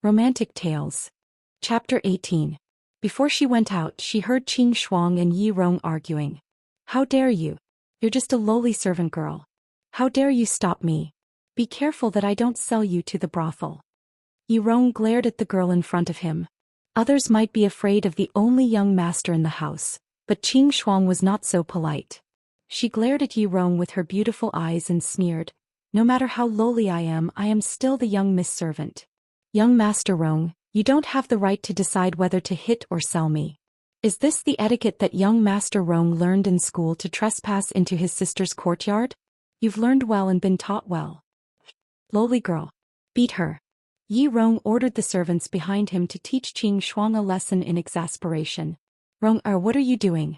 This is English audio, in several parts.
Romantic Tales. Chapter 18. Before she went out, she heard Qing Shuang and Yi Rong arguing. How dare you? You're just a lowly servant girl. How dare you stop me? Be careful that I don't sell you to the brothel. Yi Rong glared at the girl in front of him. Others might be afraid of the only young master in the house, but Qing Shuang was not so polite. She glared at Yi Rong with her beautiful eyes and sneered, no matter how lowly I am still the young Miss Servant. Young Master Rong, you don't have the right to decide whether to hit or sell me. Is this the etiquette that young Master Rong learned in school to trespass into his sister's courtyard? You've learned well and been taught well. Lowly girl. Beat her. Yi Rong ordered the servants behind him to teach Qing Shuang a lesson in exasperation. Rong, what are you doing?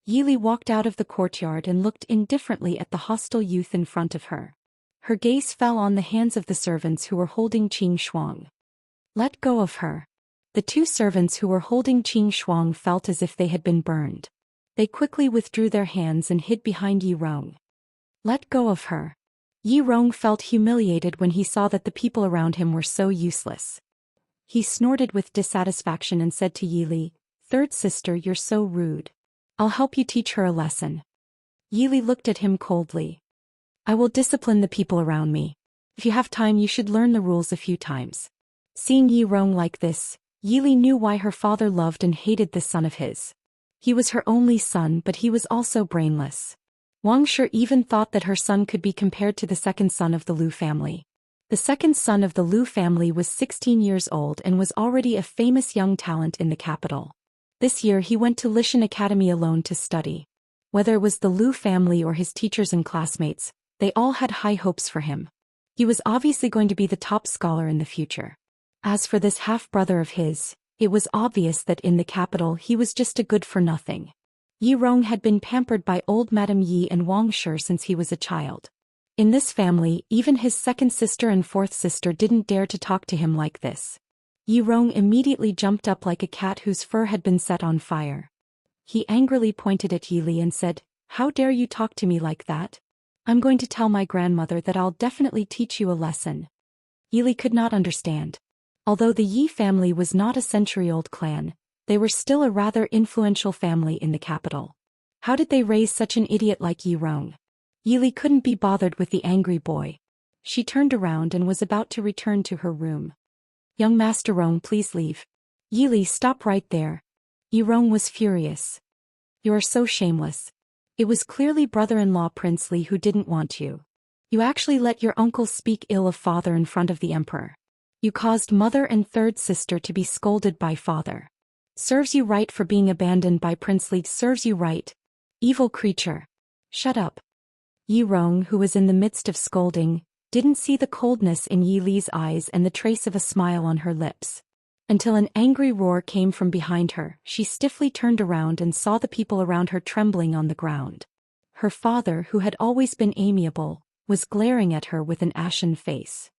Yi Li walked out of the courtyard and looked indifferently at the hostile youth in front of her. Her gaze fell on the hands of the servants who were holding Qing Shuang. Let go of her. The two servants who were holding Qing Shuang felt as if they had been burned. They quickly withdrew their hands and hid behind Yi Rong. Let go of her. Yi Rong felt humiliated when he saw that the people around him were so useless. He snorted with dissatisfaction and said to Yi Li, "Third sister, you're so rude. I'll help you teach her a lesson." Yi Li looked at him coldly. I will discipline the people around me. If you have time, you should learn the rules a few times. Seeing Yi Rong like this, Yi Li knew why her father loved and hated this son of his. He was her only son, but he was also brainless. Wang Shi even thought that her son could be compared to the second son of the Lu family. The second son of the Lu family was 16 years old and was already a famous young talent in the capital. This year he went to Lishan Academy alone to study. Whether it was the Lu family or his teachers and classmates, they all had high hopes for him. He was obviously going to be the top scholar in the future. As for this half-brother of his, it was obvious that in the capital he was just a good-for-nothing. Yi Rong had been pampered by old Madame Yi and Wang Shi since he was a child. In this family, even his second sister and fourth sister didn't dare to talk to him like this. Yi Rong immediately jumped up like a cat whose fur had been set on fire. He angrily pointed at Yi Li and said, "How dare you talk to me like that? I'm going to tell my grandmother that I'll definitely teach you a lesson." Yi Li could not understand. Although the Yi family was not a century-old clan, they were still a rather influential family in the capital. How did they raise such an idiot like Yi Rong? Yi Li couldn't be bothered with the angry boy. She turned around and was about to return to her room. Young Master Rong, please leave. Yi Li, stop right there. Yi Rong was furious. You are so shameless. It was clearly brother-in-law Prince Li who didn't want you. You actually let your uncle speak ill of father in front of the emperor. You caused mother and third sister to be scolded by father. Serves you right for being abandoned by Prince Li, serves you right. Evil creature. Shut up. Yi Rong, who was in the midst of scolding, didn't see the coldness in Yi Li's eyes and the trace of a smile on her lips. Until an angry roar came from behind her, she stiffly turned around and saw the people around her trembling on the ground. Her father, who had always been amiable, was glaring at her with an ashen face.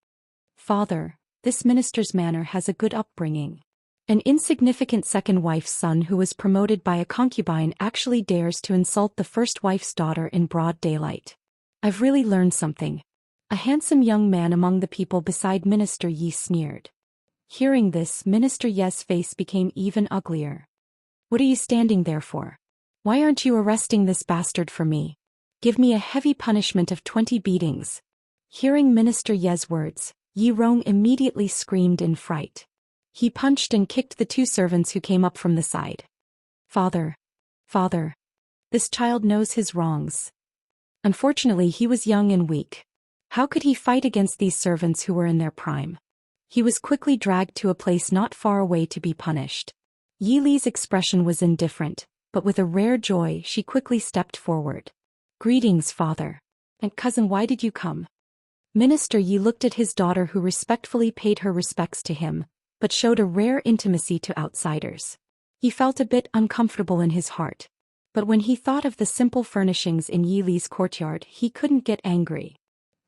Father, this minister's manner has a good upbringing. An insignificant second wife's son who was promoted by a concubine actually dares to insult the first wife's daughter in broad daylight. I've really learned something. A handsome young man among the people beside Minister Yi sneered. Hearing this, Minister Ye's face became even uglier. What are you standing there for? Why aren't you arresting this bastard for me? Give me a heavy punishment of 20 beatings. Hearing Minister Ye's words, Yi Rong immediately screamed in fright. He punched and kicked the two servants who came up from the side. Father. Father. This child knows his wrongs. Unfortunately, he was young and weak. How could he fight against these servants who were in their prime? He was quickly dragged to a place not far away to be punished. Yi Li's expression was indifferent, but with a rare joy she quickly stepped forward. Greetings, father. And cousin, why did you come? Minister Yi looked at his daughter, who respectfully paid her respects to him, but showed a rare intimacy to outsiders. He felt a bit uncomfortable in his heart. But when he thought of the simple furnishings in Yi Li's courtyard, he couldn't get angry.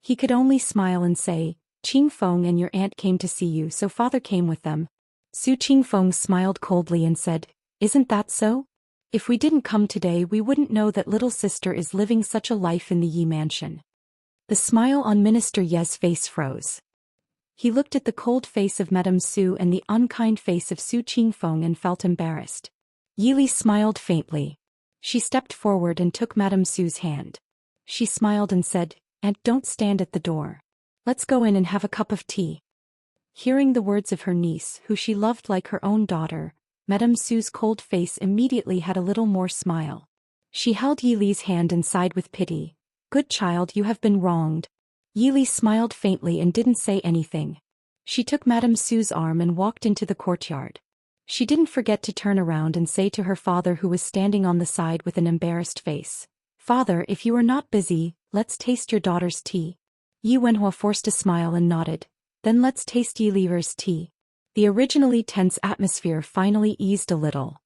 He could only smile and say, Qing Feng and your aunt came to see you, so father came with them. Su Qing Feng smiled coldly and said, Isn't that so? If we didn't come today, we wouldn't know that little sister is living such a life in the Yi mansion. The smile on Minister Ye's face froze. He looked at the cold face of Madame Su and the unkind face of Su Qingfeng and felt embarrassed. Yi Li smiled faintly. She stepped forward and took Madame Su's hand. She smiled and said, "Aunt, don't stand at the door. Let's go in and have a cup of tea." Hearing the words of her niece, who she loved like her own daughter, Madame Su's cold face immediately had a little more smile. She held Yi Li's hand and sighed with pity. "Good child, you have been wronged." Yi Li smiled faintly and didn't say anything. She took Madame Su's arm and walked into the courtyard. She didn't forget to turn around and say to her father, who was standing on the side with an embarrassed face, "Father, if you are not busy, let's taste your daughter's tea." Yi Wenhua forced a smile and nodded. "Then let's taste Yi Li's tea." The originally tense atmosphere finally eased a little.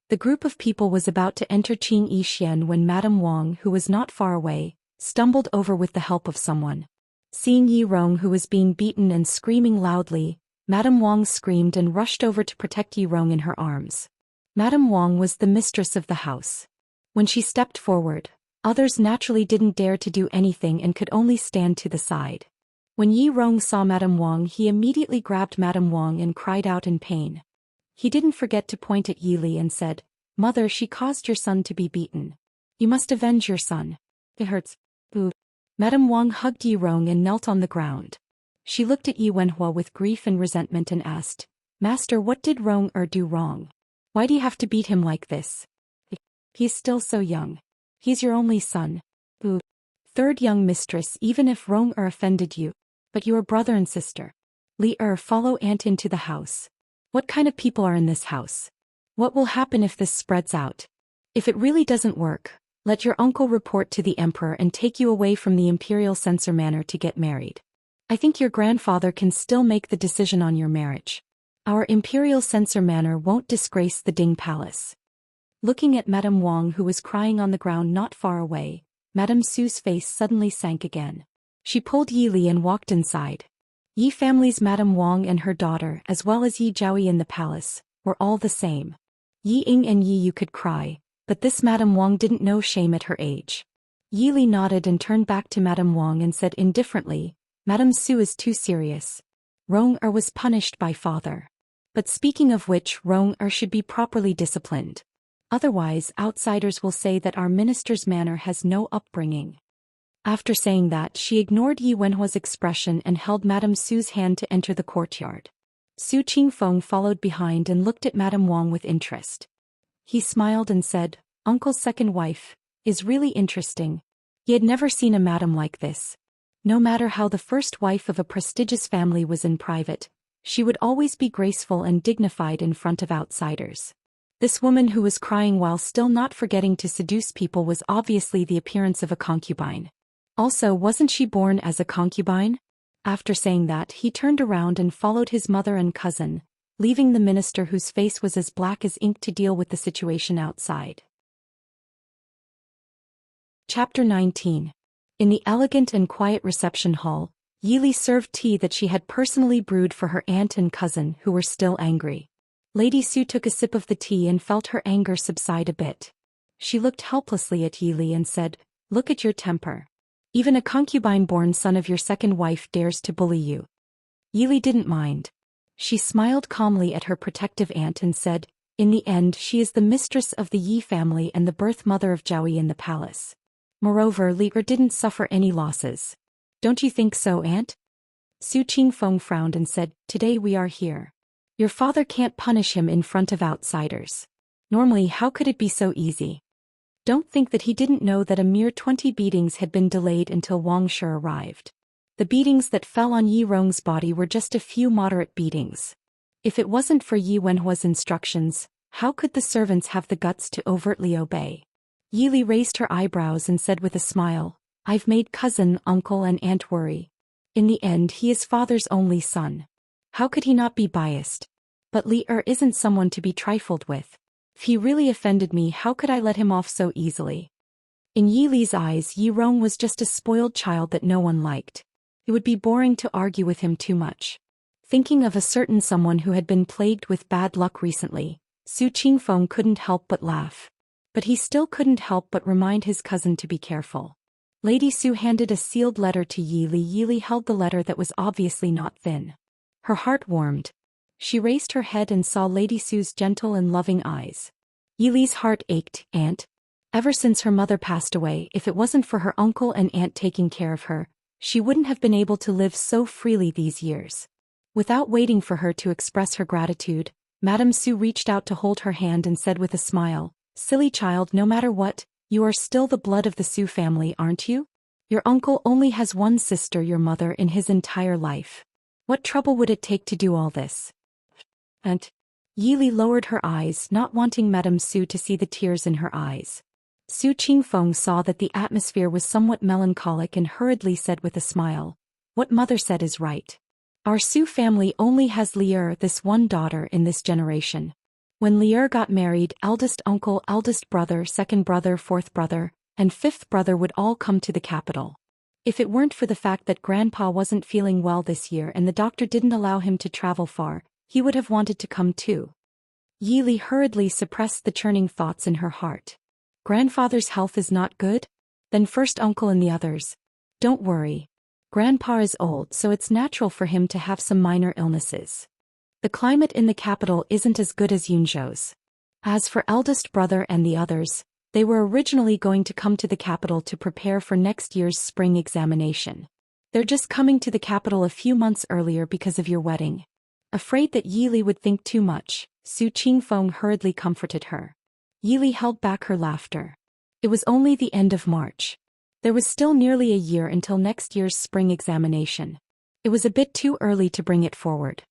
The group of people was about to enter Qing Yixian when Madame Wang, who was not far away, stumbled over with the help of someone. Seeing Yi Rong, who was being beaten and screaming loudly, Madame Wang screamed and rushed over to protect Yi Rong in her arms. Madame Wang was the mistress of the house. When she stepped forward, others naturally didn't dare to do anything and could only stand to the side. When Yi Rong saw Madame Wang, he immediately grabbed Madame Wang and cried out in pain. He didn't forget to point at Yi Li and said, "Mother, she caused your son to be beaten. You must avenge your son. It hurts." Boo. Madame Wang hugged Yi Rong and knelt on the ground. She looked at Yi Wenhua with grief and resentment and asked, "Master, what did Rong do wrong? Why do you have to beat him like this? He's still so young. He's your only son." Boo. Third young mistress, even if Rong offended you. But you are brother and sister. Li follow aunt into the house. What kind of people are in this house? What will happen if this spreads out? If it really doesn't work, let your uncle report to the emperor and take you away from the imperial censor manor to get married. I think your grandfather can still make the decision on your marriage. Our imperial censor manor won't disgrace the Ding Palace. Looking at Madame Wang, who was crying on the ground not far away, Madame Su's face suddenly sank again. She pulled Yi Li and walked inside. Yi family's Madame Wang and her daughter, as well as Yi Zhaoyi in the palace, were all the same. Yi Ying and Yi Yu could cry, but this Madame Wang didn't know shame at her age. Yi Li nodded and turned back to Madame Wang and said indifferently, "Madame Su is too serious. Rong was punished by father. But speaking of which, Rong should be properly disciplined. Otherwise, outsiders will say that our minister's manor has no upbringing." After saying that, she ignored Yi Wenhua's expression and held Madame Su's hand to enter the courtyard. Su Qingfeng followed behind and looked at Madame Wang with interest. He smiled and said, "Uncle's second wife is really interesting." He had never seen a madam like this. No matter how the first wife of a prestigious family was in private, she would always be graceful and dignified in front of outsiders. This woman who was crying while still not forgetting to seduce people was obviously the appearance of a concubine. Also, wasn't she born as a concubine? After saying that, he turned around and followed his mother and cousin, leaving the minister, whose face was as black as ink, to deal with the situation outside. Chapter 19. In the elegant and quiet reception hall, Yi Li served tea that she had personally brewed for her aunt and cousin, who were still angry. Lady Su took a sip of the tea and felt her anger subside a bit. She looked helplessly at Yi Li and said, "Look at your temper. Even a concubine-born son of your second wife dares to bully you." Yi Li didn't mind. She smiled calmly at her protective aunt and said, "In the end, she is the mistress of the Yi family and the birth mother of Zhaoyi in the palace. Moreover, Li didn't suffer any losses. Don't you think so, aunt?" Su Qingfeng frowned and said, "Today we are here. Your father can't punish him in front of outsiders. Normally, how could it be so easy? Don't think that he didn't know that a mere 20 beatings had been delayed until Wang Shi arrived. The beatings that fell on Yi Rong's body were just a few moderate beatings. If it wasn't for Yi Wenhua's instructions, how could the servants have the guts to overtly obey?" Yi Li raised her eyebrows and said with a smile, "I've made cousin, uncle and aunt worry. In the end, he is father's only son. How could he not be biased? But Li isn't someone to be trifled with. If he really offended me, how could I let him off so easily?" In Yi Li's eyes, Yi Rong was just a spoiled child that no one liked. It would be boring to argue with him too much. Thinking of a certain someone who had been plagued with bad luck recently, Su Qingfeng couldn't help but laugh. But he still couldn't help but remind his cousin to be careful. Lady Su handed a sealed letter to Yi Li. Yi Li held the letter that was obviously not thin. Her heart warmed. She raised her head and saw Lady Sue's gentle and loving eyes. Yilei's heart ached, Aunt. Ever since her mother passed away, if it wasn't for her uncle and aunt taking care of her, she wouldn't have been able to live so freely these years. Without waiting for her to express her gratitude, Madame Sue reached out to hold her hand and said with a smile, "Silly child, no matter what, you are still the blood of the Sue family, aren't you? Your uncle only has one sister, your mother, in his entire life. What trouble would it take to do all this?" And Yili lowered her eyes, not wanting Madame Sue to see the tears in her eyes. Su Qingfeng saw that the atmosphere was somewhat melancholic and hurriedly said with a smile, "What mother said is right. Our Su family only has Lier, this one daughter, in this generation. When Lier got married, eldest uncle, eldest brother, second brother, fourth brother, and fifth brother would all come to the capital. If it weren't for the fact that Grandpa wasn't feeling well this year and the doctor didn't allow him to travel far, he would have wanted to come too." Yili hurriedly suppressed the churning thoughts in her heart. Grandfather's health is not good? Then first uncle and the others. Don't worry. Grandpa is old, so it's natural for him to have some minor illnesses. The climate in the capital isn't as good as Yunzhou's. As for eldest brother and the others, they were originally going to come to the capital to prepare for next year's spring examination. They're just coming to the capital a few months earlier because of your wedding. Afraid that Yili would think too much, Su Qingfeng hurriedly comforted her. Yili held back her laughter. It was only the end of March. There was still nearly a year until next year's spring examination. It was a bit too early to bring it forward.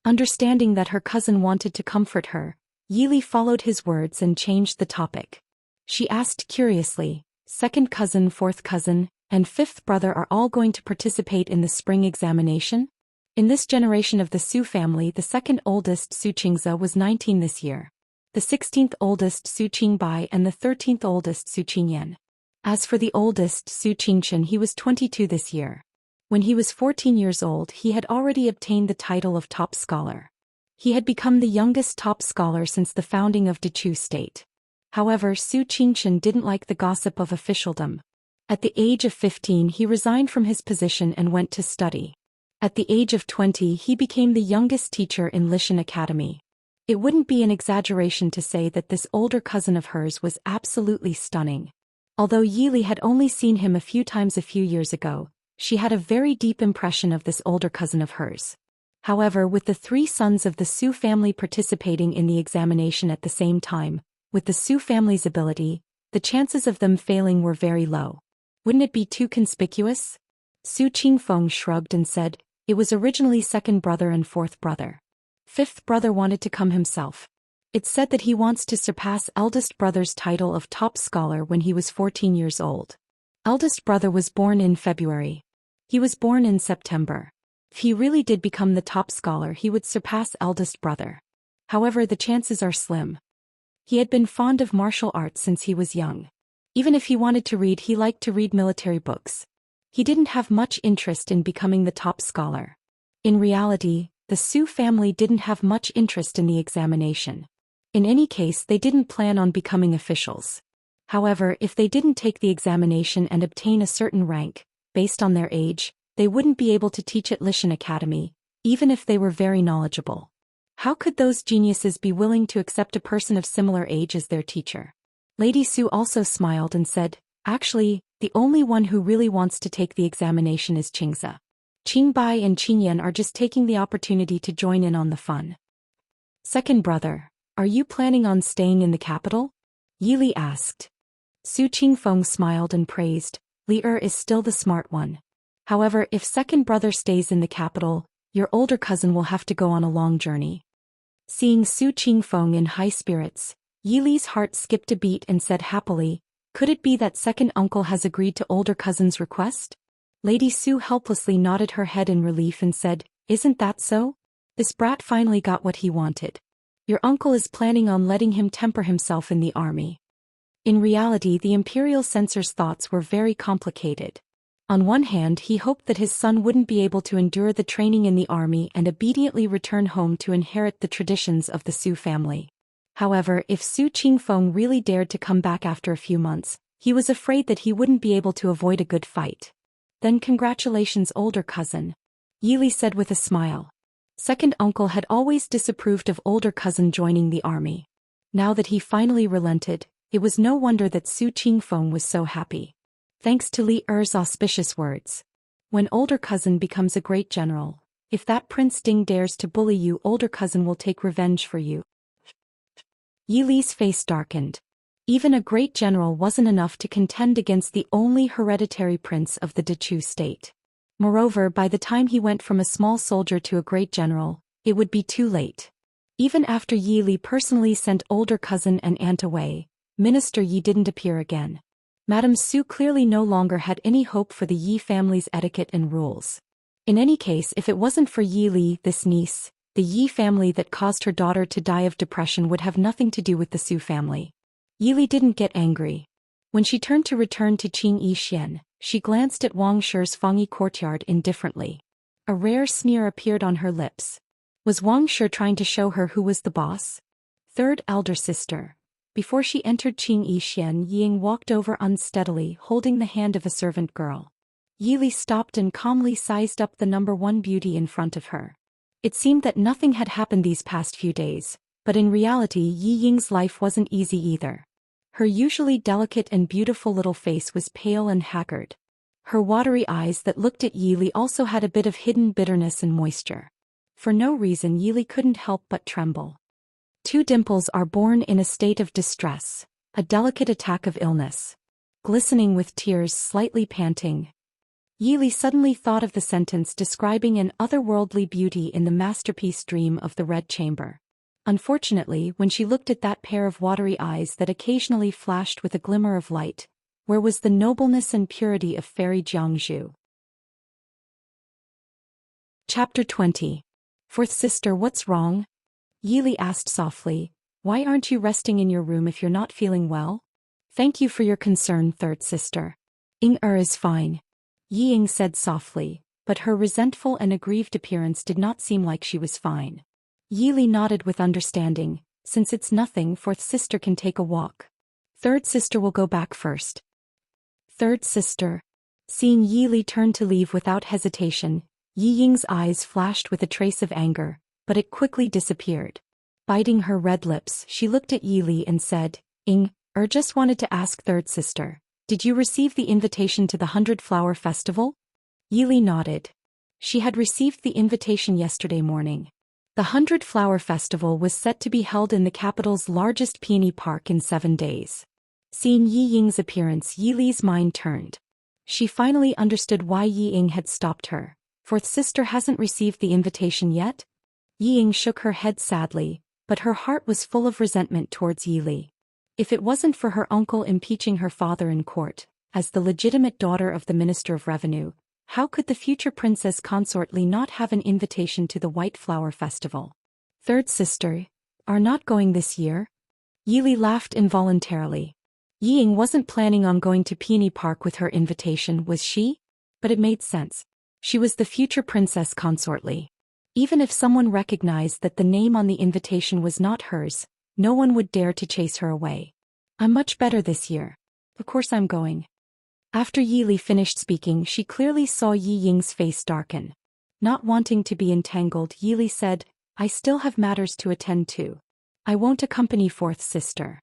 Understanding that her cousin wanted to comfort her, Yili followed his words and changed the topic. She asked curiously, "Second cousin, fourth cousin, and fifth brother are all going to participate in the spring examination?" In this generation of the Su family, the second oldest Su Qingze was 19 this year. The 16th oldest Su Qingbai and the 13th oldest Su Qingyan. As for the oldest Su Qingchen, he was 22 this year. When he was 14 years old, he had already obtained the title of top scholar. He had become the youngest top scholar since the founding of Dechu State. However, Su Qingchen didn't like the gossip of officialdom. At the age of 15, he resigned from his position and went to study. At the age of 20, he became the youngest teacher in Lishan Academy. It wouldn't be an exaggeration to say that this older cousin of hers was absolutely stunning. Although Yili had only seen him a few times a few years ago, she had a very deep impression of this older cousin of hers. However, with the three sons of the Su family participating in the examination at the same time, with the Su family's ability, the chances of them failing were very low. Wouldn't it be too conspicuous? Su Qingfeng shrugged and said, "It was originally second brother and fourth brother. Fifth brother wanted to come himself. It's said that he wants to surpass eldest brother's title of top scholar when he was 14 years old. Eldest brother was born in February. He was born in September. If he really did become the top scholar, he would surpass eldest brother. However, the chances are slim. He had been fond of martial arts since he was young. Even if he wanted to read, he liked to read military books. He didn't have much interest in becoming the top scholar. In reality, the Su family didn't have much interest in the examination. In any case, they didn't plan on becoming officials. However, if they didn't take the examination and obtain a certain rank, based on their age, they wouldn't be able to teach at Lishan Academy, even if they were very knowledgeable. How could those geniuses be willing to accept a person of similar age as their teacher? Lady Su also smiled and said, "Actually, the only one who really wants to take the examination is Qingze. Qingbai and Qingyan are just taking the opportunity to join in on the fun." "Second brother, are you planning on staying in the capital?" Yili asked. Su Qingfeng smiled and praised, "Li'er is still the smart one. However, if second brother stays in the capital, your older cousin will have to go on a long journey." Seeing Su Qingfeng in high spirits, Yili's heart skipped a beat and said happily, "Could it be that second uncle has agreed to older cousin's request?" Lady Su helplessly nodded her head in relief and said, "Isn't that so? This brat finally got what he wanted. Your uncle is planning on letting him temper himself in the army." In reality, the imperial censor's thoughts were very complicated. On one hand, he hoped that his son wouldn't be able to endure the training in the army and obediently return home to inherit the traditions of the Su family. However, if Su Qingfeng really dared to come back after a few months, he was afraid that he wouldn't be able to avoid a good fight. "Then congratulations, older cousin," Yili said with a smile. Second uncle had always disapproved of older cousin joining the army. Now that he finally relented, it was no wonder that Su Qingfeng was so happy. Thanks to Li Er's auspicious words. When older cousin becomes a great general, if that Prince Ding dares to bully you, older cousin will take revenge for you. Yi Li's face darkened. Even a great general wasn't enough to contend against the only hereditary prince of the Dechu state. Moreover, by the time he went from a small soldier to a great general, it would be too late. Even after Yi Li personally sent older cousin and aunt away, Minister Yi didn't appear again. Madame Su clearly no longer had any hope for the Yi family's etiquette and rules. In any case, if it wasn't for Yi Li, this niece, the Yi family that caused her daughter to die of depression would have nothing to do with the Su family. Yi Li didn't get angry. When she turned to return to Qing Yixian, she glanced at Wang Shi's Fangyi courtyard indifferently. A rare sneer appeared on her lips. Was Wang Shi trying to show her who was the boss? Third elder sister. Before she entered Qing Yixian, Ying walked over unsteadily, holding the hand of a servant girl. Yi Li stopped and calmly sized up the number one beauty in front of her. It seemed that nothing had happened these past few days, but in reality Yi Ying's life wasn't easy either. Her usually delicate and beautiful little face was pale and haggard. Her watery eyes that looked at Yi Li also had a bit of hidden bitterness and moisture. For no reason Yi Li couldn't help but tremble. Two dimples are born in a state of distress, a delicate attack of illness. Glistening with tears, slightly panting. Yi Li suddenly thought of the sentence describing an otherworldly beauty in the masterpiece Dream of the Red Chamber. Unfortunately, when she looked at that pair of watery eyes that occasionally flashed with a glimmer of light, where was the nobleness and purity of fairy Jiangzhu? Chapter 20. Fourth sister, what's wrong? Yi Li asked softly. Why aren't you resting in your room if you're not feeling well? Thank you for your concern, third sister. Immerse is fine. Yi Ying said softly, but her resentful and aggrieved appearance did not seem like she was fine. Yi Li nodded with understanding. Since it's nothing, fourth sister can take a walk. Third sister will go back first. Third sister. Seeing Yi Li turn to leave without hesitation, Yi Ying's eyes flashed with a trace of anger, but it quickly disappeared. Biting her red lips, she looked at Yi Li and said, just wanted to ask third sister, did you receive the invitation to the 100-Flower Festival? Yi Li nodded. She had received the invitation yesterday morning. The 100-Flower Festival was set to be held in the capital's largest peony park in 7 days. Seeing Yi Ying's appearance, Yi Li's mind turned. She finally understood why Yi Ying had stopped her. Fourth sister hasn't received the invitation yet? Yi Ying shook her head sadly, but her heart was full of resentment towards Yi Li. If it wasn't for her uncle impeaching her father in court, as the legitimate daughter of the Minister of Revenue, how could the future princess consort Li not have an invitation to the White Flower Festival? Third sister, are not going this year? Yi Li laughed involuntarily. Yi Ying wasn't planning on going to Peony Park with her invitation, was she? But it made sense. She was the future princess consort Li. Even if someone recognized that the name on the invitation was not hers, no one would dare to chase her away. I'm much better this year. Of course I'm going. After Yi Li finished speaking, she clearly saw Yi Ying's face darken. Not wanting to be entangled, Yi Li said, I still have matters to attend to. I won't accompany fourth sister.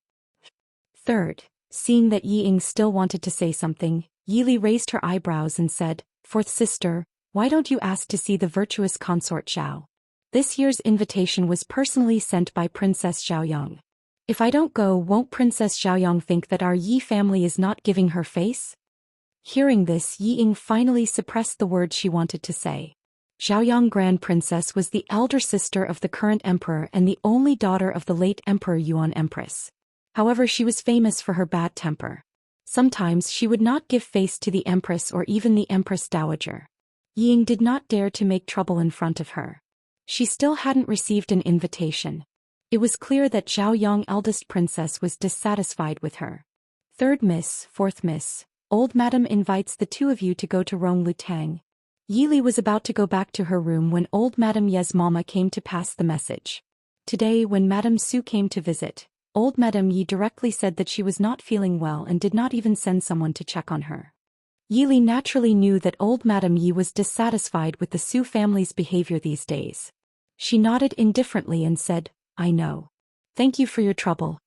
Third, seeing that Yi Ying still wanted to say something, Yi Li raised her eyebrows and said, fourth sister, why don't you ask to see the virtuous consort Zhao? This year's invitation was personally sent by Princess Xiaoyang. If I don't go, won't Princess Xiaoyang think that our Yi family is not giving her face? Hearing this, Yi Ying finally suppressed the words she wanted to say. Xiaoyang Grand Princess was the elder sister of the current emperor and the only daughter of the late Emperor Yuan Empress. However, she was famous for her bad temper. Sometimes she would not give face to the Empress or even the Empress Dowager. Yi Ying did not dare to make trouble in front of her. She still hadn't received an invitation. It was clear that Xiaoyang eldest princess was dissatisfied with her. Third miss, fourth miss, old madam invites the two of you to go to Ronglutang. Yi Li was about to go back to her room when old Madame Ye's mama came to pass the message. Today when Madame Su came to visit, old Madame Yi directly said that she was not feeling well and did not even send someone to check on her. Yi Li naturally knew that old Madame Yi was dissatisfied with the Su family's behavior these days. She nodded indifferently and said, I know. Thank you for your trouble.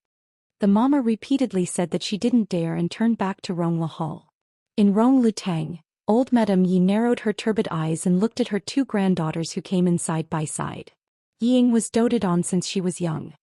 The mama repeatedly said that she didn't dare and turned back to Rong Hall. In Rong Lutang, old Madame Yi narrowed her turbid eyes and looked at her two granddaughters who came in side by side. Ying was doted on since she was young.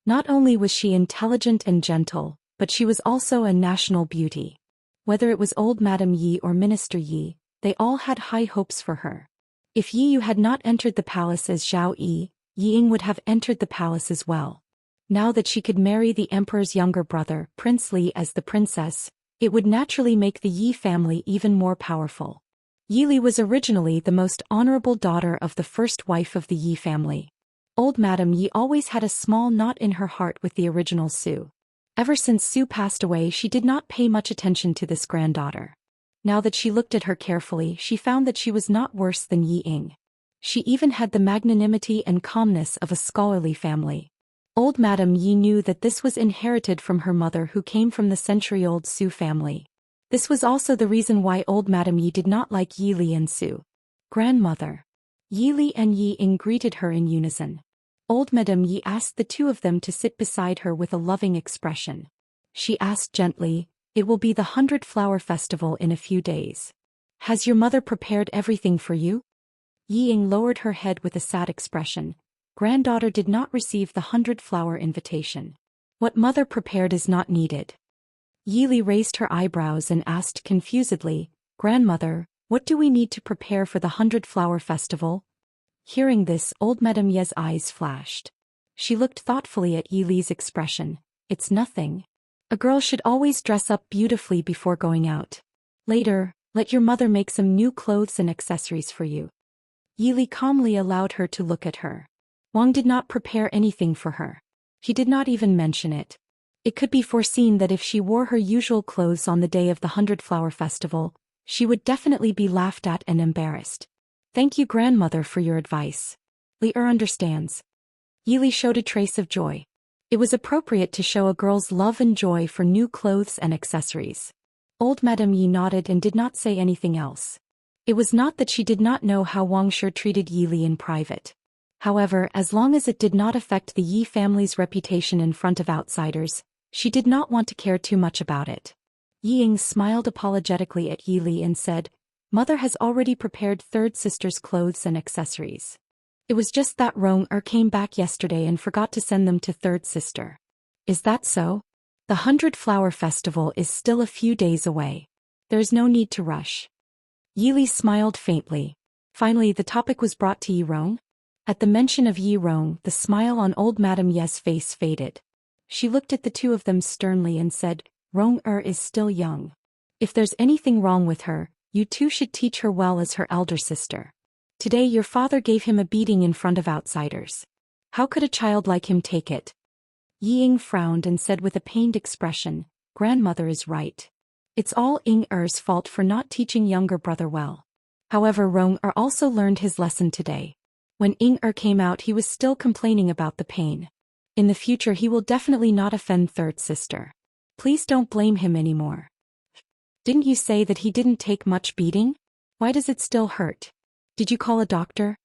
Not only was she intelligent and gentle, but she was also a national beauty. Whether it was old Madame Yi or Minister Yi, they all had high hopes for her. If Yi Yu had not entered the palace as Zhao Yi, Ying would have entered the palace as well. Now that she could marry the emperor's younger brother, Prince Li, as the princess, it would naturally make the Yi family even more powerful. Yi Li was originally the most honorable daughter of the first wife of the Yi family. Old Madame Yi always had a small knot in her heart with the original Su. Ever since Su passed away, she did not pay much attention to this granddaughter. Now that she looked at her carefully, she found that she was not worse than Yi Ying. She even had the magnanimity and calmness of a scholarly family. Old Madame Yi knew that this was inherited from her mother, who came from the century-old Su family. This was also the reason why old Madame Yi did not like Yi Li and Su. Grandmother. Yi Li and Yi Ying greeted her in unison. Old Madame Yi asked the two of them to sit beside her with a loving expression. She asked gently, "It will be the 100-Flower Festival in a few days. Has your mother prepared everything for you?" Yi Ying lowered her head with a sad expression. Granddaughter did not receive the 100-flower invitation. What mother prepared is not needed. Yi Li raised her eyebrows and asked confusedly, "Grandmother, what do we need to prepare for the 100-Flower Festival?" Hearing this, old Madame Ye's eyes flashed. She looked thoughtfully at Yi Li's expression. "It's nothing. A girl should always dress up beautifully before going out. Later, let your mother make some new clothes and accessories for you." Yi Li calmly allowed her to look at her. Wang did not prepare anything for her. He did not even mention it. It could be foreseen that if she wore her usual clothes on the day of the 100-Flower Festival, she would definitely be laughed at and embarrassed. "Thank you, grandmother, for your advice. Li understands." Yi Li showed a trace of joy. It was appropriate to show a girl's love and joy for new clothes and accessories. Old Madame Yi nodded and did not say anything else. It was not that she did not know how Wang Shi treated Yi Li in private. However, as long as it did not affect the Yi family's reputation in front of outsiders, she did not want to care too much about it. Yi Ying smiled apologetically at Yi Li and said, "Mother has already prepared third sister's clothes and accessories. It was just that Rong came back yesterday and forgot to send them to third sister." "Is that so? The 100-Flower Festival is still a few days away. There's no need to rush." Yi Li smiled faintly. Finally, the topic was brought to Yi Rong. At the mention of Yi Rong, the smile on old Madame Ye's face faded. She looked at the two of them sternly and said, "Rong is still young. If there's anything wrong with her, you two should teach her well as her elder sister. Today your father gave him a beating in front of outsiders. How could a child like him take it?" Yi Ying frowned and said with a pained expression, "Grandmother is right. It's all Immerse's fault for not teaching younger brother well. However, Rong also learned his lesson today. When Immerse came out, he was still complaining about the pain. In the future he will definitely not offend third sister. Please don't blame him anymore." "Didn't you say that he didn't take much beating? Why does it still hurt? Did you call a doctor?"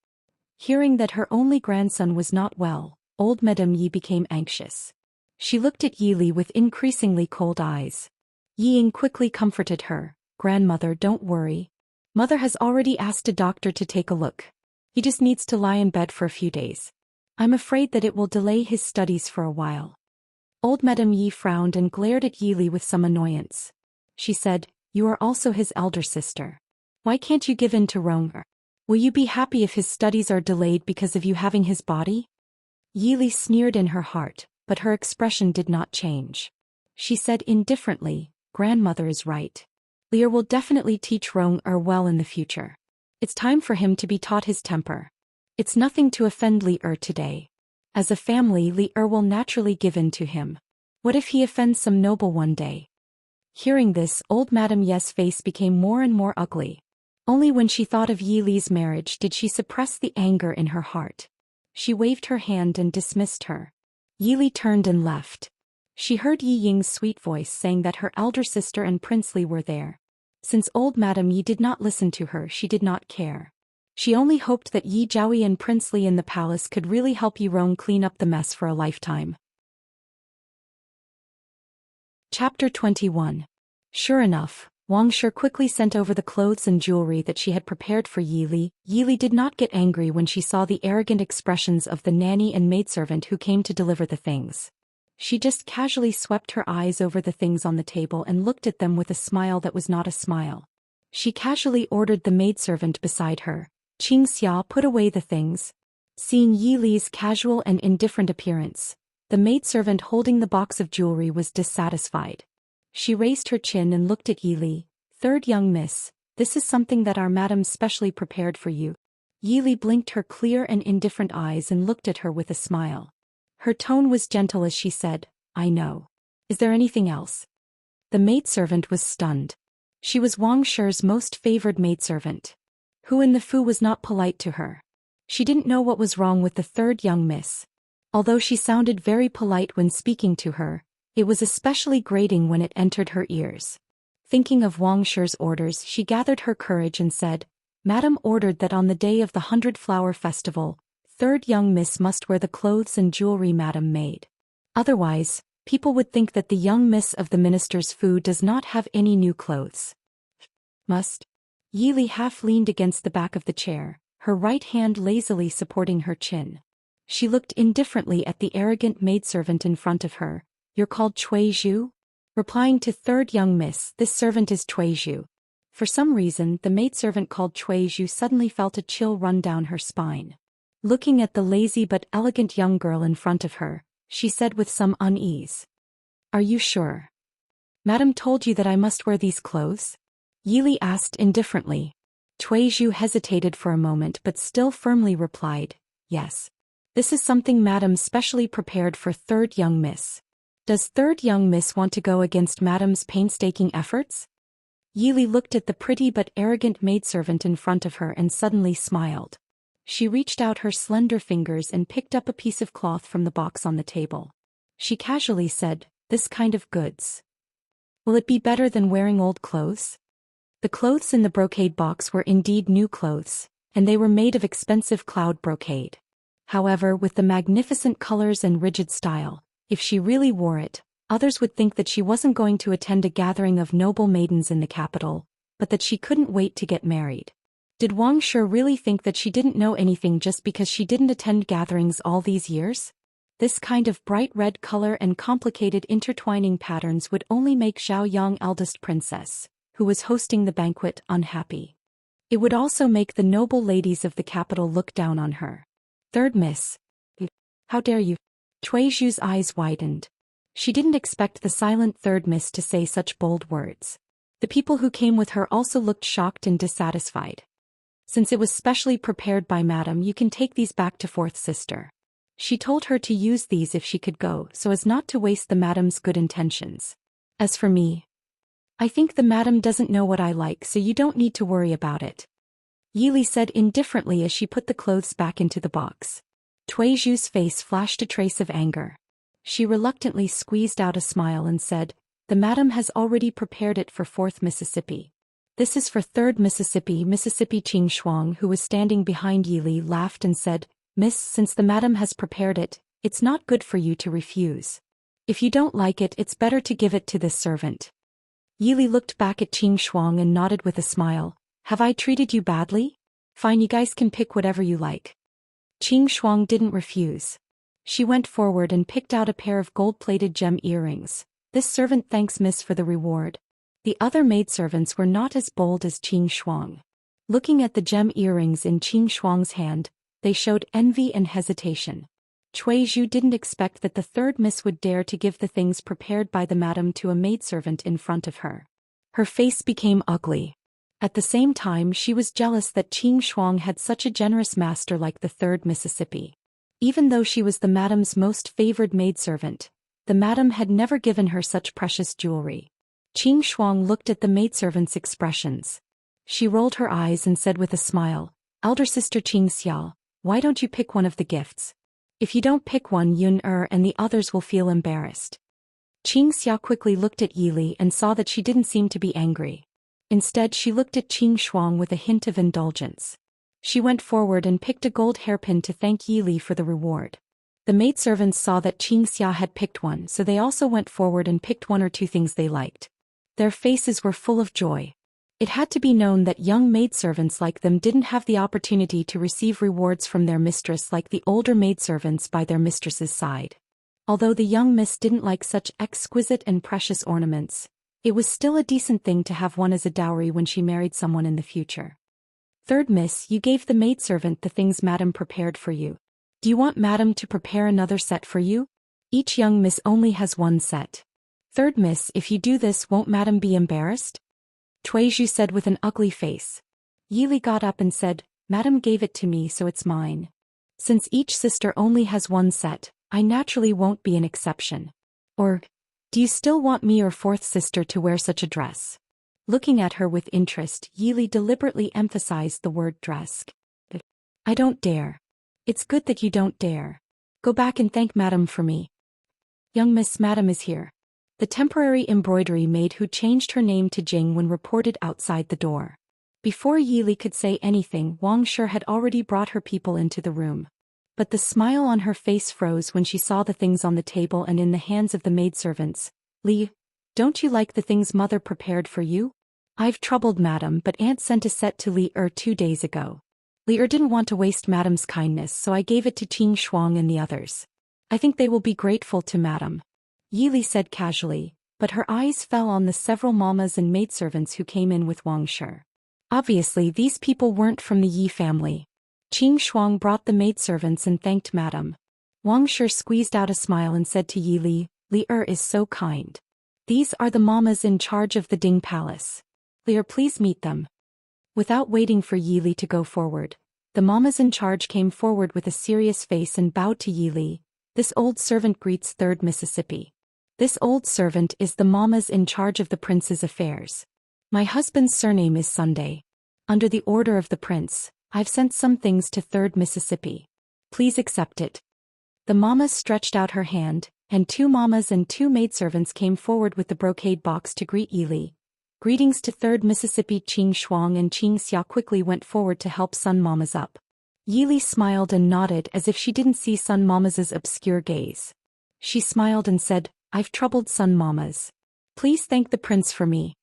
Hearing that her only grandson was not well, old Madame Yi became anxious. She looked at Yi Li with increasingly cold eyes. Yi Ying quickly comforted her, "Grandmother, don't worry. Mother has already asked a doctor to take a look. He just needs to lie in bed for a few days. I'm afraid that it will delay his studies for a while." Old Madame Yi frowned and glared at Yi Li with some annoyance. She said, "You are also his elder sister. Why can't you give in to Rong? Will you be happy if his studies are delayed because of you having his body?" Yi Li sneered in her heart, but her expression did not change. She said indifferently, "Grandmother is right. Li will definitely teach Rong well in the future. It's time for him to be taught his temper. It's nothing to offend Li today. As a family, Li will naturally give in to him. What if he offends some noble one day?" Hearing this, old Madame Ye's face became more and more ugly. Only when she thought of Yi Li's marriage did she suppress the anger in her heart. She waved her hand and dismissed her. Yi Li turned and left. She heard Yi Ying's sweet voice saying that her elder sister and Prince Li were there. Since old Madame Yi did not listen to her, she did not care. She only hoped that Yi Jiaoyi and Prince Li in the palace could really help Yi Rong clean up the mess for a lifetime. Chapter 21. Sure enough, Wang Shi quickly sent over the clothes and jewelry that she had prepared for Yi Li. Yi Li did not get angry when she saw the arrogant expressions of the nanny and maidservant who came to deliver the things. She just casually swept her eyes over the things on the table and looked at them with a smile that was not a smile. She casually ordered the maidservant beside her, Qing Xia, put away the things. Seeing Yi Li's casual and indifferent appearance, the maidservant holding the box of jewelry was dissatisfied. She raised her chin and looked at Yi Li. Third young miss, this is something that our madam specially prepared for you. Yi Li blinked her clear and indifferent eyes and looked at her with a smile. Her tone was gentle as she said, I know. Is there anything else? The maidservant was stunned. She was Wang Shi's most favored maidservant. Who in the Fu was not polite to her? She didn't know what was wrong with the third young miss. Although she sounded very polite when speaking to her, it was especially grating when it entered her ears. Thinking of Wang Shi's orders, she gathered her courage and said, Madam ordered that on the day of the 100-Flower Festival, third young miss must wear the clothes and jewelry Madam made. Otherwise, people would think that the young miss of the minister's Fu does not have any new clothes. Must? Yi Li half leaned against the back of the chair, her right hand lazily supporting her chin. She looked indifferently at the arrogant maidservant in front of her. You're called Cui Zhu? Replying to third young miss, this servant is Cui Zhu. For some reason, the maidservant called Cui Zhu suddenly felt a chill run down her spine. Looking at the lazy but elegant young girl in front of her, she said with some unease. Are you sure? Madam told you that I must wear these clothes? Yi Li asked indifferently. Cui Zhu hesitated for a moment but still firmly replied, yes. This is something Madam specially prepared for third young miss. Does third young miss want to go against Madam's painstaking efforts? Yi Li looked at the pretty but arrogant maidservant in front of her and suddenly smiled. She reached out her slender fingers and picked up a piece of cloth from the box on the table. She casually said, this kind of goods. Will it be better than wearing old clothes? The clothes in the brocade box were indeed new clothes, and they were made of expensive cloud brocade. However, with the magnificent colors and rigid style, if she really wore it, others would think that she wasn't going to attend a gathering of noble maidens in the capital, but that she couldn't wait to get married. Did Wang Shi really think that she didn't know anything just because she didn't attend gatherings all these years? This kind of bright red color and complicated intertwining patterns would only make Zhao Yang, eldest princess, who was hosting the banquet, unhappy. It would also make the noble ladies of the capital look down on her. Third miss. How dare you? Cui Zhu's eyes widened. She didn't expect the silent third miss to say such bold words. The people who came with her also looked shocked and dissatisfied. Since it was specially prepared by Madam, you can take these back to fourth sister. She told her to use these if she could go so as not to waste the Madam's good intentions. As for me, I think the Madam doesn't know what I like, so you don't need to worry about it. Yi Li said indifferently as she put the clothes back into the box. Cui Zhu's face flashed a trace of anger. She reluctantly squeezed out a smile and said, the Madam has already prepared it for fourth Mississippi. This is for third Mississippi. Mississippi. Qing Shuang, who was standing behind Yi Li, laughed and said, Miss, since the Madam has prepared it, it's not good for you to refuse. If you don't like it, it's better to give it to this servant. Yi Li looked back at Qing Shuang and nodded with a smile. Have I treated you badly? Fine, you guys can pick whatever you like. Qing Shuang didn't refuse. She went forward and picked out a pair of gold-plated gem earrings. This servant thanks Miss for the reward. The other maidservants were not as bold as Qing Shuang. Looking at the gem earrings in Qing Shuang's hand, they showed envy and hesitation. Cui Zhu didn't expect that the third miss would dare to give the things prepared by the Madam to a maidservant in front of her. Her face became ugly. At the same time, she was jealous that Qing Shuang had such a generous master like the third Mississippi. Even though she was the Madam's most favored maidservant, the Madam had never given her such precious jewelry. Qing Shuang looked at the maidservant's expressions. She rolled her eyes and said with a smile, Elder sister Qing Xiao, why don't you pick one of the gifts? If you don't pick one, Yun and the others will feel embarrassed. Qing Xiao quickly looked at Yi Li and saw that she didn't seem to be angry. Instead, she looked at Qing Shuang with a hint of indulgence. She went forward and picked a gold hairpin to thank Yi Li for the reward. The maidservants saw that Qing Xia had picked one, so they also went forward and picked one or two things they liked. Their faces were full of joy. It had to be known that young maidservants like them didn't have the opportunity to receive rewards from their mistress like the older maidservants by their mistress's side. Although the young miss didn't like such exquisite and precious ornaments, it was still a decent thing to have one as a dowry when she married someone in the future. Third miss, you gave the maidservant the things madam prepared for you. Do you want madam to prepare another set for you? Each young miss only has one set. Third miss, if you do this, won't madam be embarrassed? Tuizhu said with an ugly face. Yi Li got up and said, Madam gave it to me, so it's mine. Since each sister only has one set, I naturally won't be an exception. Or, do you still want me or fourth sister to wear such a dress? Looking at her with interest, Yi Li deliberately emphasized the word dress. I don't dare. It's good that you don't dare. Go back and thank madam for me. Young Miss Madam is here. The temporary embroidery maid who changed her name to Jing when reported outside the door. Before Yi Li could say anything, Wang Shi had already brought her people into the room. But the smile on her face froze when she saw the things on the table and in the hands of the maidservants. Li, don't you like the things mother prepared for you? I've troubled madam, but aunt sent a set to Li 2 days ago. Li didn't want to waste madam's kindness, so I gave it to Qing Shuang and the others. I think they will be grateful to madam. Yi Li said casually, but her eyes fell on the several mamas and maidservants who came in with Wang Shi. Obviously these people weren't from the Yi family. Qing Shuang brought the maidservants and thanked madam. Wang Shi squeezed out a smile and said to Yi Li, Li is so kind. These are the mamas in charge of the Ding Palace. Li please meet them. Without waiting for Yi Li to go forward, the mamas in charge came forward with a serious face and bowed to Yi Li. This old servant greets 3rd Mississippi. This old servant is the mamas in charge of the prince's affairs. My husband's surname is Sunday. Under the order of the prince, I've sent some things to 3rd Mississippi. Please accept it. The mama stretched out her hand, and 2 mamas and 2 maidservants came forward with the brocade box to greet Yi Li. Greetings to 3rd Mississippi. Qing Shuang and Qing Xia quickly went forward to help Sun Mamas up. Yi Li smiled and nodded as if she didn't see Sun Mamas' obscure gaze. She smiled and said, I've troubled Sun Mamas. Please thank the prince for me.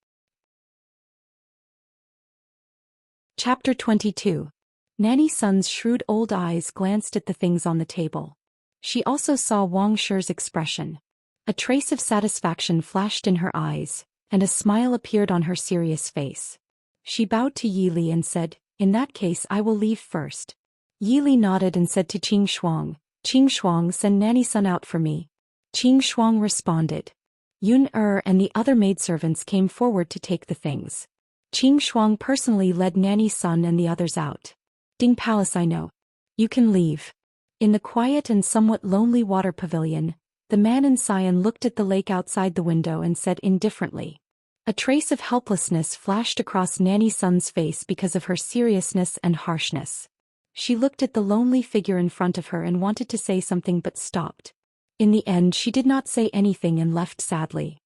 Chapter 22. Nanny Sun's shrewd old eyes glanced at the things on the table. She also saw Wang Shi's expression. A trace of satisfaction flashed in her eyes, and a smile appeared on her serious face. She bowed to Yi Li and said, In that case I will leave first. Yi Li nodded and said to Qing Shuang, send Nanny Sun out for me. Qing Shuang responded. Yun and the other maidservants came forward to take the things. Qing Shuang personally led Nanny Sun and the others out. Ding Palace, I know. You can leave. In the quiet and somewhat lonely water pavilion, the man in cyan looked at the lake outside the window and said indifferently. A trace of helplessness flashed across Nanny Sun's face because of her seriousness and harshness. She looked at the lonely figure in front of her and wanted to say something but stopped. In the end, she did not say anything and left sadly.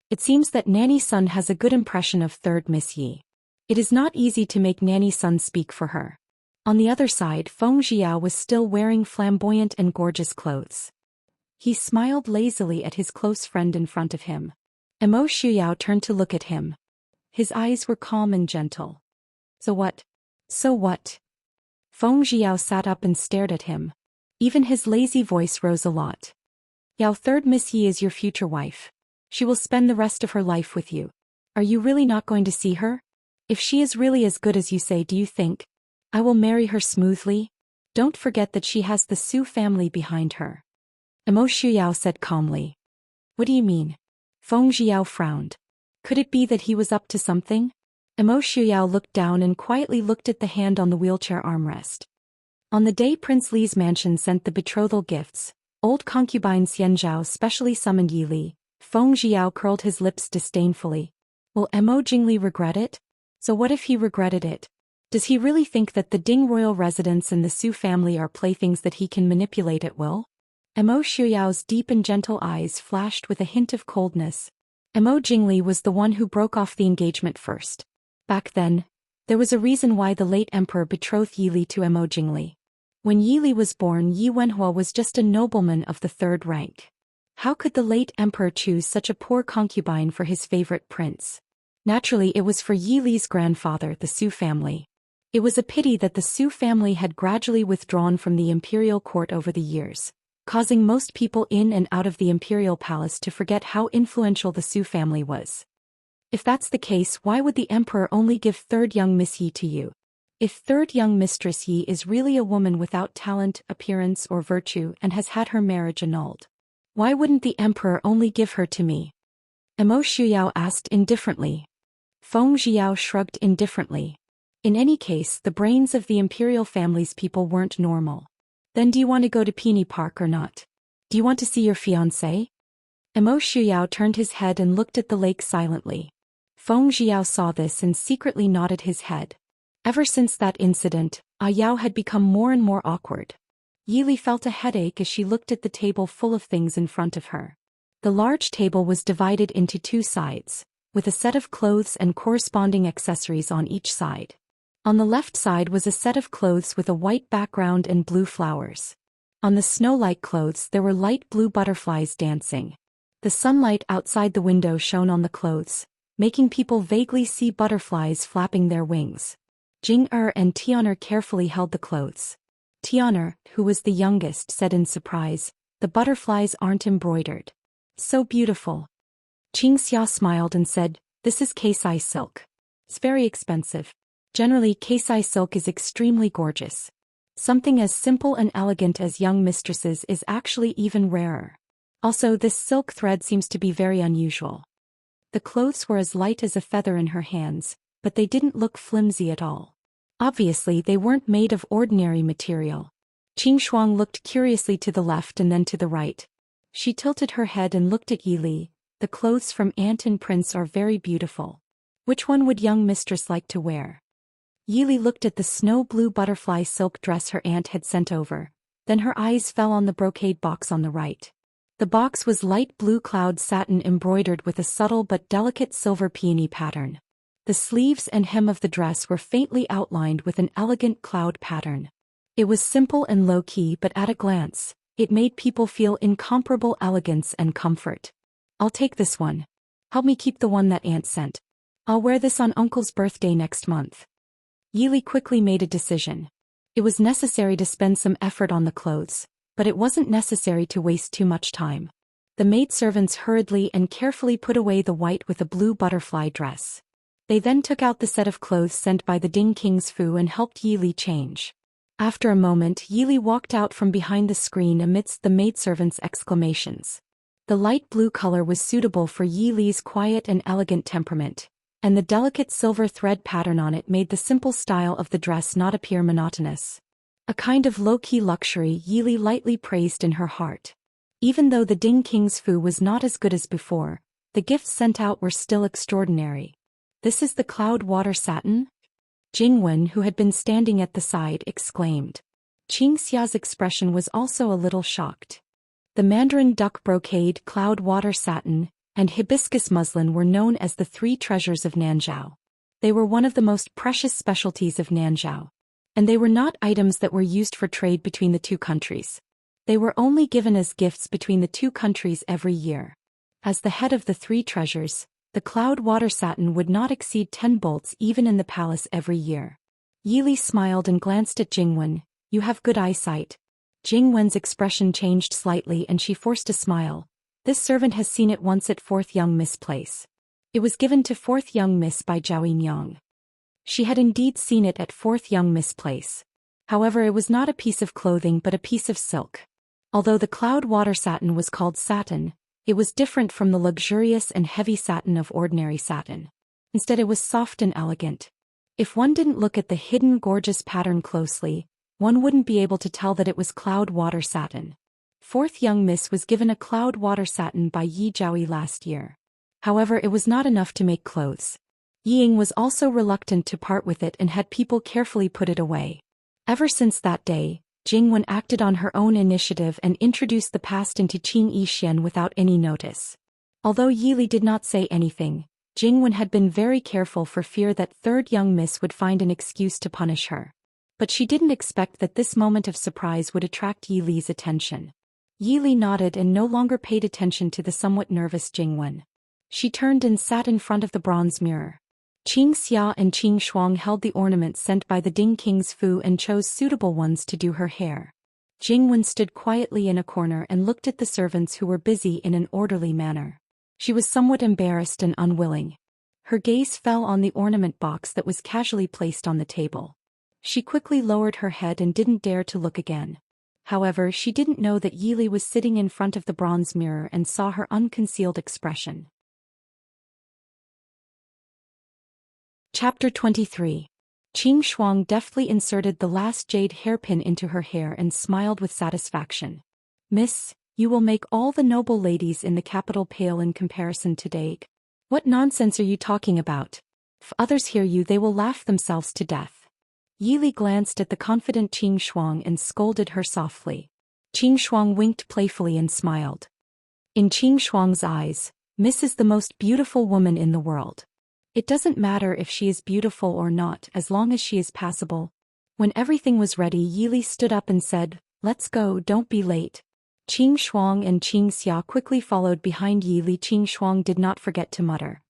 It seems that Nanny Sun has a good impression of 3rd Miss Yi. It is not easy to make Nanny Sun speak for her. On the other side, Feng Jiao was still wearing flamboyant and gorgeous clothes. He smiled lazily at his close friend in front of him. Mo Shuyao turned to look at him. His eyes were calm and gentle. So what? Feng Jiao sat up and stared at him. Even his lazy voice rose a lot. Yao, 3rd Miss Yi is your future wife. She will spend the rest of her life with you. Are you really not going to see her? If she is really as good as you say, do you think I will marry her smoothly? Don't forget that she has the Su family behind her. Mo Shuyao said calmly. What do you mean? Feng Jiao frowned. Could it be that he was up to something? Mo Shuyao looked down and quietly looked at the hand on the wheelchair armrest. On the day Prince Li's mansion sent the betrothal gifts, old concubine Xianzhao specially summoned Yi Li. Feng Jiao curled his lips disdainfully. Will Mo Jingli regret it? So what if he regretted it? Does he really think that the Ding royal residence and the Su family are playthings that he can manipulate at will? Mo Shuyao's deep and gentle eyes flashed with a hint of coldness. Mo Jingli was the one who broke off the engagement first. Back then, There was a reason why the late emperor betrothed Yili to Emo Jingli. When Yili was born, Yi Wenhua was just a nobleman of the third rank. How could the late emperor choose such a poor concubine for his favorite prince? Naturally, it was for Yili's grandfather, the Su family. It was a pity that the Su family had gradually withdrawn from the imperial court over the years, causing most people in and out of the imperial palace to forget how influential the Su family was. If that's the case, why would the emperor only give third young Miss Yi to you? If third young Mistress Yi is really a woman without talent, appearance, or virtue and has had her marriage annulled, why wouldn't the emperor only give her to me? Emo Shuyao asked indifferently. Feng Zhiyao shrugged indifferently. In any case, the brains of the imperial family's people weren't normal. Then do you want to go to Peony Park or not? Do you want to see your fiancé? Emo Shuyao turned his head and looked at the lake silently. Feng Zhiyao saw this and secretly nodded his head. Ever since that incident, Yao had become more and more awkward. Yili felt a headache as she looked at the table full of things in front of her. The large table was divided into two sides, with a set of clothes and corresponding accessories on each side. On the left side was a set of clothes with a white background and blue flowers. On the snow-like clothes there were light blue butterflies dancing. The sunlight outside the window shone on the clothes, making people vaguely see butterflies flapping their wings. Jing-er and Tian'er carefully held the clothes. Tian'er, who was the youngest, said in surprise, "The butterflies aren't embroidered. So beautiful." Qingxia smiled and said, "This is Keisai silk. It's very expensive. Generally, Keisai silk is extremely gorgeous. Something as simple and elegant as young mistresses is actually even rarer. Also, this silk thread seems to be very unusual." The clothes were as light as a feather in her hands, but they didn't look flimsy at all. Obviously, they weren't made of ordinary material. Qing Shuang looked curiously to the left and then to the right. She tilted her head and looked at Yili. "The clothes from Aunt and Prince are very beautiful. Which one would young mistress like to wear?" Yili looked at the snow-blue butterfly silk dress her aunt had sent over. Then her eyes fell on the brocade box on the right. The box was light blue cloud satin embroidered with a subtle but delicate silver peony pattern. The sleeves and hem of the dress were faintly outlined with an elegant cloud pattern. It was simple and low-key, but at a glance, it made people feel incomparable elegance and comfort. "I'll take this one. Help me keep the one that Aunt sent. I'll wear this on Uncle's birthday next month." Yili quickly made a decision. It was necessary to spend some effort on the clothes, but it wasn't necessary to waste too much time. The maidservants hurriedly and carefully put away the white with a blue butterfly dress. They then took out the set of clothes sent by the Ding King's Fu and helped Yili change. After a moment, Yili walked out from behind the screen amidst the maidservants' exclamations. The light blue color was suitable for Yili's quiet and elegant temperament, and the delicate silver thread pattern on it made the simple style of the dress not appear monotonous. A kind of low-key luxury Yili lightly praised in her heart. Even though the Ding King's Fu was not as good as before, the gifts sent out were still extraordinary. "This is the cloud water satin?" Jingwen, who had been standing at the side, exclaimed. Qingxia's expression was also a little shocked. The mandarin duck brocade, cloud water satin, and hibiscus muslin were known as the three treasures of Nanzhao. They were one of the most precious specialties of Nanzhao. And they were not items that were used for trade between the two countries. They were only given as gifts between the two countries every year. As the head of the three treasures, the cloud water satin would not exceed 10 bolts even in the palace every year. Yili smiled and glanced at Jingwen. "You have good eyesight." Jingwen's expression changed slightly and she forced a smile. "This servant has seen it once at 4th Young Miss Place. It was given to 4th Young Miss by Zhao Yingyang." She had indeed seen it at 4th Young Miss Place. However, it was not a piece of clothing but a piece of silk. Although the cloud water satin was called satin, it was different from the luxurious and heavy satin of ordinary satin. Instead, it was soft and elegant. If one didn't look at the hidden gorgeous pattern closely, one wouldn't be able to tell that it was cloud water satin. 4th Young Miss was given a cloud water satin by Yi Zhaoyi last year. However, it was not enough to make clothes. Ying was also reluctant to part with it and had people carefully put it away. Ever since that day, Jingwen acted on her own initiative and introduced the past into Qing Yixian without any notice. Although Yili did not say anything, Jingwen had been very careful for fear that third young miss would find an excuse to punish her. But she didn't expect that this moment of surprise would attract Yi Li's attention. Yi Li nodded and no longer paid attention to the somewhat nervous Jingwen. She turned and sat in front of the bronze mirror. Qing Xia and Qing Shuang held the ornaments sent by the Ding King's Fu and chose suitable ones to do her hair. Jingwen stood quietly in a corner and looked at the servants who were busy in an orderly manner. She was somewhat embarrassed and unwilling. Her gaze fell on the ornament box that was casually placed on the table. She quickly lowered her head and didn't dare to look again. However, she didn't know that Yi Li was sitting in front of the bronze mirror and saw her unconcealed expression. Chapter 23. Qing Shuang deftly inserted the last jade hairpin into her hair and smiled with satisfaction. "Miss, you will make all the noble ladies in the capital pale in comparison today. What nonsense are you talking about? If others hear you, they will laugh themselves to death." Yi Li glanced at the confident Qing Shuang and scolded her softly. Qing Shuang winked playfully and smiled. In Qing Shuang's eyes, Miss is the most beautiful woman in the world. It doesn't matter if she is beautiful or not as long as she is passable. When everything was ready, Yi Li stood up and said, "Let's go, don't be late." Qing Shuang and Qing Xia quickly followed behind Yi Li. Qing Shuang did not forget to mutter,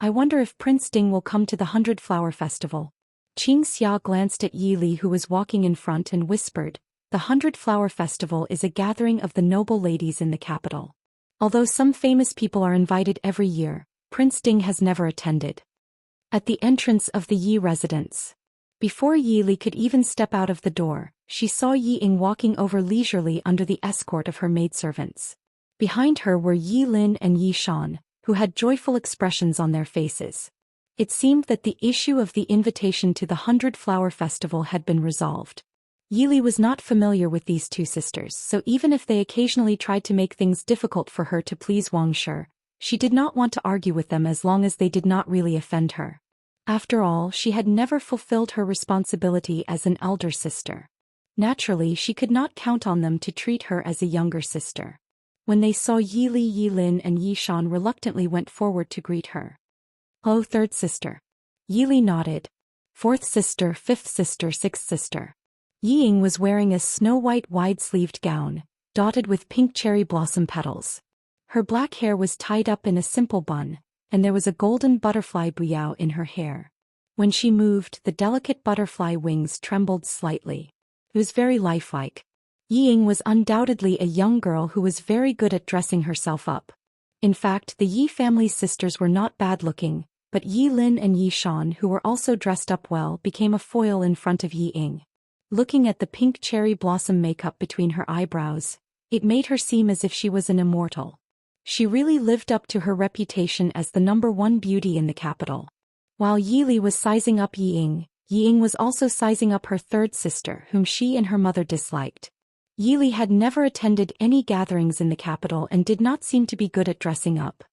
"I wonder if Prince Ding will come to the 100-Flower Festival." Qing Xia glanced at Yi Li, who was walking in front, and whispered, "The 100-Flower Festival is a gathering of the noble ladies in the capital. Although some famous people are invited every year, Prince Ding has never attended." At the entrance of the Yi residence. Before Yi Li could even step out of the door, she saw Yi Ying walking over leisurely under the escort of her maidservants. Behind her were Yi Lin and Yi Shan, who had joyful expressions on their faces. It seemed that the issue of the invitation to the 100-Flower Festival had been resolved. Yi Li was not familiar with these two sisters, so even if they occasionally tried to make things difficult for her to please Wang Shi, she did not want to argue with them as long as they did not really offend her. After all, she had never fulfilled her responsibility as an elder sister. Naturally, she could not count on them to treat her as a younger sister. When they saw Yi Li, Yi Lin and Yi Shan reluctantly went forward to greet her. "Oh, third sister." Yi Li nodded. "Fourth sister, fifth sister, sixth sister." Yi Ying was wearing a snow-white wide-sleeved gown, dotted with pink cherry blossom petals. Her black hair was tied up in a simple bun, and there was a golden butterfly bouyao in her hair. When she moved, the delicate butterfly wings trembled slightly. It was very lifelike. Yi Ying was undoubtedly a young girl who was very good at dressing herself up. In fact, the Yi family's sisters were not bad-looking, but Yi Lin and Yi Shan, who were also dressed up well, became a foil in front of Yi Ying. Looking at the pink cherry blossom makeup between her eyebrows, it made her seem as if she was an immortal. She really lived up to her reputation as the #1 beauty in the capital. While Yi Li was sizing up Yi Ying was also sizing up her third sister, whom she and her mother disliked. Yi Li had never attended any gatherings in the capital and did not seem to be good at dressing up.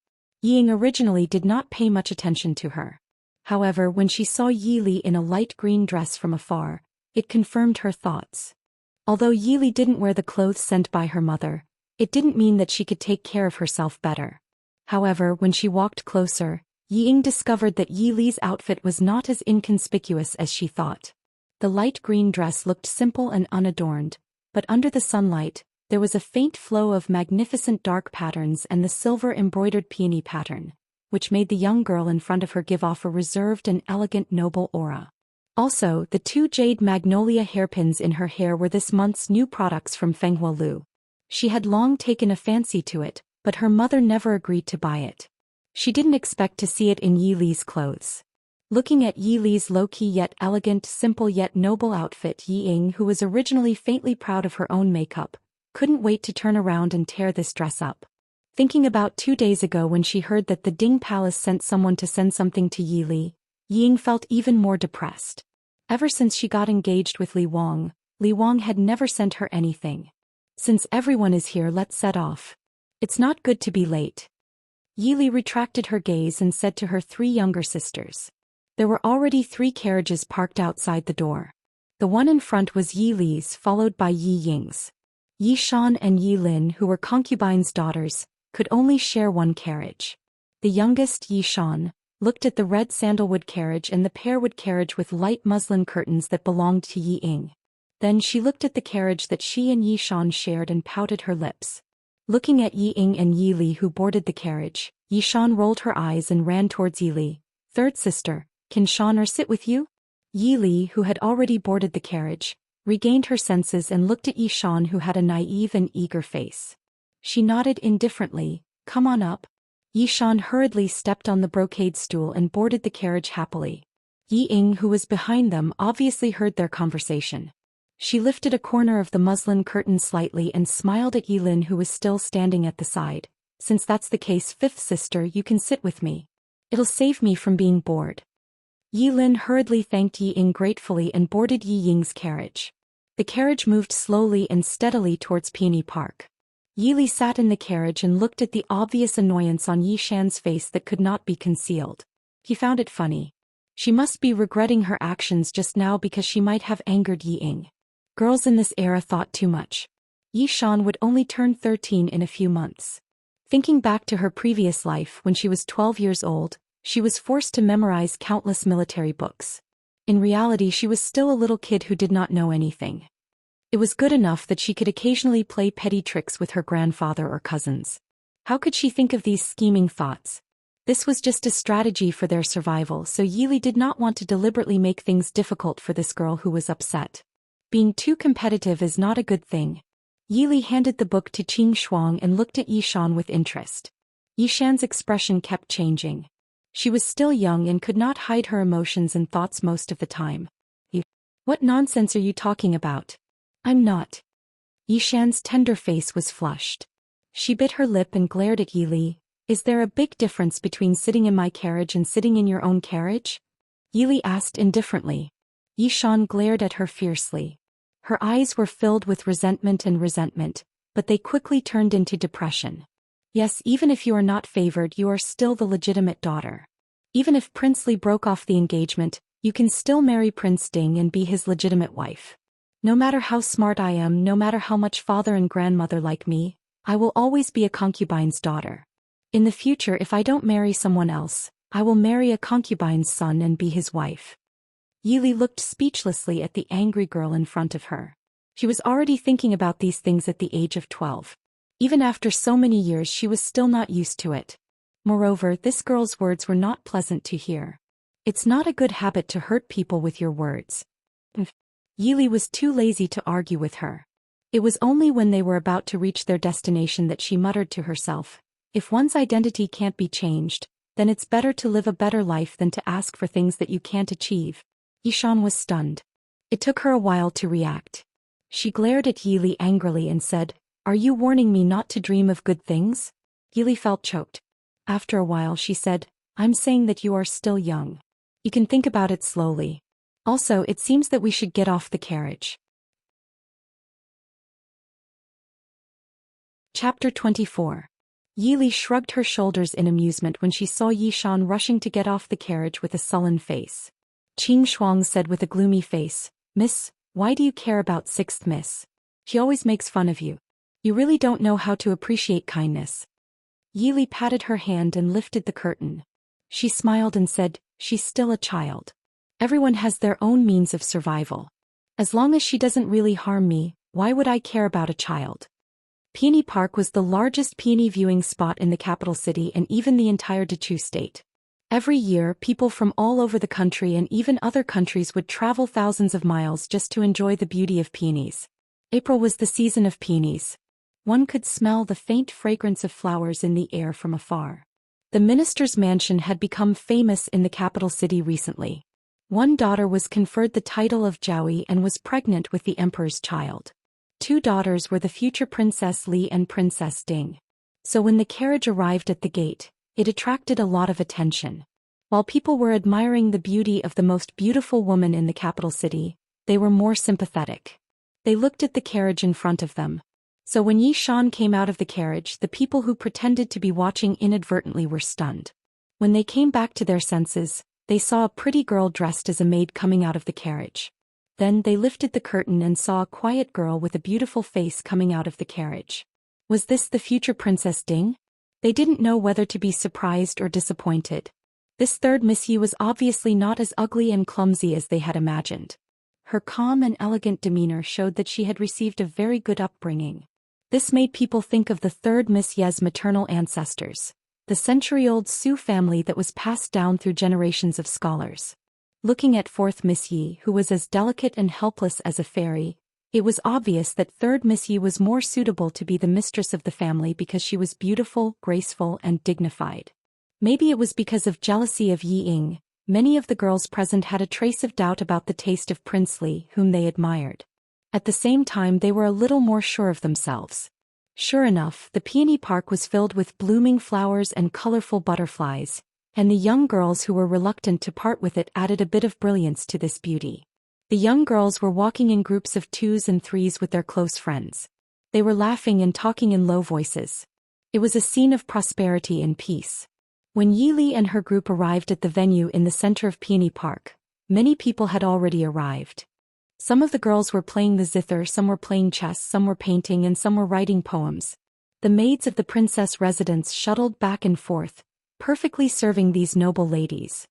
Yi Ying originally did not pay much attention to her. However, when she saw Yi Li in a light green dress from afar, it confirmed her thoughts. Although Yi Li didn't wear the clothes sent by her mother, it didn't mean that she could take care of herself better. However, when she walked closer, Yi Ying discovered that Yi Li's outfit was not as inconspicuous as she thought. The light green dress looked simple and unadorned, but under the sunlight, there was a faint flow of magnificent dark patterns and the silver-embroidered peony pattern, which made the young girl in front of her give off a reserved and elegant noble aura. Also, the 2 jade magnolia hairpins in her hair were this month's new products from Fenghua Lu. She had long taken a fancy to it, but her mother never agreed to buy it. She didn't expect to see it in Yi Li's clothes. Looking at Yi Li's low-key yet elegant, simple yet noble outfit, Yi Ying, who was originally faintly proud of her own makeup, couldn't wait to turn around and tear this dress up. Thinking about 2 days ago when she heard that the Ding Palace sent someone to send something to Yi Li, Yi Ying felt even more depressed. Ever since she got engaged with Li Wang had never sent her anything. "Since everyone is here, let's set off. It's not good to be late." Yi Li retracted her gaze and said to her 3 younger sisters. There were already 3 carriages parked outside the door. The one in front was Yi Li's, followed by Yi Ying's. Yi Shan and Yi Lin, who were concubines' daughters, could only share one carriage. The youngest, Yi Shan, looked at the red sandalwood carriage and the pearwood carriage with light muslin curtains that belonged to Yi Ying. Then she looked at the carriage that she and Yi Shan shared and pouted her lips. Looking at Yi Ying and Yi Li who boarded the carriage, Yi Shan rolled her eyes and ran towards Yi Li. "Third sister, can Shan sit with you?" Yi Li, who had already boarded the carriage, regained her senses and looked at Yi Shan who had a naive and eager face. She nodded indifferently. "Come on up." Yi Shan hurriedly stepped on the brocade stool and boarded the carriage happily. Yi Ying, who was behind them, obviously heard their conversation. She lifted a corner of the muslin curtain slightly and smiled at Yi Lin, who was still standing at the side. "Since that's the case, fifth sister, you can sit with me. It'll save me from being bored." Yi Lin hurriedly thanked Yi Ying gratefully and boarded Yi Ying's carriage. The carriage moved slowly and steadily towards Peony Park. Yi Li sat in the carriage and looked at the obvious annoyance on Yi Shan's face that could not be concealed. He found it funny. She must be regretting her actions just now because she might have angered Yi Ying. Girls in this era thought too much. Yi Shan would only turn 13 in a few months. Thinking back to her previous life when she was 12 years old, she was forced to memorize countless military books. In reality, she was still a little kid who did not know anything. It was good enough that she could occasionally play petty tricks with her grandfather or cousins. How could she think of these scheming thoughts? This was just a strategy for their survival, so Yi Li did not want to deliberately make things difficult for this girl who was upset. Being too competitive is not a good thing. Yi Li handed the book to Qing Shuang and looked at Yi Shan with interest. Yi Shan's expression kept changing. She was still young and could not hide her emotions and thoughts most of the time. "What nonsense are you talking about? I'm not." Yi Shan's tender face was flushed. She bit her lip and glared at Yi Li. "Is there a big difference between sitting in my carriage and sitting in your own carriage?" Yi Li asked indifferently. Yi Shan glared at her fiercely. Her eyes were filled with resentment, but they quickly turned into depression. "Yes, even if you are not favored, you are still the legitimate daughter. Even if Prince Li broke off the engagement, you can still marry Prince Ding and be his legitimate wife. No matter how smart I am, no matter how much father and grandmother like me, I will always be a concubine's daughter. In the future, if I don't marry someone else, I will marry a concubine's son and be his wife." Yi Li looked speechlessly at the angry girl in front of her. She was already thinking about these things at the age of 12. Even after so many years, she was still not used to it. Moreover, this girl's words were not pleasant to hear. It's not a good habit to hurt people with your words. Yi Li was too lazy to argue with her. It was only when they were about to reach their destination that she muttered to herself, "If one's identity can't be changed, then it's better to live a better life than to ask for things that you can't achieve." Yi Shan was stunned. It took her a while to react. She glared at Yi Li angrily and said, "Are you warning me not to dream of good things?" Yi Li felt choked. After a while she said, "I'm saying that you are still young. You can think about it slowly. Also, it seems that we should get off the carriage." Chapter 24. Yi Li shrugged her shoulders in amusement when she saw Yi Shan rushing to get off the carriage with a sullen face. Qing Shuang said with a gloomy face, "Miss, why do you care about sixth miss? She always makes fun of you. You really don't know how to appreciate kindness." Yi Li patted her hand and lifted the curtain. She smiled and said, "She's still a child. Everyone has their own means of survival. As long as she doesn't really harm me, why would I care about a child?" Peony Park was the largest peony viewing spot in the capital city and even the entire Dechu state. Every year, people from all over the country and even other countries would travel thousands of miles just to enjoy the beauty of peonies. April was the season of peonies. One could smell the faint fragrance of flowers in the air from afar. The minister's mansion had become famous in the capital city recently. One daughter was conferred the title of Jiaoyi and was pregnant with the emperor's child. Two daughters were the future Princess Li and Princess Ding. So when the carriage arrived at the gate, it attracted a lot of attention. While people were admiring the beauty of the most beautiful woman in the capital city, they were more sympathetic. They looked at the carriage in front of them. So when Yi Shan came out of the carriage, the people who pretended to be watching inadvertently were stunned. When they came back to their senses, they saw a pretty girl dressed as a maid coming out of the carriage. Then they lifted the curtain and saw a quiet girl with a beautiful face coming out of the carriage. Was this the future Princess Ding? They didn't know whether to be surprised or disappointed. This third Miss Yi was obviously not as ugly and clumsy as they had imagined. Her calm and elegant demeanor showed that she had received a very good upbringing. This made people think of the third Miss Ye's maternal ancestors, the century-old Su family that was passed down through generations of scholars. Looking at fourth Miss Yi, who was as delicate and helpless as a fairy, it was obvious that third Miss Yi was more suitable to be the mistress of the family because she was beautiful, graceful, and dignified. Maybe it was because of jealousy of Yi Ying. Many of the girls present had a trace of doubt about the taste of Prince Li, whom they admired. At the same time, they were a little more sure of themselves. Sure enough, the peony park was filled with blooming flowers and colorful butterflies, and the young girls who were reluctant to part with it added a bit of brilliance to this beauty. The young girls were walking in groups of 2s and 3s with their close friends. They were laughing and talking in low voices. It was a scene of prosperity and peace. When Yi Li and her group arrived at the venue in the center of Peony Park, many people had already arrived. Some of the girls were playing the zither, some were playing chess, some were painting, and some were writing poems. The maids of the princess residence shuttled back and forth, perfectly serving these noble ladies.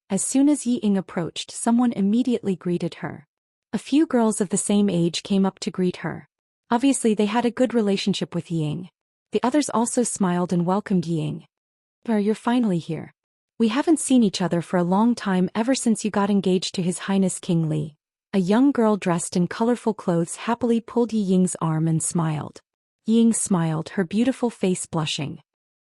As soon as Yi Ying approached, someone immediately greeted her. A few girls of the same age came up to greet her. Obviously they had a good relationship with Yi Ying. The others also smiled and welcomed Yi Ying. You're finally here. We haven't seen each other for a long time, ever since you got engaged to His Highness King Li. A young girl dressed in colorful clothes happily pulled Yi Ying's arm and smiled. Yi Ying smiled, her beautiful face blushing.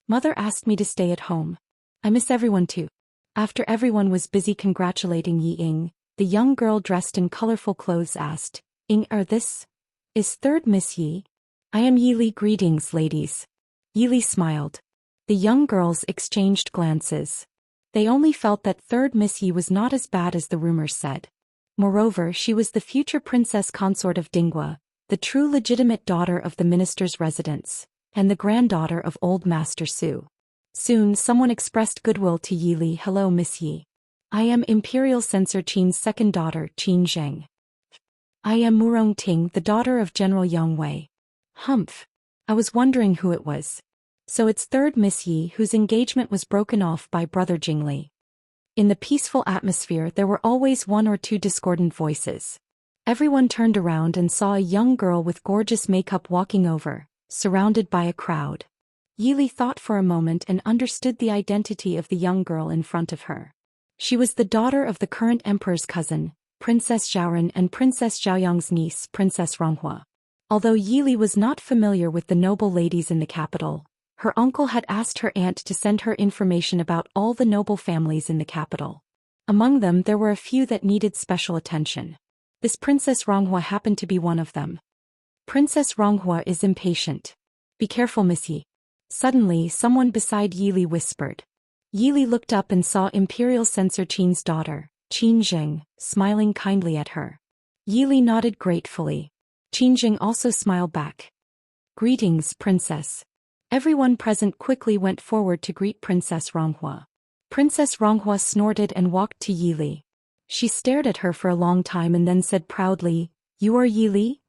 Mother asked me to stay at home. I miss everyone too. After everyone was busy congratulating Yi Ying, the young girl dressed in colorful clothes asked, This is third Miss Yi? I am Yi Li. Greetings, ladies. Yi Li smiled. The young girls exchanged glances. They only felt that third Miss Yi was not as bad as the rumors said. Moreover, she was the future princess consort of Dinghua, the true legitimate daughter of the minister's residence, and the granddaughter of old Master Su. Soon someone expressed goodwill to Yi Li. Hello, Miss Yi. I am Imperial Censor Qin's second daughter, Qin Zheng. I am Murong Ting, the daughter of General Yang Wei. Humph. I was wondering who it was. So it's third Miss Yi, whose engagement was broken off by brother Jingli. In the peaceful atmosphere there were always one or two discordant voices. Everyone turned around and saw a young girl with gorgeous makeup walking over, surrounded by a crowd. Yi Li thought for a moment and understood the identity of the young girl in front of her. She was the daughter of the current emperor's cousin, Princess Zhaoran, and Princess Zhaoyang's niece, Princess Ronghua. Although Yi Li was not familiar with the noble ladies in the capital, her uncle had asked her aunt to send her information about all the noble families in the capital. Among them there were a few that needed special attention. This Princess Ronghua happened to be one of them. Princess Ronghua is impatient. Be careful, Miss Yi. Suddenly someone beside Yi Li whispered. Yi Li looked up and saw Imperial Censor Qin's daughter, Qin Zheng, smiling kindly at her. Yi Li nodded gratefully. Qin Zheng also smiled back. Greetings, Princess. Everyone present quickly went forward to greet Princess Ronghua. Princess Ronghua snorted and walked to Yi Li. She stared at her for a long time and then said proudly, You are Yi Li?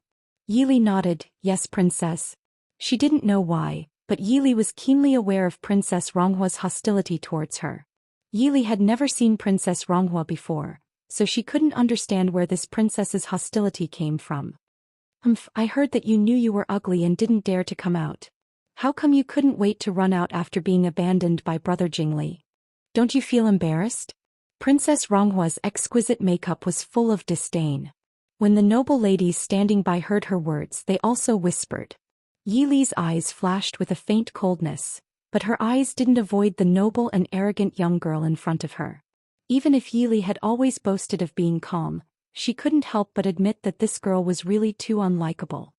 Yi Li nodded, Yes, Princess. She didn't know why, but Yi Li was keenly aware of Princess Ronghua's hostility towards her. Yi Li had never seen Princess Ronghua before, so she couldn't understand where this princess's hostility came from. I heard that you knew you were ugly and didn't dare to come out. How come you couldn't wait to run out after being abandoned by brother Jingli? Don't you feel embarrassed? Princess Ronghua's exquisite makeup was full of disdain. When the noble ladies standing by heard her words, they also whispered. Yi Li's eyes flashed with a faint coldness, but her eyes didn't avoid the noble and arrogant young girl in front of her. Even if Yi Li had always boasted of being calm, she couldn't help but admit that this girl was really too unlikable.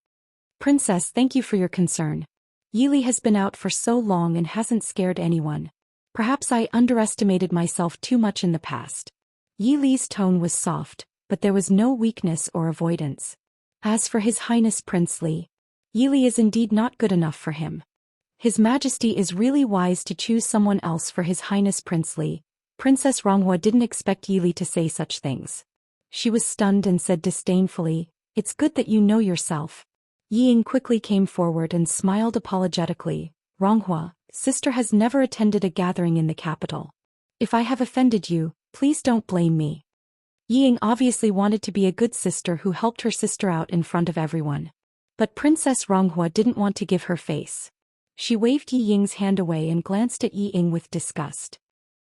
Princess, thank you for your concern. Yi Li has been out for so long and hasn't scared anyone. Perhaps I underestimated myself too much in the past. Yi Li's tone was soft, but there was no weakness or avoidance. As for His Highness Prince Li, Yi Li is indeed not good enough for him. His Majesty is really wise to choose someone else for His Highness Prince Li. Princess Ronghua didn't expect Yi Li to say such things. She was stunned and said disdainfully, It's good that you know yourself. Yi Ying quickly came forward and smiled apologetically. Ronghua, sister has never attended a gathering in the capital. If I have offended you, please don't blame me. Ying obviously wanted to be a good sister who helped her sister out in front of everyone. But Princess Ronghua didn't want to give her face. She waved Yi Ying's hand away and glanced at Yi Ying with disgust.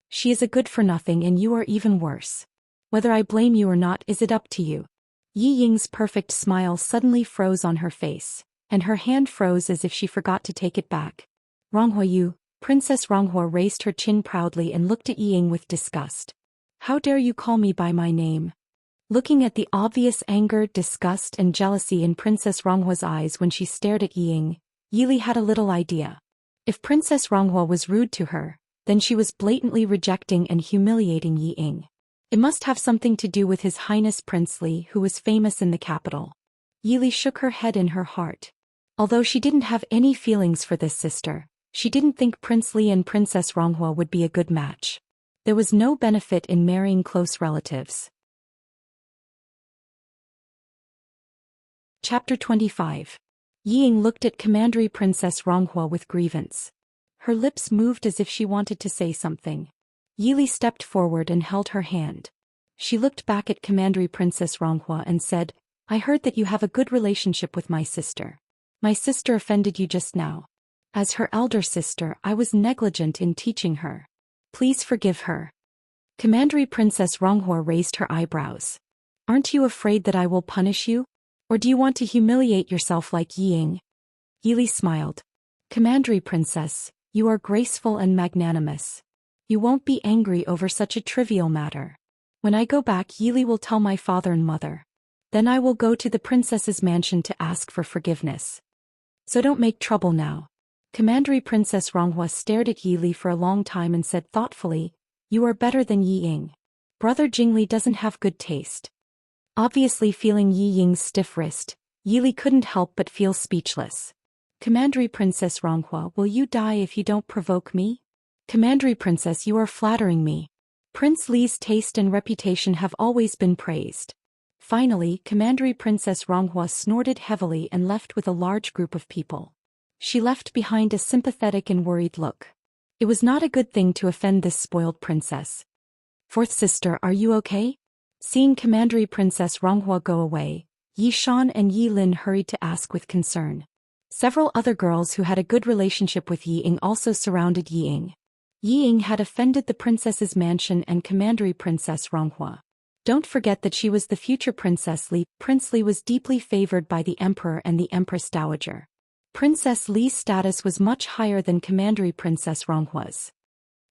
She is a good-for-nothing and you are even worse. Whether I blame you or not is it up to you. Yi Ying's perfect smile suddenly froze on her face, and her hand froze as if she forgot to take it back. Ronghua, you. Princess Ronghua raised her chin proudly and looked at Yi Ying with disgust. How dare you call me by my name? Looking at the obvious anger, disgust and jealousy in Princess Ronghua's eyes when she stared at Yi Ying, Yili had a little idea. If Princess Ronghua was rude to her, then she was blatantly rejecting and humiliating Yi Ying. It must have something to do with His Highness Prince Li, who was famous in the capital. Yili shook her head in her heart. Although she didn't have any feelings for this sister, she didn't think Prince Li and Princess Ronghua would be a good match. There was no benefit in marrying close relatives. Chapter 25. Yi Ying looked at Commandery Princess Ronghua with grievance. Her lips moved as if she wanted to say something. Yili stepped forward and held her hand. She looked back at Commandery Princess Ronghua and said, I heard that you have a good relationship with my sister. My sister offended you just now. As her elder sister, I was negligent in teaching her. Please forgive her. Commandery Princess Ronghua raised her eyebrows. Aren't you afraid that I will punish you? Or do you want to humiliate yourself like Yi Ying? Yili smiled. Commandery Princess, you are graceful and magnanimous. You won't be angry over such a trivial matter. When I go back, Yili will tell my father and mother. Then I will go to the princess's mansion to ask for forgiveness. So don't make trouble now. Commandery Princess Ronghua stared at Yili for a long time and said thoughtfully, You are better than Yi Ying. Brother Jingli doesn't have good taste. Obviously feeling Yi Ying's stiff wrist, Yili couldn't help but feel speechless. Commandery Princess Ronghua, will you die if you don't provoke me? Commandery Princess, you are flattering me. Prince Li's taste and reputation have always been praised. Finally, Commandery Princess Ronghua snorted heavily and left with a large group of people. She left behind a sympathetic and worried look. It was not a good thing to offend this spoiled princess. Fourth sister, are you okay? Seeing Commandery Princess Ronghua go away, Yi Shan and Yi Lin hurried to ask with concern. Several other girls who had a good relationship with Yi Ying also surrounded Yi Ying. Yi Ying had offended the princess's mansion and Commandery Princess Ronghua. Don't forget that she was the future Princess Li. Prince Li was deeply favored by the Emperor and the Empress Dowager. Princess Li's status was much higher than Commandery Princess Ronghua's.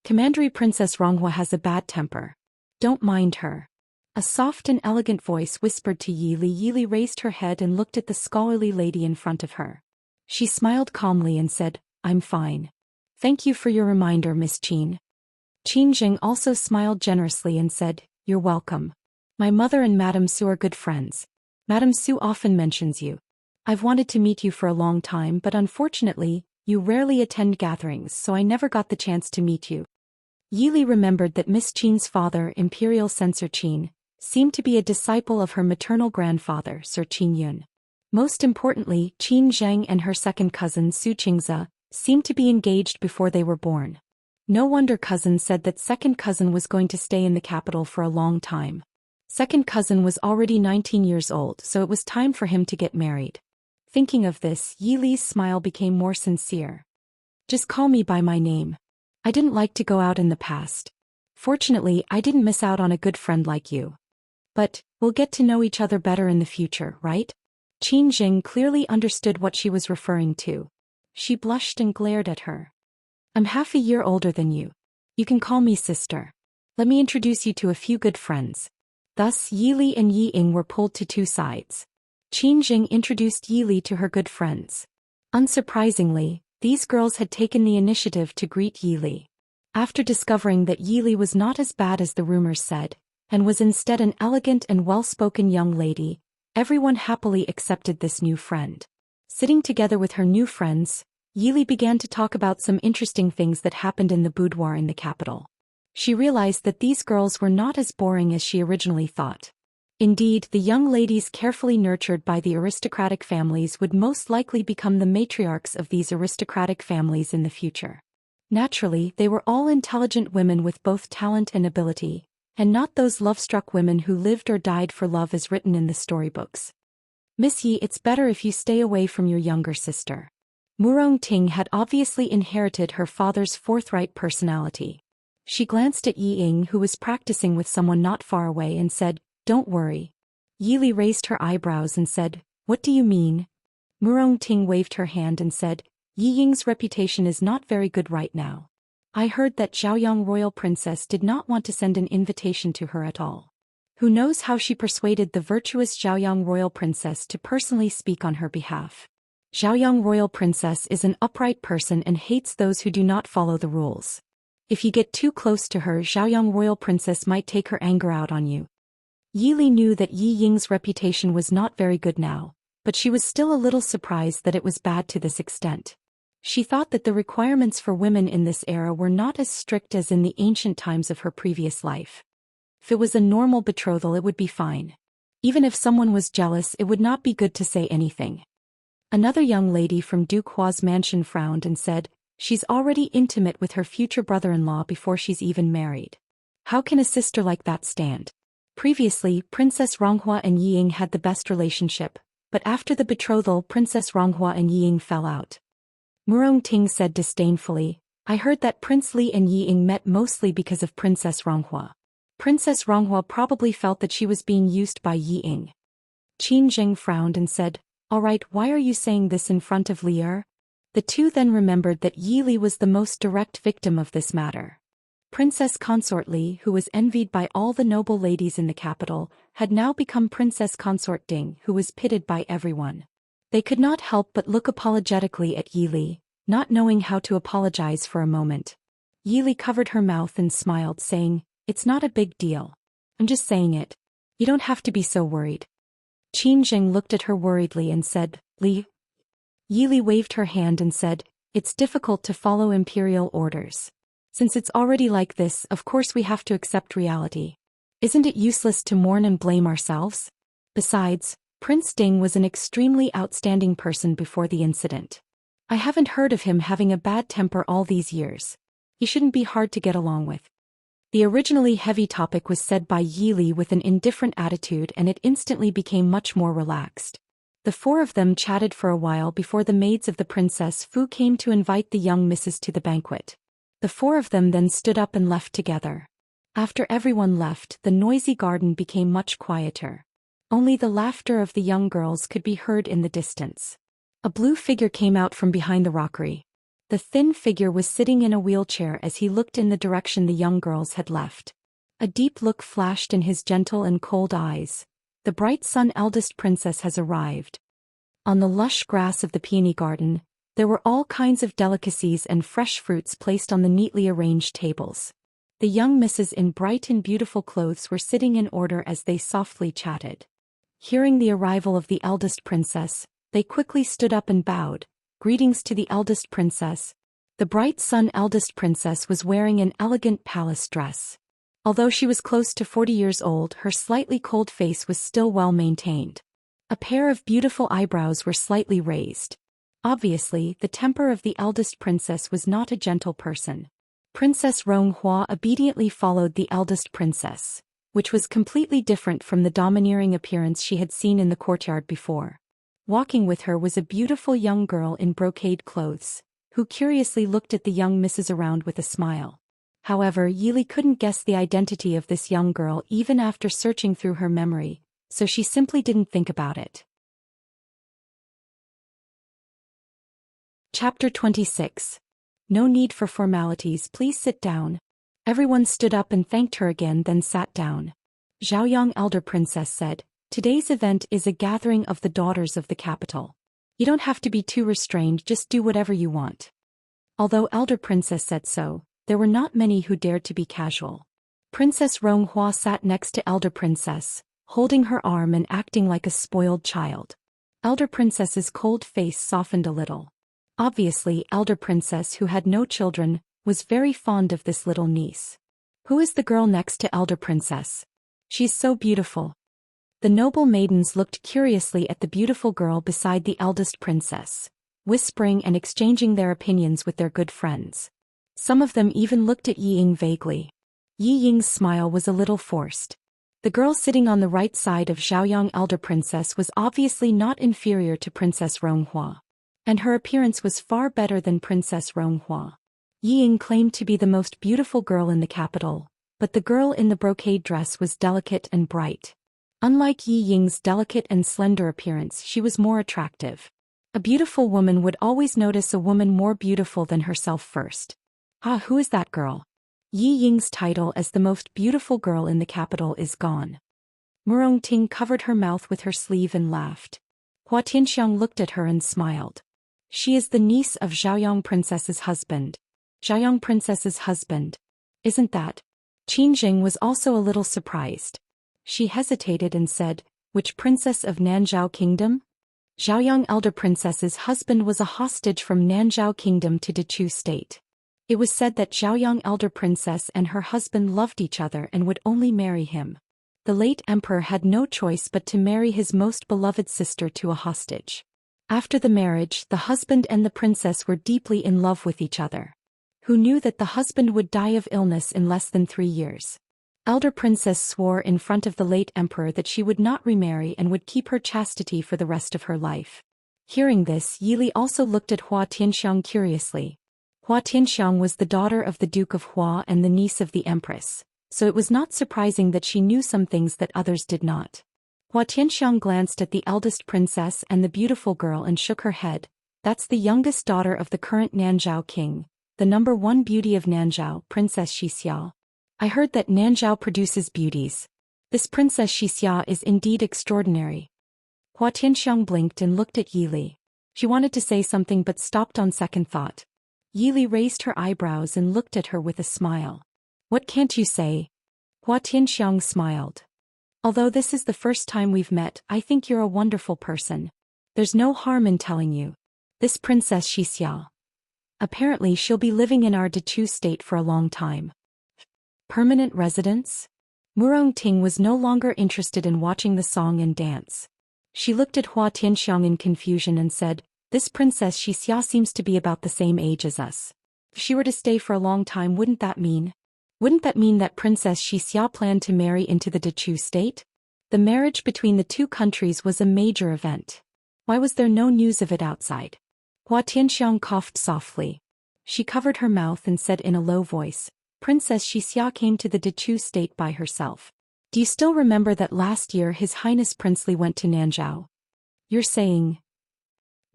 Commandery Princess Ronghua has a bad temper. Don't mind her. A soft and elegant voice whispered to Yi Li. Yi Li raised her head and looked at the scholarly lady in front of her. She smiled calmly and said, I'm fine. Thank you for your reminder, Miss Qin. Qin Jing also smiled generously and said, You're welcome. My mother and Madame Su are good friends. Madame Su often mentions you. I've wanted to meet you for a long time, but unfortunately, you rarely attend gatherings, so I never got the chance to meet you. Yi Li remembered that Miss Qin's father, Imperial Censor Qin, seemed to be a disciple of her maternal grandfather, Sir Qin Yun. Most importantly, Qin Zheng and her second cousin Su Qingze seemed to be engaged before they were born. No wonder cousin said that second cousin was going to stay in the capital for a long time. Second cousin was already 19 years old, so it was time for him to get married. Thinking of this, Yi Li's smile became more sincere. Just call me by my name. I didn't like to go out in the past. Fortunately, I didn't miss out on a good friend like you. But, we'll get to know each other better in the future, right? Qin Jing clearly understood what she was referring to. She blushed and glared at her. I'm half a year older than you. You can call me sister. Let me introduce you to a few good friends. Thus, Yi Li and Yi Ying were pulled to two sides. Qin Jing introduced Yi Li to her good friends. Unsurprisingly, these girls had taken the initiative to greet Yi Li. After discovering that Yi Li was not as bad as the rumors said, and was instead an elegant and well-spoken young lady, everyone happily accepted this new friend. Sitting together with her new friends, Yi Li began to talk about some interesting things that happened in the boudoir in the capital. She realized that these girls were not as boring as she originally thought. Indeed, the young ladies carefully nurtured by the aristocratic families would most likely become the matriarchs of these aristocratic families in the future. Naturally, they were all intelligent women with both talent and ability, and not those love-struck women who lived or died for love as written in the storybooks. Miss Yi, it's better if you stay away from your younger sister. Murong Ting had obviously inherited her father's forthright personality. She glanced at Yi Ying, who was practicing with someone not far away, and said, "Don't worry." Yi Li raised her eyebrows and said, "What do you mean?" Murong Ting waved her hand and said, "Yi Ying's reputation is not very good right now. I heard that Zhaoyang royal princess did not want to send an invitation to her at all. Who knows how she persuaded the virtuous Zhaoyang royal princess to personally speak on her behalf. Zhaoyang royal princess is an upright person and hates those who do not follow the rules. If you get too close to her, Zhaoyang royal princess might take her anger out on you." Yi Li knew that Yi Ying's reputation was not very good now, but she was still a little surprised that it was bad to this extent. She thought that the requirements for women in this era were not as strict as in the ancient times of her previous life. If it was a normal betrothal, it would be fine. Even if someone was jealous, it would not be good to say anything. Another young lady from Duke Hua's mansion frowned and said, "She's already intimate with her future brother-in-law before she's even married. How can a sister like that stand?" Previously, Princess Ronghua and Yi Ying had the best relationship, but after the betrothal, Princess Ronghua and Yi Ying fell out. Murong Ting said disdainfully, "I heard that Prince Li and Yi Ying met mostly because of Princess Ronghua. Princess Ronghua probably felt that she was being used by Yi Ying." Qin Zheng frowned and said, "All right, why are you saying this in front of Li Er?" The two then remembered that Yi Li was the most direct victim of this matter. Princess Consort Li, who was envied by all the noble ladies in the capital, had now become Princess Consort Ding, who was pitied by everyone. They could not help but look apologetically at Yi Li, not knowing how to apologize for a moment. Yi Li covered her mouth and smiled, saying, "It's not a big deal. I'm just saying it. You don't have to be so worried." Qin Zheng looked at her worriedly and said, "Li." Yi Li waved her hand and said, "It's difficult to follow imperial orders. Since it's already like this, of course we have to accept reality. Isn't it useless to mourn and blame ourselves? Besides, Prince Ding was an extremely outstanding person before the incident. I haven't heard of him having a bad temper all these years. He shouldn't be hard to get along with." The originally heavy topic was said by Yi Li with an indifferent attitude, and it instantly became much more relaxed. The four of them chatted for a while before the maids of the Princess Fu came to invite the young misses to the banquet. The four of them then stood up and left together. After everyone left, the noisy garden became much quieter. Only the laughter of the young girls could be heard in the distance. A blue figure came out from behind the rockery. The thin figure was sitting in a wheelchair as he looked in the direction the young girls had left. A deep look flashed in his gentle and cold eyes. "The bright sun eldest princess has arrived." On the lush grass of the peony garden, there were all kinds of delicacies and fresh fruits placed on the neatly arranged tables. The young misses in bright and beautiful clothes were sitting in order as they softly chatted. Hearing the arrival of the eldest princess, they quickly stood up and bowed. "Greetings to the eldest princess." The bright sun eldest princess was wearing an elegant palace dress. Although she was close to 40 years old, her slightly cold face was still well maintained. A pair of beautiful eyebrows were slightly raised. Obviously, the temper of the eldest princess was not a gentle person. Princess Ronghua obediently followed the eldest princess, which was completely different from the domineering appearance she had seen in the courtyard before. Walking with her was a beautiful young girl in brocade clothes, who curiously looked at the young misses around with a smile. However, Yi Li couldn't guess the identity of this young girl even after searching through her memory, so she simply didn't think about it. Chapter 26. No need for formalities, please sit down. Everyone stood up and thanked her again, then sat down. Zhaoyang elder princess said, "Today's event is a gathering of the daughters of the capital. You don't have to be too restrained, just do whatever you want." Although elder princess said so, there were not many who dared to be casual. Princess Ronghua sat next to elder princess, holding her arm and acting like a spoiled child. Elder princess's cold face softened a little. Obviously, elder princess, who had no children, was very fond of this little niece. "Who is the girl next to elder princess? She's so beautiful." The noble maidens looked curiously at the beautiful girl beside the eldest princess, whispering and exchanging their opinions with their good friends. Some of them even looked at Yi Ying vaguely. Yi Ying's smile was a little forced. The girl sitting on the right side of Xiaoyang elder princess was obviously not inferior to Princess Ronghua. And her appearance was far better than Princess Ronghua. Yi Ying claimed to be the most beautiful girl in the capital, but the girl in the brocade dress was delicate and bright. Unlike Yi Ying's delicate and slender appearance, she was more attractive. A beautiful woman would always notice a woman more beautiful than herself first. Ah, who is that girl? Yi Ying's title as the most beautiful girl in the capital is gone. Murongting covered her mouth with her sleeve and laughed. Hua Tianxiang looked at her and smiled. She is the niece of Xiaoyang princess's husband. Xiaoyang princess's husband. Isn't that? Qin Jing was also a little surprised. She hesitated and said, which princess of Nanzhao kingdom? Xiaoyang elder princess's husband was a hostage from Nanzhao kingdom to Dechu state. It was said that Xiaoyang elder princess and her husband loved each other and would only marry him. The late emperor had no choice but to marry his most beloved sister to a hostage. After the marriage, the husband and the princess were deeply in love with each other. Who knew that the husband would die of illness in less than 3 years? Elder princess swore in front of the late emperor that she would not remarry and would keep her chastity for the rest of her life. Hearing this, Yili also looked at Hua Tianxiang curiously. Hua Tianxiang was the daughter of the Duke of Hua and the niece of the Empress, so it was not surprising that she knew some things that others did not. Hua Tianxiang glanced at the eldest princess and the beautiful girl and shook her head. That's the youngest daughter of the current Nanzhao king, the number 1 beauty of Nanzhao, Princess Xixia. I heard that Nanzhao produces beauties. This Princess Xixia is indeed extraordinary. Hua Tianxiang blinked and looked at Yili. She wanted to say something but stopped on second thought. Yili raised her eyebrows and looked at her with a smile. What can't you say? Hua Tianxiang smiled. Although this is the first time we've met, I think you're a wonderful person. There's no harm in telling you. This Princess Xixia. Apparently she'll be living in our Dechu state for a long time. Permanent residence? Murongting was no longer interested in watching the song and dance. She looked at Hua Tianxiang in confusion and said, this Princess Xixia seems to be about the same age as us. If she were to stay for a long time, wouldn't that mean that Princess Xixia planned to marry into the Dechu state? The marriage between the two countries was a major event. Why was there no news of it outside? Hua Tianxiang coughed softly. She covered her mouth and said in a low voice, Princess Xixia came to the Dechu state by herself. Do you still remember that last year His Highness Princely went to Nanzhao? You're saying...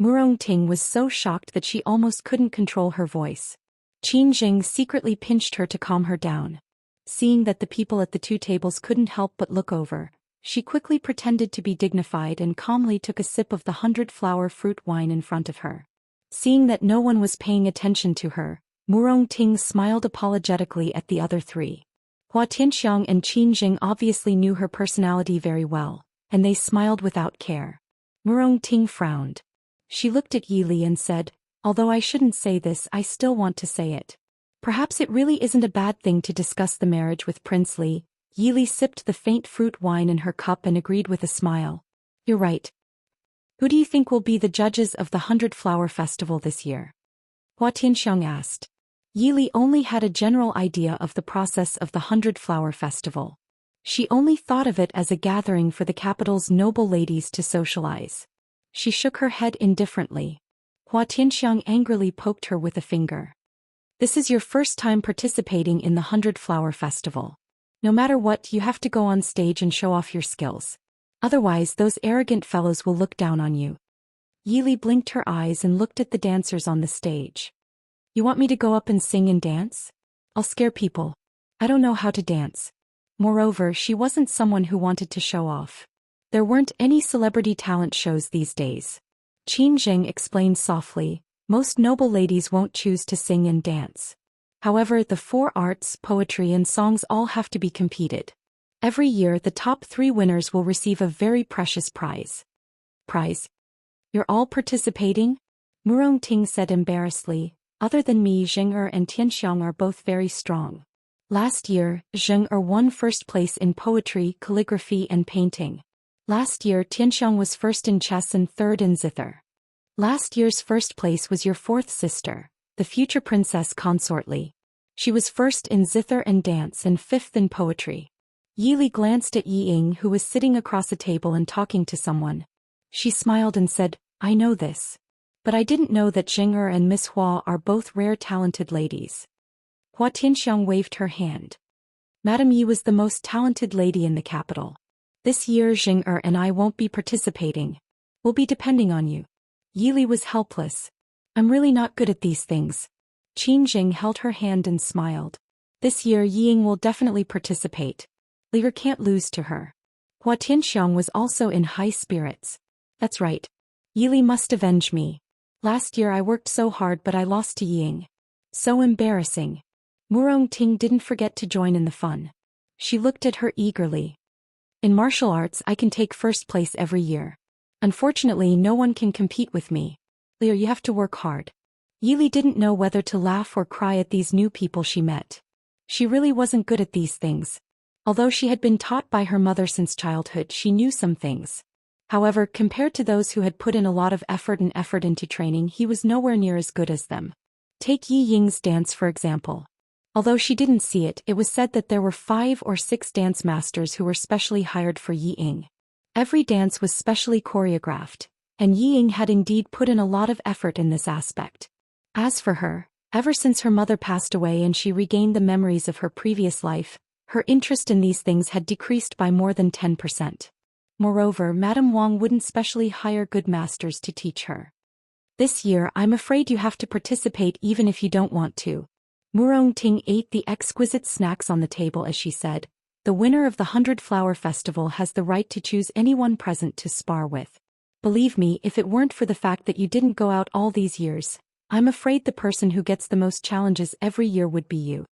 Murongting was so shocked that she almost couldn't control her voice. Qin Jing secretly pinched her to calm her down. Seeing that the people at the 2 tables couldn't help but look over, she quickly pretended to be dignified and calmly took a sip of the 100-flower fruit wine in front of her. Seeing that no one was paying attention to her, Murongting smiled apologetically at the other 3. Hua Tianxiang and Qin Jing obviously knew her personality very well, and they smiled without care. Murongting frowned. She looked at Yili and said, although I shouldn't say this, I still want to say it. Perhaps it really isn't a bad thing to discuss the marriage with Prince Li. Yili sipped the faint fruit wine in her cup and agreed with a smile. You're right. Who do you think will be the judges of the 100-flower festival this year? Hua Tianxiang asked. Yili only had a general idea of the process of the 100-flower festival. She only thought of it as a gathering for the capital's noble ladies to socialize. She shook her head indifferently. Hua Tianxiang angrily poked her with a finger. This is your first time participating in the 100-flower festival. No matter what, you have to go on stage and show off your skills. Otherwise, those arrogant fellows will look down on you. Yili blinked her eyes and looked at the dancers on the stage. You want me to go up and sing and dance? I'll scare people. I don't know how to dance. Moreover, she wasn't someone who wanted to show off. There weren't any celebrity talent shows these days. Qin Jing explained softly, most noble ladies won't choose to sing and dance. However, the 4 arts, poetry and songs all have to be competed. Every year the top 3 winners will receive a very precious prize. Prize? You're all participating? Murongting said embarrassedly. Other than me, Zheng and Tianxiang are both very strong. Last year, Zheng won first place in poetry, calligraphy and painting. Last year Tianxiang was first in chess and third in zither. Last year's first place was your 4th sister, the future princess consortly. She was first in zither and dance and fifth in poetry. Yili glanced at Yi Ying, who was sitting across a table and talking to someone. She smiled and said, "I know this. But I didn't know that Jing'er and Miss Hua are both rare talented ladies." Hua Tianxiang waved her hand. "Madam Yi was the most talented lady in the capital. This year Jing'er and I won't be participating. We'll be depending on you." Yili was helpless. "I'm really not good at these things." Qin Jing held her hand and smiled. "This year Ying will definitely participate. Leader can't lose to her." Hua Tianxiang was also in high spirits. "That's right. Yili must avenge me. Last year I worked so hard but I lost to Ying. So embarrassing." Murong Ting didn't forget to join in the fun. She looked at her eagerly. "In martial arts I can take first place every year. Unfortunately no one can compete with me. Lear, you have to work hard." Yili didn't know whether to laugh or cry at these new people she met. She really wasn't good at these things. Although she had been taught by her mother since childhood, she knew some things. However, compared to those who had put in a lot of effort into training, he was nowhere near as good as them. Take Yi Ying's dance for example. Although she didn't see it, it was said that there were 5 or 6 dance masters who were specially hired for Yi Ying. Every dance was specially choreographed, and Yi Ying had indeed put in a lot of effort in this aspect. As for her, ever since her mother passed away and she regained the memories of her previous life, her interest in these things had decreased by more than 10%. Moreover, Madame Wang wouldn't specially hire good masters to teach her. "This year I'm afraid you have to participate even if you don't want to." Murong Ting ate the exquisite snacks on the table as she said, "The winner of the 100 Flower Festival has the right to choose anyone present to spar with. Believe me, if it weren't for the fact that you didn't go out all these years, I'm afraid the person who gets the most challenges every year would be you."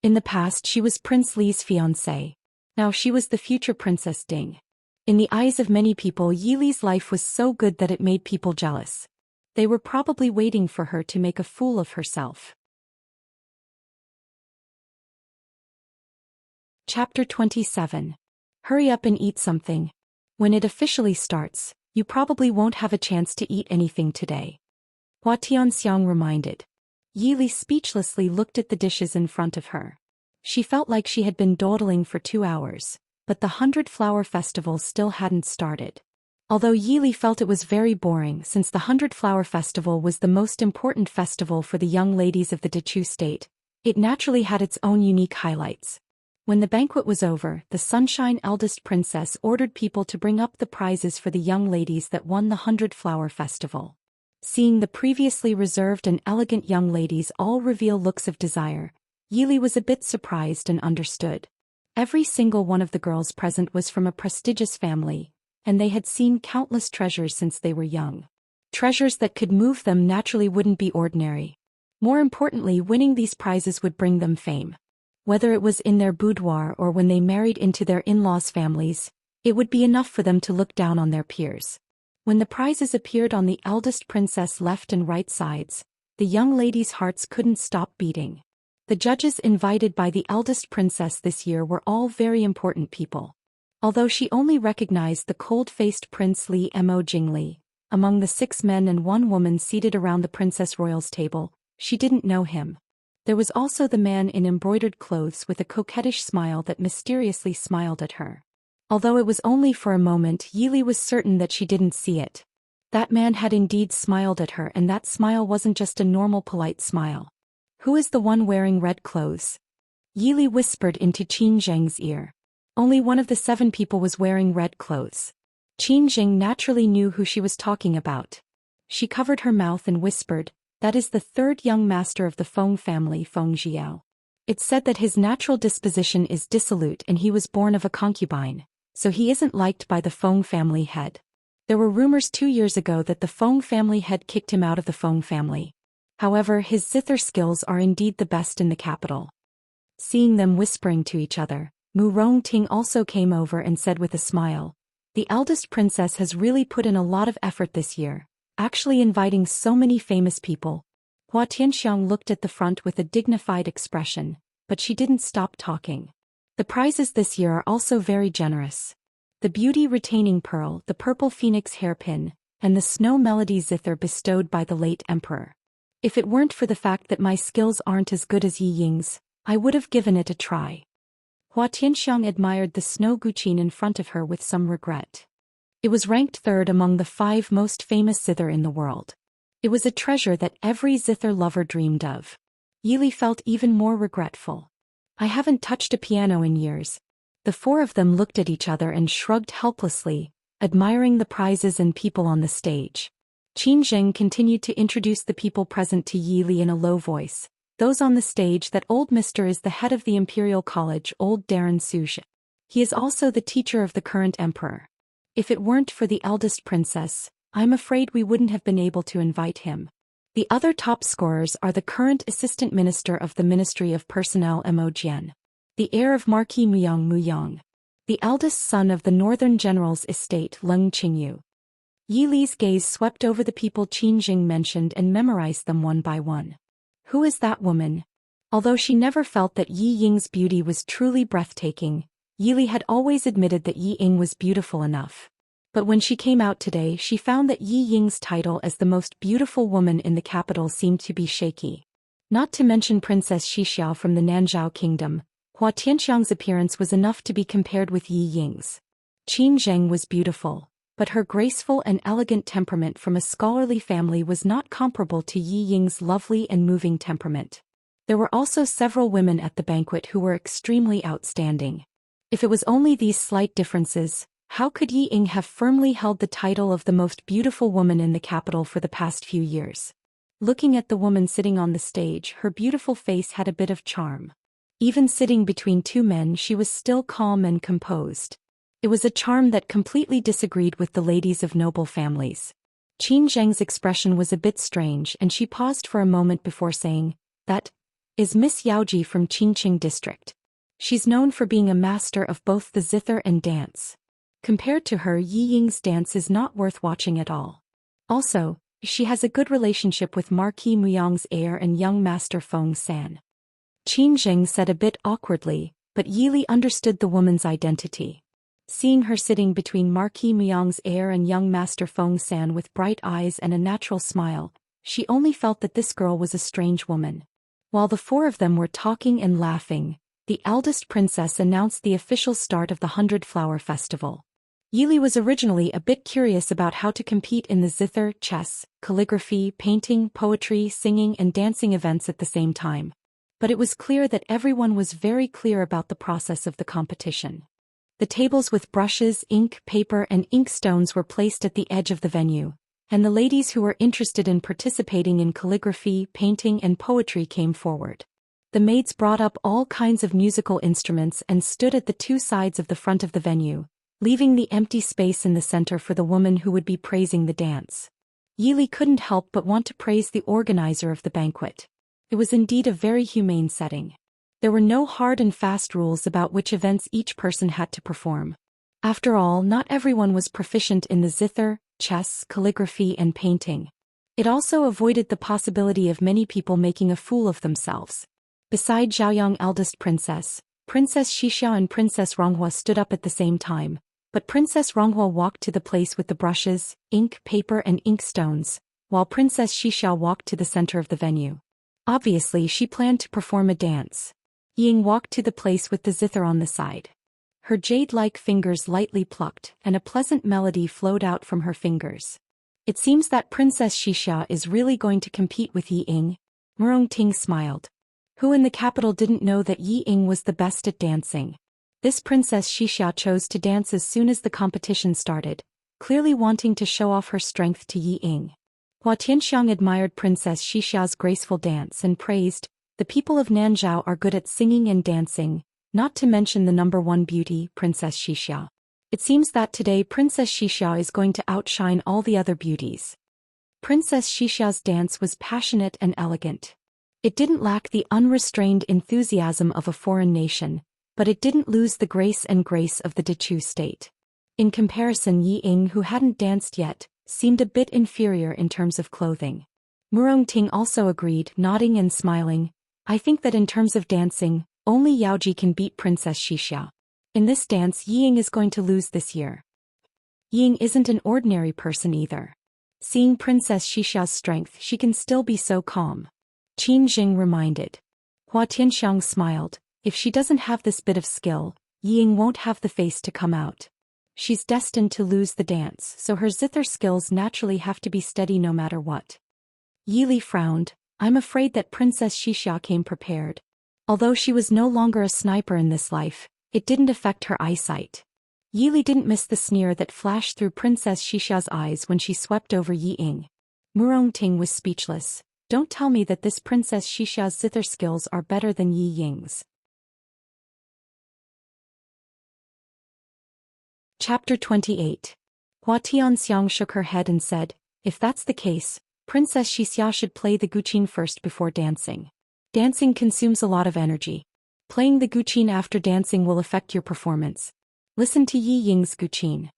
In the past she was Prince Li's fiancée. Now she was the future Princess Ding. In the eyes of many people, Yi Li's life was so good that it made people jealous. They were probably waiting for her to make a fool of herself. Chapter 27. Hurry up and eat something. When it officially starts, you probably won't have a chance to eat anything today. Hua Tianxiang reminded. Yi Li speechlessly looked at the dishes in front of her. She felt like she had been dawdling for 2 hours, but the 100 Flower Festival still hadn't started. Although Yi Li felt it was very boring since the 100 Flower Festival was the most important festival for the young ladies of the Dechu state, it naturally had its own unique highlights. When the banquet was over, the Sunshine eldest princess ordered people to bring up the prizes for the young ladies that won the 100 Flower Festival. Seeing the previously reserved and elegant young ladies all reveal looks of desire, Yi Li was a bit surprised and understood. Every single one of the girls present was from a prestigious family, and they had seen countless treasures since they were young. Treasures that could move them naturally wouldn't be ordinary. More importantly, winning these prizes would bring them fame. Whether it was in their boudoir or when they married into their in-laws' families, it would be enough for them to look down on their peers. When the prizes appeared on the eldest princess' left and right sides, the young ladies' hearts couldn't stop beating. The judges invited by the eldest princess this year were all very important people. Although she only recognized the cold-faced Prince Li Mo Jingli, among the 6 men and 1 woman seated around the Princess Royal's table, she didn't know him. There was also the man in embroidered clothes with a coquettish smile that mysteriously smiled at her. Although it was only for a moment, Yi Li was certain that she didn't see it. That man had indeed smiled at her, and that smile wasn't just a normal polite smile. "Who is the one wearing red clothes?" Yi Li whispered into Qin Zheng's ear. Only one of the 7 people was wearing red clothes. Qin Zheng naturally knew who she was talking about. She covered her mouth and whispered, "That is the 3rd young master of the Feng family, Feng Jiao. It's said that his natural disposition is dissolute and he was born of a concubine, so he isn't liked by the Feng family head. There were rumors 2 years ago that the Feng family head kicked him out of the Feng family. However, his zither skills are indeed the best in the capital." Seeing them whispering to each other, Mu Rongting also came over and said with a smile, "The eldest princess has really put in a lot of effort this year, actually inviting so many famous people." Hua Tianxiang looked at the front with a dignified expression, but she didn't stop talking. The prizes this year are also very generous. The Beauty Retaining Pearl, the Purple Phoenix Hairpin, and the Snow Melody Zither bestowed by the late emperor. If it weren't for the fact that my skills aren't as good as Yi Ying's, I would have given it a try. Hua Tianxiang admired the snow guqin in front of her with some regret. It was ranked third among the 5 most famous zither in the world. It was a treasure that every zither lover dreamed of. Yili felt even more regretful. I haven't touched a piano in years. The 4 of them looked at each other and shrugged helplessly, admiring the prizes and people on the stage. Qin Zheng continued to introduce the people present to Yi Li in a low voice. Those on the stage, that old Mr. is the head of the Imperial College, old Darren Suge. He is also the teacher of the current emperor. If it weren't for the eldest princess, I'm afraid we wouldn't have been able to invite him. The other top scorers are the current assistant minister of the Ministry of Personnel Mo Jian, the heir of Marquis Muyang, the eldest son of the Northern General's estate Leng Qingyu. Yi Li's gaze swept over the people Qin Jing mentioned and memorized them one by one. Who is that woman? Although she never felt that Yi Ying's beauty was truly breathtaking, Yi Li had always admitted that Yi Ying was beautiful enough. But when she came out today, she found that Yi Ying's title as the most beautiful woman in the capital seemed to be shaky. Not to mention Princess Xixiao from the Nanzhao Kingdom, Hua Tianxiang's appearance was enough to be compared with Yi Ying's. Qin Zheng was beautiful, but her graceful and elegant temperament from a scholarly family was not comparable to Yi Ying's lovely and moving temperament. There were also several women at the banquet who were extremely outstanding. If it was only these slight differences, how could Yi Ying have firmly held the title of the most beautiful woman in the capital for the past few years? Looking at the woman sitting on the stage, her beautiful face had a bit of charm. Even sitting between 2 men, she was still calm and composed. It was a charm that completely disagreed with the ladies of noble families. Qin Zheng's expression was a bit strange, and she paused for a moment before saying, "That is Miss Yaoji from Qingqing district. She's known for being a master of both the zither and dance. Compared to her, Yi Ying's dance is not worth watching at all. Also, she has a good relationship with Marquis Muyang's heir and young master Feng San." Qin Zheng said a bit awkwardly, but Yi Li understood the woman's identity. Seeing her sitting between Marquis Muyang's heir and young master Feng San with bright eyes and a natural smile, she only felt that this girl was a strange woman. While the 4 of them were talking and laughing, the eldest princess announced the official start of the 100 Flower Festival. Yi Li was originally a bit curious about how to compete in the zither, chess, calligraphy, painting, poetry, singing and dancing events at the same time. But it was clear that everyone was very clear about the process of the competition. The tables with brushes, ink, paper and inkstones were placed at the edge of the venue, and the ladies who were interested in participating in calligraphy, painting and poetry came forward. The maids brought up all kinds of musical instruments and stood at the 2 sides of the front of the venue, leaving the empty space in the center for the woman who would be praising the dance. Yi Li couldn't help but want to praise the organizer of the banquet. It was indeed a very humane setting. There were no hard and fast rules about which events each person had to perform. After all, not everyone was proficient in the zither, chess, calligraphy and painting. It also avoided the possibility of many people making a fool of themselves. Beside Zhaoyang eldest princess, Princess Xixiao and Princess Ronghua stood up at the same time, but Princess Ronghua walked to the place with the brushes, ink, paper and inkstones, while Princess Xixiao walked to the center of the venue. Obviously she planned to perform a dance. Ying walked to the place with the zither on the side. Her jade-like fingers lightly plucked, and a pleasant melody flowed out from her fingers. It seems that Princess Xixiao is really going to compete with Yi Ying. Murong Ting smiled. Who in the capital didn't know that Yi Ying was the best at dancing? This Princess Xixiao chose to dance as soon as the competition started, clearly wanting to show off her strength to Yi Ying. Hua Tianxiang admired Princess Xixiao's graceful dance and praised, "The people of Nanzhao are good at singing and dancing, not to mention the number 1 beauty, Princess Xixiao. It seems that today Princess Xixiao is going to outshine all the other beauties." Princess Xixiao's dance was passionate and elegant. It didn't lack the unrestrained enthusiasm of a foreign nation, but it didn't lose the grace of the Dechu state. In comparison, Yi Ying, who hadn't danced yet, seemed a bit inferior in terms of clothing. Murong Ting also agreed, nodding and smiling. "I think that in terms of dancing, only Yaoji can beat Princess Xixiao. In this dance Yi Ying is going to lose this year." Yi Ying isn't an ordinary person either. Seeing Princess Xixia's strength, she can still be so calm. Qin Jing reminded. Hua Tianxiang smiled. If she doesn't have this bit of skill, Ying won't have the face to come out. She's destined to lose the dance, so her zither skills naturally have to be steady no matter what. Yi Li frowned. I'm afraid that Princess Xixia came prepared. Although she was no longer a sniper in this life, it didn't affect her eyesight. Yi Li didn't miss the sneer that flashed through Princess Xixia's eyes when she swept over Yi Ying. Murongting was speechless. Don't tell me that this Princess Xixia's zither skills are better than Yi Ying's. Chapter 28. Hua Tianxiang shook her head and said, if that's the case, Princess Xixia should play the guqin first before dancing. Dancing consumes a lot of energy. Playing the guqin after dancing will affect your performance. Listen to Yi Ying's guqin.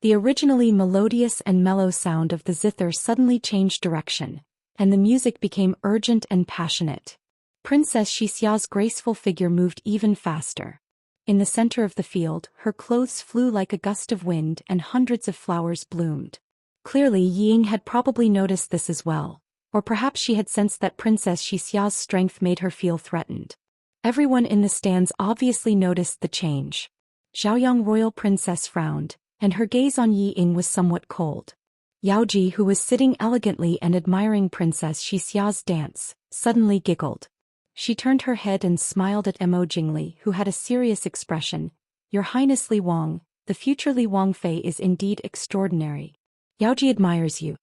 The originally melodious and mellow sound of the zither suddenly changed direction, and the music became urgent and passionate. Princess Xixia's graceful figure moved even faster. In the center of the field, her clothes flew like a gust of wind and hundreds of flowers bloomed. Clearly Yi Ying had probably noticed this as well, or perhaps she had sensed that Princess Xixia's strength made her feel threatened. Everyone in the stands obviously noticed the change. Xiaoyang royal princess frowned, and her gaze on Yi Ying was somewhat cold. Yaoji, who was sitting elegantly and admiring Princess Xixia's dance, suddenly giggled. She turned her head and smiled at Mo Jingli, who had a serious expression. Your Highness Li Wang, the future Li Wangfei is indeed extraordinary. Yaoji admires you.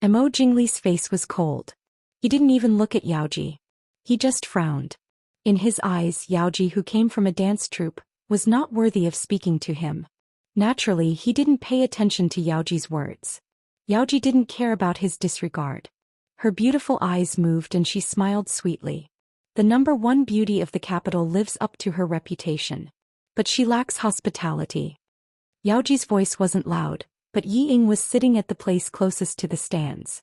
Mo Jingli's face was cold. He didn't even look at Yaoji. He just frowned. In his eyes, Yaoji, who came from a dance troupe, was not worthy of speaking to him. Naturally, he didn't pay attention to Yaoji's words. Yaoji didn't care about his disregard. Her beautiful eyes moved and she smiled sweetly. The #1 beauty of the capital lives up to her reputation. But she lacks hospitality. Yaoji's voice wasn't loud, but Yi Ying was sitting at the place closest to the stands.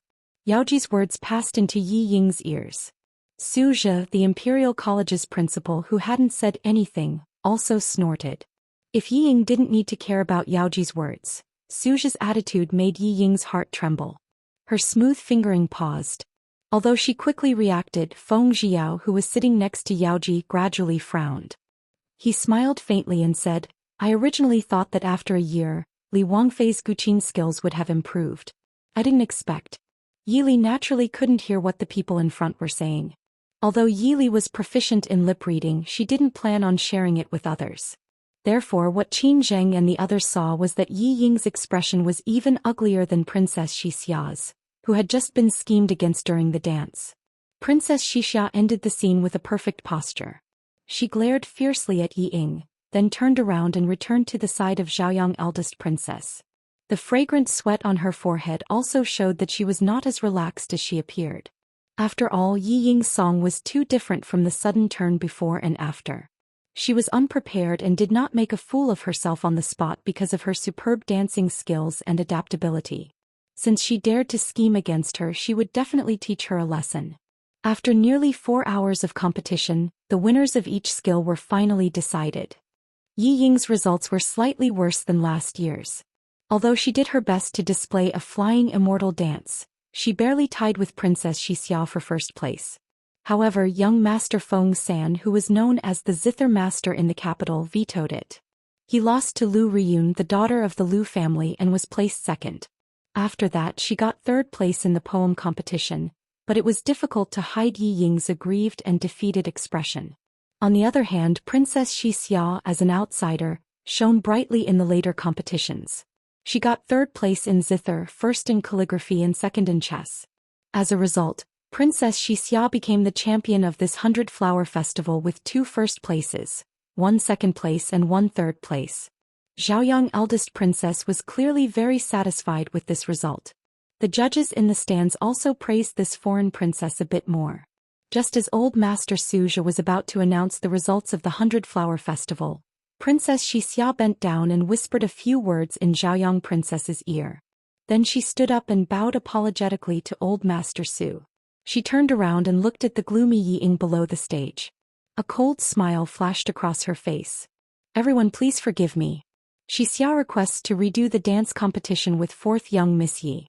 Yaoji's words passed into Yi Ying's ears. Su Zhe, the Imperial College's principal who hadn't said anything, also snorted. If Yi Ying didn't need to care about Yaoji's words, Su Zhe's attitude made Yi Ying's heart tremble. Her smooth fingering paused. Although she quickly reacted, Feng Jiao, who was sitting next to Yaoji, gradually frowned. He smiled faintly and said, I originally thought that after a year, Li Wangfei's guqin skills would have improved. I didn't expect. Yi Li naturally couldn't hear what the people in front were saying. Although Yi Li was proficient in lip reading, she didn't plan on sharing it with others. Therefore, what Qin Zheng and the others saw was that Yi Ying's expression was even uglier than Princess Xixia's, who had just been schemed against during the dance. Princess Xixia ended the scene with a perfect posture. She glared fiercely at Yi Ying, then turned around and returned to the side of Xiaoyang, eldest princess. The fragrant sweat on her forehead also showed that she was not as relaxed as she appeared. After all, Yi Ying's song was too different from the sudden turn before and after. She was unprepared and did not make a fool of herself on the spot because of her superb dancing skills and adaptability. Since she dared to scheme against her, she would definitely teach her a lesson. After nearly 4 hours of competition, the winners of each skill were finally decided. Yi Ying's results were slightly worse than last year's. Although she did her best to display a flying immortal dance, she barely tied with Princess Xixia for first place. However, young Master Feng San, who was known as the zither master in the capital, vetoed it. He lost to Lu Riyun, the daughter of the Lu family, and was placed second. After that, she got third place in the poem competition, but it was difficult to hide Yi Ying's aggrieved and defeated expression. On the other hand, Princess Xixia, as an outsider, shone brightly in the later competitions. She got third place in zither, first in calligraphy and second in chess. As a result, Princess Xixia became the champion of this 100-flower festival with 2 first places, 1 second place and 1 third place. Xiaoyang, eldest princess, was clearly very satisfied with this result. The judges in the stands also praised this foreign princess a bit more. Just as old Master Su Zhe was about to announce the results of the 100-flower festival, Princess Xixia bent down and whispered a few words in Xiaoyang princess's ear. Then she stood up and bowed apologetically to old Master Su. She turned around and looked at the gloomy Yi Ying below the stage. A cold smile flashed across her face. Everyone, please forgive me. Xixia requests to redo the dance competition with 4th young Miss Yi.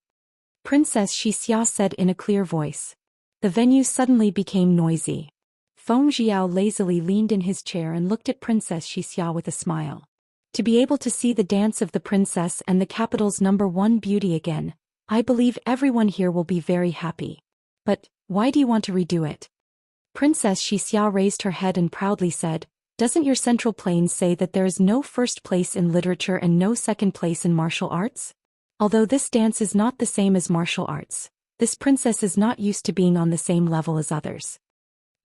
Princess Xixia said in a clear voice. The venue suddenly became noisy. Feng Jiao lazily leaned in his chair and looked at Princess Xixia with a smile. To be able to see the dance of the princess and the capital's #1 beauty again, I believe everyone here will be very happy. But, why do you want to redo it? Princess Xixia raised her head and proudly said, doesn't your central plane say that there is no first place in literature and no second place in martial arts? Although this dance is not the same as martial arts, this princess is not used to being on the same level as others.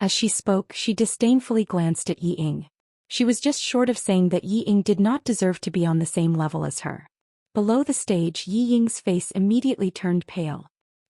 As she spoke, she disdainfully glanced at Yi Ying. She was just short of saying that Yi Ying did not deserve to be on the same level as her. Below the stage, Yi Ying's face immediately turned pale.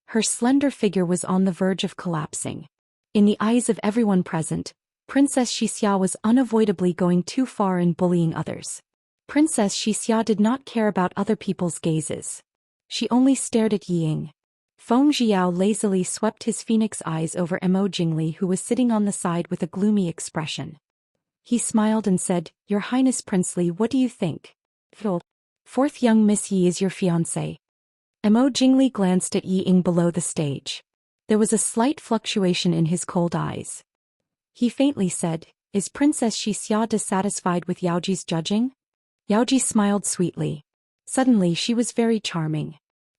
Her slender figure was on the verge of collapsing. In the eyes of everyone present, Princess Xixia was unavoidably going too far in bullying others. Princess Xixia did not care about other people's gazes. She only stared at Yi Ying. Feng Jiao lazily swept his phoenix eyes over Mo Jingli, who was sitting on the side with a gloomy expression. He smiled and said, Your Highness Princely, what do you think? Fourth young Miss Yi is your fiancé. Mo Jingli glanced at Yi Ying below the stage. There was a slight fluctuation in his cold eyes. He faintly said, Is Princess Xixia dissatisfied with Yaoji's judging? Yaoji smiled sweetly. Suddenly she was very charming.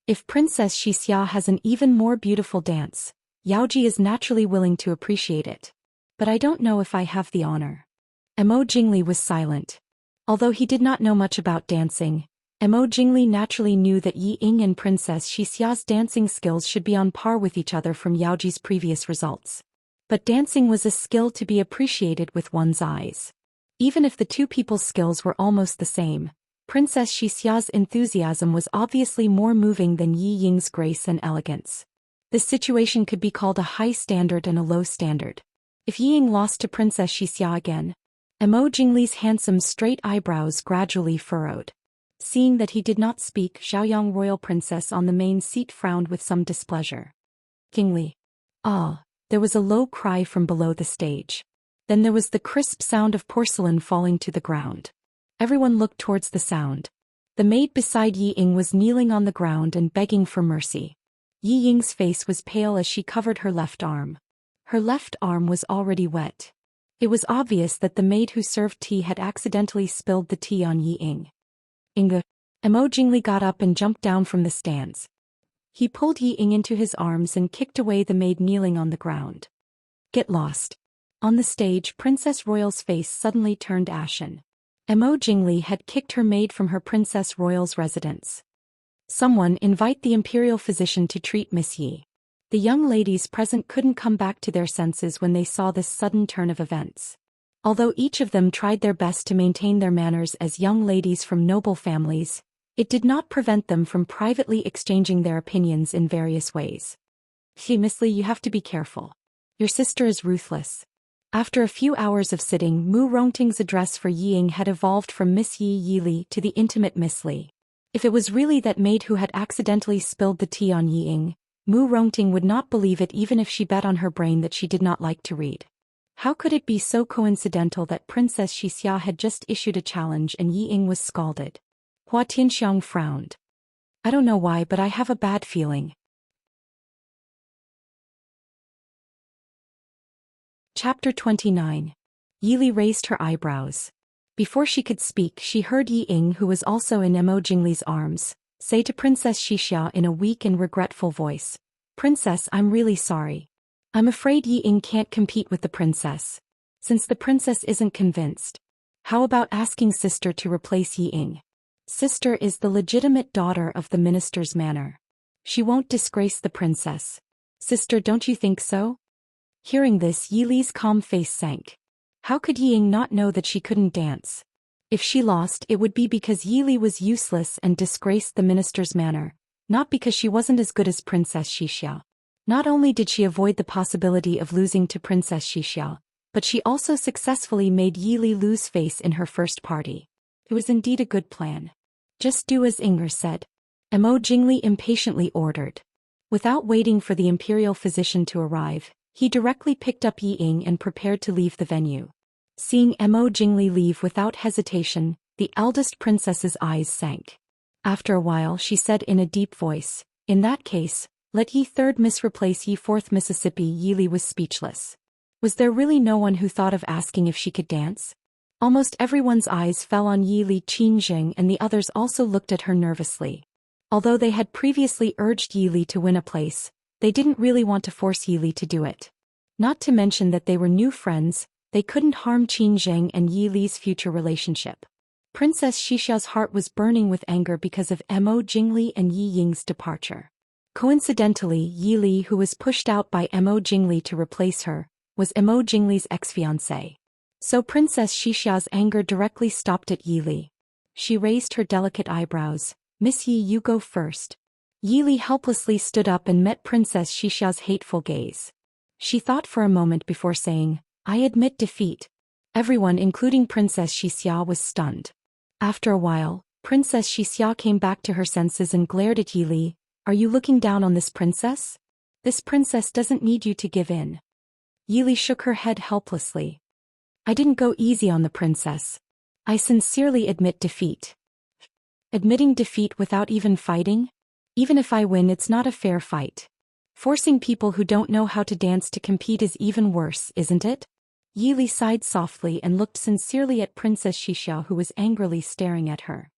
If Princess Xixia has an even more beautiful dance, Yaoji is naturally willing to appreciate it. But I don't know if I have the honor. Mo Jingli was silent. Although he did not know much about dancing, Mo Jingli naturally knew that Yi Ying and Princess Xixia's dancing skills should be on par with each other from Yaoji's previous results. But dancing was a skill to be appreciated with one's eyes. Even if the two people's skills were almost the same, Princess Xixia's enthusiasm was obviously more moving than Yi Ying's grace and elegance. This situation could be called a high standard and a low standard. If Yi Ying lost to Princess Xixia again, Mo Jingli's handsome straight eyebrows gradually furrowed. Seeing that he did not speak, Xiaoyang royal princess on the main seat frowned with some displeasure. Jingli. Ah, there was a low cry from below the stage. Then there was the crisp sound of porcelain falling to the ground. Everyone looked towards the sound. The maid beside Yi Ying was kneeling on the ground and begging for mercy. Yi Ying's face was pale as she covered her left arm. Her left arm was already wet. It was obvious that the maid who served tea had accidentally spilled the tea on Yi Ying. Mo Jingli got up and jumped down from the stands. He pulled Yi Ying into his arms and kicked away the maid kneeling on the ground. Get lost. On the stage, Princess Royal's face suddenly turned ashen. Mo Jingli had kicked her maid from her Princess Royal's residence. Someone invite the imperial physician to treat Miss Yi. The young ladies present couldn't come back to their senses when they saw this sudden turn of events. Although each of them tried their best to maintain their manners as young ladies from noble families, it did not prevent them from privately exchanging their opinions in various ways. Miss Li, you have to be careful. Your sister is ruthless. After a few hours of sitting, Mu Rongting's address for Yi Ying had evolved from Miss Yi Li to the intimate Miss Li. If it was really that maid who had accidentally spilled the tea on Yi Ying, Mu Rongting would not believe it even if she bet on her brain that she did not like to read. How could it be so coincidental that Princess Xixia had just issued a challenge and Yi Ying was scalded? Hua Tianxiang frowned. I don't know why, but I have a bad feeling. Chapter 29. Yi Li raised her eyebrows. Before she could speak, she heard Yi Ying, who was also in Mo Jingli's arms, say to Princess Xixia in a weak and regretful voice, Princess, I'm really sorry. I'm afraid Yi Ying can't compete with the princess. Since the princess isn't convinced, how about asking sister to replace Yi Ying? Sister is the legitimate daughter of the minister's manor. She won't disgrace the princess. Sister, don't you think so? Hearing this, Yi Li's calm face sank. How could Yi Ying not know that she couldn't dance? If she lost, it would be because Yi Li was useless and disgraced the minister's manor, not because she wasn't as good as Princess Xixia. Not only did she avoid the possibility of losing to Princess Xixia, but she also successfully made Yi Li lose face in her first party. It was indeed a good plan. Just do as Inger said. Mo Jingli impatiently ordered. Without waiting for the imperial physician to arrive, he directly picked up Yi Ying and prepared to leave the venue. Seeing Mo Jingli leave without hesitation, the eldest princess's eyes sank. After a while she said in a deep voice, In that case, let ye third miss replace ye fourth Mississippi. Yi was speechless. Was there really no one who thought of asking if she could dance? Almost everyone's eyes fell on Yi Qingjing, and the others also looked at her nervously. Although they had previously urged Yi to win a place, they didn't really want to force Yi to do it. Not to mention that they were new friends, they couldn't harm Qingjing and Yi's future relationship. Princess Xixiao's heart was burning with anger because of Mo Jingli and Yi Ying's departure. Coincidentally, Yi, who was pushed out by Mo Jingli to replace her, was Mo Jingli's ex-fiancé. So Princess Xixiao's anger directly stopped at Yi. She raised her delicate eyebrows. Miss Yi, you go first. Yi helplessly stood up and met Princess Xixiao's hateful gaze. She thought for a moment before saying, I admit defeat. Everyone, including Princess Xixia, was stunned. After a while, Princess Xixia came back to her senses and glared at Yi. Are you looking down on this princess? This princess doesn't need you to give in. Yi shook her head helplessly. I didn't go easy on the princess. I sincerely admit defeat. Admitting defeat without even fighting? Even if I win, it's not a fair fight. Forcing people who don't know how to dance to compete is even worse, isn't it? Yi sighed softly and looked sincerely at Princess Xixia, who was angrily staring at her.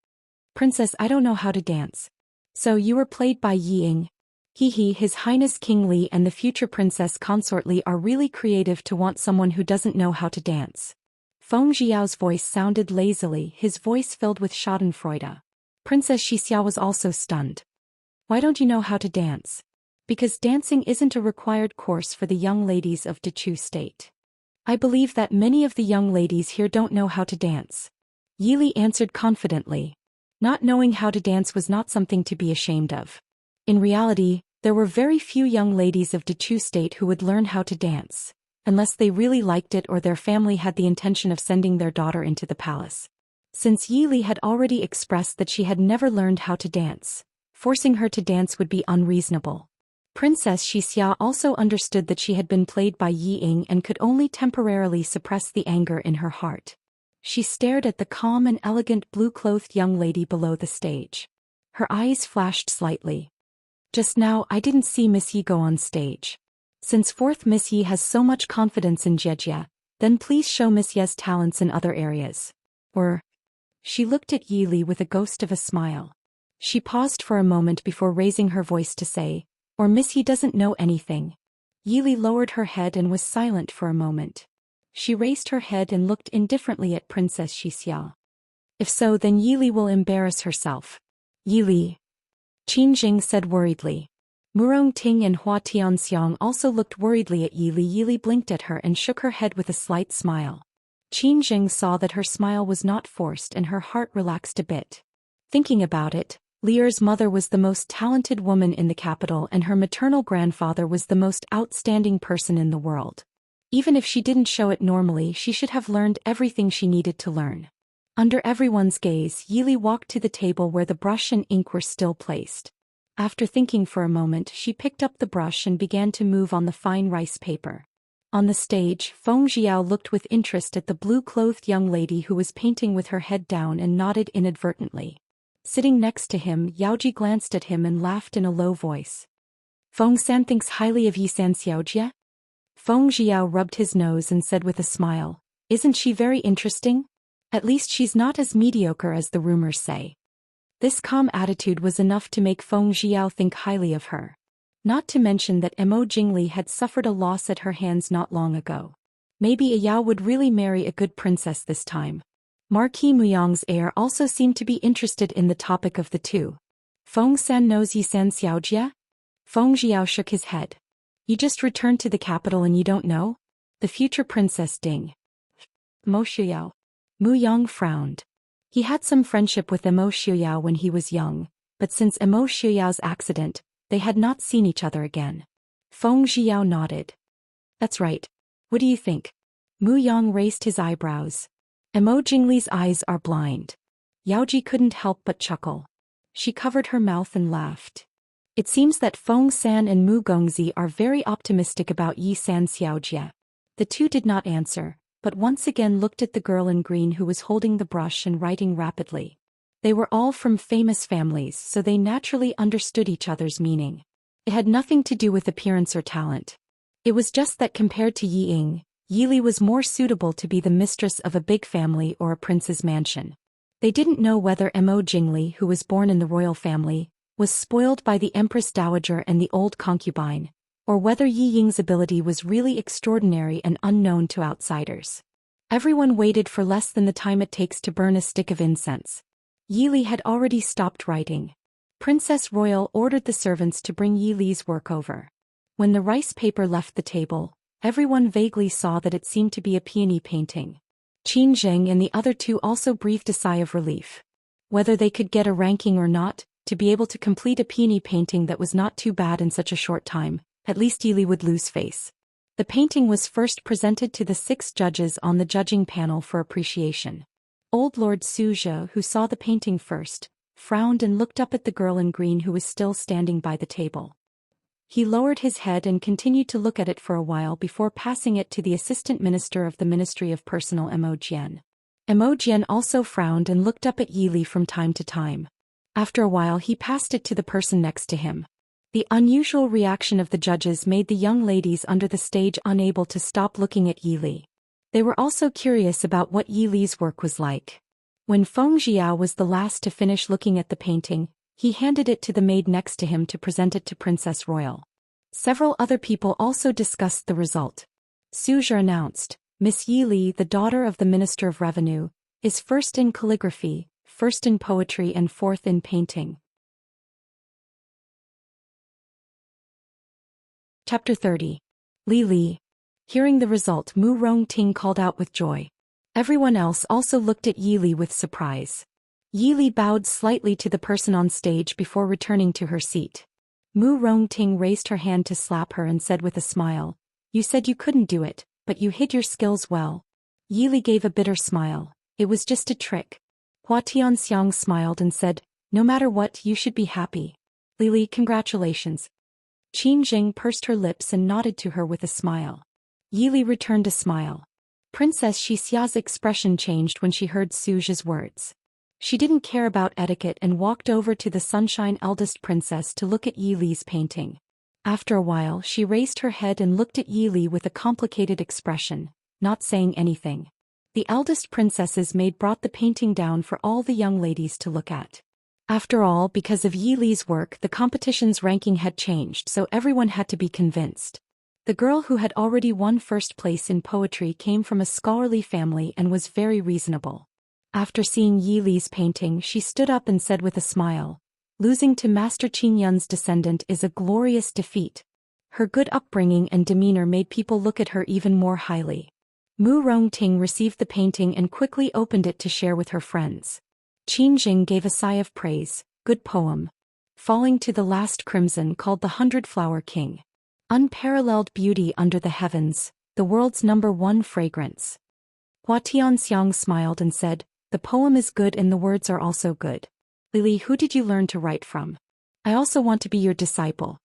Princess, I don't know how to dance. So you were played by Yi Ying. His Highness King Li and the future Princess Consort Li are really creative to want someone who doesn't know how to dance. Feng Jiao's voice sounded lazily, his voice filled with schadenfreude. Princess Xixia was also stunned. Why don't you know how to dance? Because dancing isn't a required course for the young ladies of Dechu State. I believe that many of the young ladies here don't know how to dance. Yi answered confidently. Not knowing how to dance was not something to be ashamed of. In reality, there were very few young ladies of Dechu State who would learn how to dance, unless they really liked it or their family had the intention of sending their daughter into the palace. Since Yi had already expressed that she had never learned how to dance, forcing her to dance would be unreasonable. Princess Xixia also understood that she had been played by Yi Ying and could only temporarily suppress the anger in her heart. She stared at the calm and elegant blue-clothed young lady below the stage. Her eyes flashed slightly. Just now I didn't see Miss Yi go on stage. Since fourth Miss Yi has so much confidence in Jejia, then please show Miss Ye's talents in other areas. Or... She looked at Yi with a ghost of a smile. She paused for a moment before raising her voice to say, or Miss Yi doesn't know anything. Yi lowered her head and was silent for a moment. She raised her head and looked indifferently at Princess Xixia. If so, then Yi will embarrass herself. Yi. Qingjing said worriedly. Murong Ting and Hua Tianxiang also looked worriedly at Yi. Yi blinked at her and shook her head with a slight smile. Qingjing saw that her smile was not forced and her heart relaxed a bit. Thinking about it, Lier's mother was the most talented woman in the capital and her maternal grandfather was the most outstanding person in the world. Even if she didn't show it normally, she should have learned everything she needed to learn. Under everyone's gaze, Yi walked to the table where the brush and ink were still placed. After thinking for a moment, she picked up the brush and began to move on the fine rice paper. On the stage, Feng Jiao looked with interest at the blue-clothed young lady who was painting with her head down and nodded inadvertently. Sitting next to him, Yaoji glanced at him and laughed in a low voice. Feng San thinks highly of Yi San Xiaojie? Feng Jiao rubbed his nose and said with a smile, isn't she very interesting? At least she's not as mediocre as the rumors say. This calm attitude was enough to make Feng Jiao think highly of her. Not to mention that Mo Jingli had suffered a loss at her hands not long ago. Maybe Yao would really marry a good princess this time. Marquis Muyang's heir also seemed to be interested in the topic of the two. Feng San knows Yi San Xiaojie? Feng Jiao shook his head. You just returned to the capital and you don't know? The future Princess Ding. Mo Shuyao. Mu Yang frowned. He had some friendship with Mo Shuyao when he was young, but since Mo Xuyao's accident, they had not seen each other again. Feng Jiao nodded. That's right. What do you think? Mu Yang raised his eyebrows. Mo Jingli's eyes are blind. Yaoji couldn't help but chuckle. She covered her mouth and laughed. It seems that Feng San and Mu Gongzi are very optimistic about Yi San Xiaojie. The two did not answer, but once again looked at the girl in green who was holding the brush and writing rapidly. They were all from famous families, so they naturally understood each other's meaning. It had nothing to do with appearance or talent. It was just that compared to Yi Ying, Yi Li was more suitable to be the mistress of a big family or a prince's mansion. They didn't know whether Mo Jingli, who was born in the royal family, was spoiled by the Empress Dowager and the old concubine, or whether Yi Ying's ability was really extraordinary and unknown to outsiders. Everyone waited for less than the time it takes to burn a stick of incense. Yi Li had already stopped writing. Princess Royal ordered the servants to bring Yi Li's work over. When the rice paper left the table, everyone vaguely saw that it seemed to be a peony painting. Qin Zheng and the other two also breathed a sigh of relief. Whether they could get a ranking or not, to be able to complete a peony painting that was not too bad in such a short time, at least Yi Li would lose face. The painting was first presented to the 6 judges on the judging panel for appreciation. Old Lord Suzhou, who saw the painting first, frowned and looked up at the girl in green who was still standing by the table. He lowered his head and continued to look at it for a while before passing it to the Assistant Minister of the Ministry of Personal Mo Jian. Mo Jian also frowned and looked up at Yi Li from time to time. After a while he passed it to the person next to him. The unusual reaction of the judges made the young ladies under the stage unable to stop looking at Yi Li. They were also curious about what Yi Li's work was like. When Feng Jiao was the last to finish looking at the painting, he handed it to the maid next to him to present it to Princess Royal. Several other people also discussed the result. Suzhou announced, Miss Yi Li, the daughter of the Minister of Revenue, is first in calligraphy, first in poetry and fourth in painting. Chapter 30. Li Li. Hearing the result, Mu Rongting called out with joy. Everyone else also looked at Yi Li with surprise. Yi Li bowed slightly to the person on stage before returning to her seat. Mu Rongting raised her hand to slap her and said with a smile, You said you couldn't do it, but you hid your skills well. Yi Li gave a bitter smile. It was just a trick. Hua Tianxiang smiled and said, No matter what, you should be happy. Li Li, congratulations. Qin Jing pursed her lips and nodded to her with a smile. Yi Li returned a smile. Princess Xixia's expression changed when she heard Suzhou's words. She didn't care about etiquette and walked over to the Sunshine eldest princess to look at Yi Li's painting. After a while she raised her head and looked at Yi Li with a complicated expression, not saying anything. The eldest princess's maid brought the painting down for all the young ladies to look at. After all, because of Yi Li's work the competition's ranking had changed, so everyone had to be convinced. The girl who had already won first place in poetry came from a scholarly family and was very reasonable. After seeing Yi Li's painting she stood up and said with a smile, Losing to Master Qin Yun's descendant is a glorious defeat. Her good upbringing and demeanor made people look at her even more highly. Mu Rongting received the painting and quickly opened it to share with her friends. Qin Jing gave a sigh of praise, Good poem. Falling to the last crimson called the 100-Flower King. Unparalleled beauty under the heavens, the world's #1 fragrance. Hua Tianxiang smiled and said, The poem is good and the words are also good. Li Li, who did you learn to write from? I also want to be your disciple.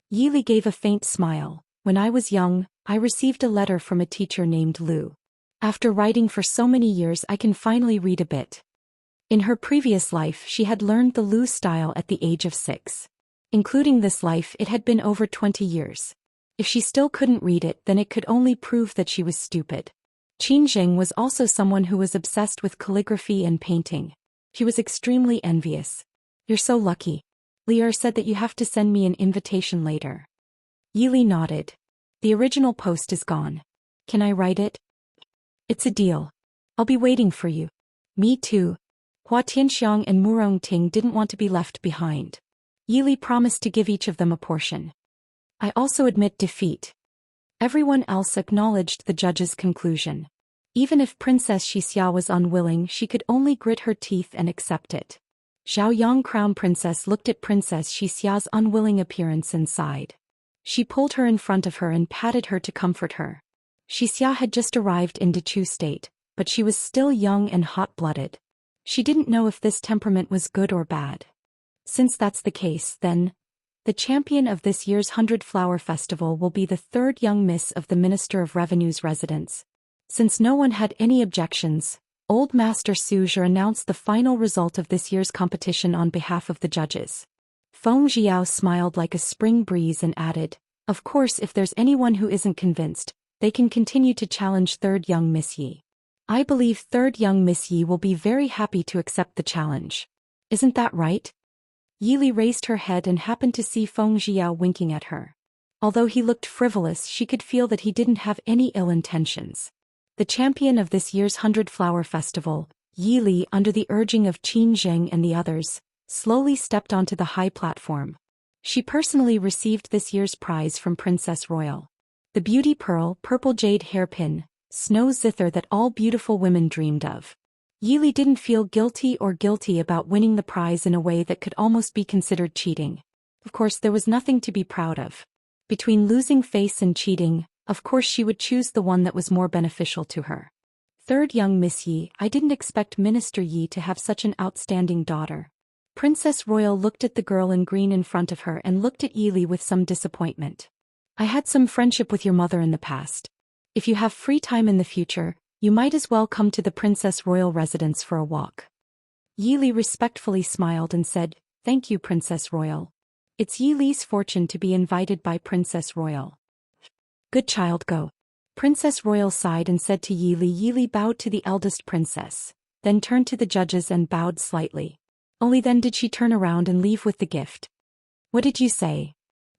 Yi Li gave a faint smile. When I was young, I received a letter from a teacher named Lu. After writing for so many years I can finally read a bit. In her previous life she had learned the Lu style at the age of 6. Including this life it had been over 20 years. If she still couldn't read it then it could only prove that she was stupid. Qin Jing was also someone who was obsessed with calligraphy and painting. He was extremely envious. You're so lucky. Lier said that you have to send me an invitation later. Yi Li nodded. The original post is gone. Can I write it? It's a deal. I'll be waiting for you. Me too. Hua Tianxiang and Mu Rongting didn't want to be left behind. Yi Li promised to give each of them a portion. I also admit defeat. Everyone else acknowledged the judge's conclusion. Even if Princess Xixia was unwilling she could only grit her teeth and accept it. Zhaoyang Crown Princess looked at Princess Xixia's unwilling appearance and sighed. She pulled her in front of her and patted her to comfort her. Xixia had just arrived in Dechu state, but she was still young and hot-blooded. She didn't know if this temperament was good or bad. Since that's the case, then, the champion of this year's 100-Flower Festival will be the third young miss of the Minister of Revenue's residence. Since no one had any objections, Old Master Suzhou announced the final result of this year's competition on behalf of the judges. Feng Jiao smiled like a spring breeze and added, "Of course, if there's anyone who isn't convinced, they can continue to challenge third young Miss Yi. I believe third young Miss Yi will be very happy to accept the challenge. Isn't that right?" Yili raised her head and happened to see Feng Jiao winking at her. Although he looked frivolous, she could feel that he didn't have any ill intentions. The champion of this year's 100 Flower Festival, Yili, under the urging of Qin Zheng and the others, slowly stepped onto the high platform. She personally received this year's prize from Princess Royal. The beauty pearl, purple jade hairpin, snow zither that all beautiful women dreamed of. Yili didn't feel guilty about winning the prize in a way that could almost be considered cheating. Of course, there was nothing to be proud of. Between losing face and cheating, of course she would choose the one that was more beneficial to her. Third young Miss Yi, I didn't expect Minister Yi to have such an outstanding daughter. Princess Royal looked at the girl in green in front of her and looked at Yili with some disappointment. I had some friendship with your mother in the past. If you have free time in the future, you might as well come to the Princess Royal residence for a walk. Yili respectfully smiled and said, "Thank you, Princess Royal. It's Yili's fortune to be invited by Princess Royal." "Good child, go." Princess Royal sighed and said to Yili. Yili bowed to the eldest princess, then turned to the judges and bowed slightly. Only then did she turn around and leave with the gift. "What did you say?"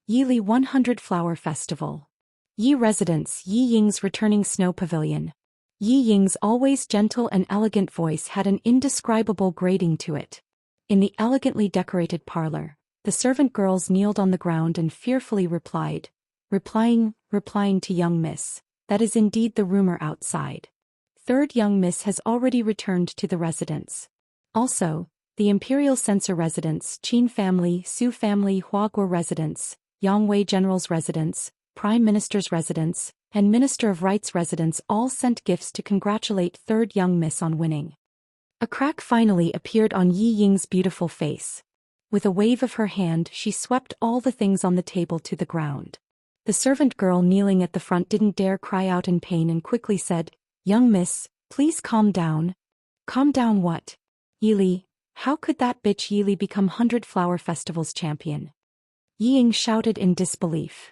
"Yili 100 Flower Festival. Yi Residence, Yi Ying's returning snow pavilion." Yi Ying's always gentle and elegant voice had an indescribable grating to it. In the elegantly decorated parlor, the servant girls kneeled on the ground and fearfully replying to young Miss, "That is indeed the rumor outside. Third young Miss has already returned to the residence. Also, the Imperial Censor Residence, Qin family, Su family, Huaguo Residence, Yangwei General's Residence, Prime Minister's Residence, and Minister of Rights Residence all sent gifts to congratulate third young Miss on winning." A crack finally appeared on Yi Ying's beautiful face. With a wave of her hand, she swept all the things on the table to the ground. The servant girl kneeling at the front didn't dare cry out in pain and quickly said, "Young Miss, please calm down." "Calm down what? Yili, how could that bitch Yili become 100 Flower Festival's champion?" Yi Ying shouted in disbelief.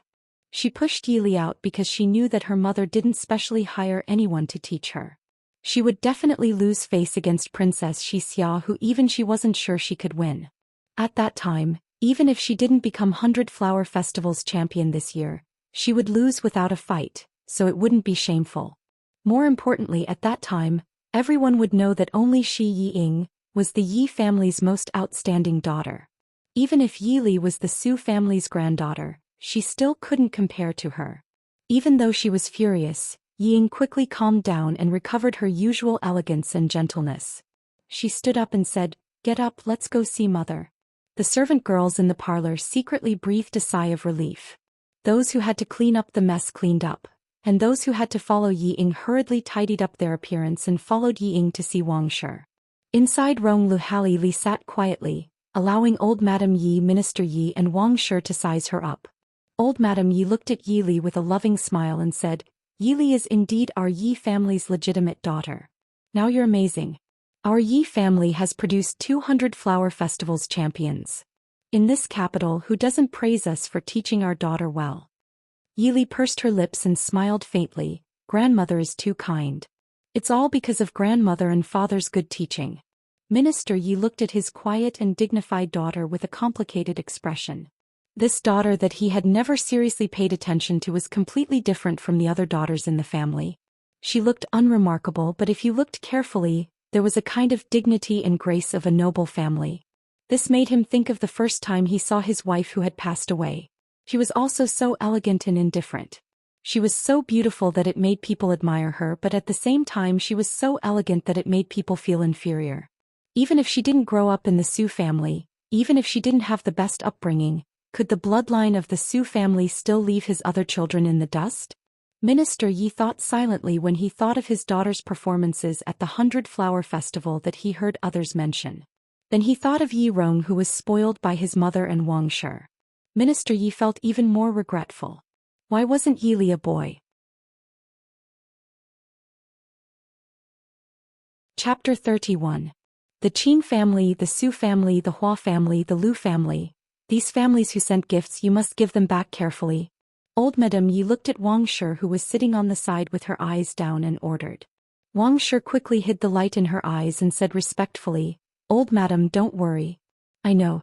She pushed Yili out because she knew that her mother didn't specially hire anyone to teach her. She would definitely lose face against Princess Xixia, who even she wasn't sure she could win. At that time, even if she didn't become 100 Flower Festival's champion this year, she would lose without a fight, so it wouldn't be shameful. More importantly, at that time, everyone would know that only she, Yi Ying, was the Yi family's most outstanding daughter. Even if Yili was the Su family's granddaughter, she still couldn't compare to her. Even though she was furious, Yi Ying quickly calmed down and recovered her usual elegance and gentleness. She stood up and said, "Get up, let's go see mother." The servant girls in the parlor secretly breathed a sigh of relief. Those who had to clean up the mess cleaned up, and those who had to follow Yi Ying hurriedly tidied up their appearance and followed Yi Ying to see Wang Shi. Inside Rong Luhali Li sat quietly, allowing old Madame Yi, Minister Yi, and Wang Shi to size her up. Old Madame Yi looked at Yi Li with a loving smile and said, "Yi Li is indeed our Yi family's legitimate daughter. Now you're amazing. Our Yi family has produced 200 Flower Festivals champions. In this capital, who doesn't praise us for teaching our daughter well?" Yili pursed her lips and smiled faintly. "Grandmother is too kind. It's all because of grandmother and father's good teaching." Minister Yi looked at his quiet and dignified daughter with a complicated expression. This daughter that he had never seriously paid attention to was completely different from the other daughters in the family. She looked unremarkable, but if you looked carefully, there was a kind of dignity and grace of a noble family. This made him think of the first time he saw his wife who had passed away. She was also so elegant and indifferent. She was so beautiful that it made people admire her, but at the same time she was so elegant that it made people feel inferior. Even if she didn't grow up in the Su family, even if she didn't have the best upbringing, could the bloodline of the Su family still leave his other children in the dust? Minister Yi thought silently when he thought of his daughter's performances at the 100 Flower Festival that he heard others mention. Then he thought of Yi Rong, who was spoiled by his mother, and Wang Shi. Minister Yi felt even more regretful. Why wasn't Yili a boy? Chapter 31. The Qing family, the Su family, the Hua family, the Lu family. These families who sent gifts, you must give them back carefully. Old Madame Yi looked at Wang Shi, who was sitting on the side with her eyes down, and ordered. Wang Shi quickly hid the light in her eyes and said respectfully, "Old Madam, don't worry. I know."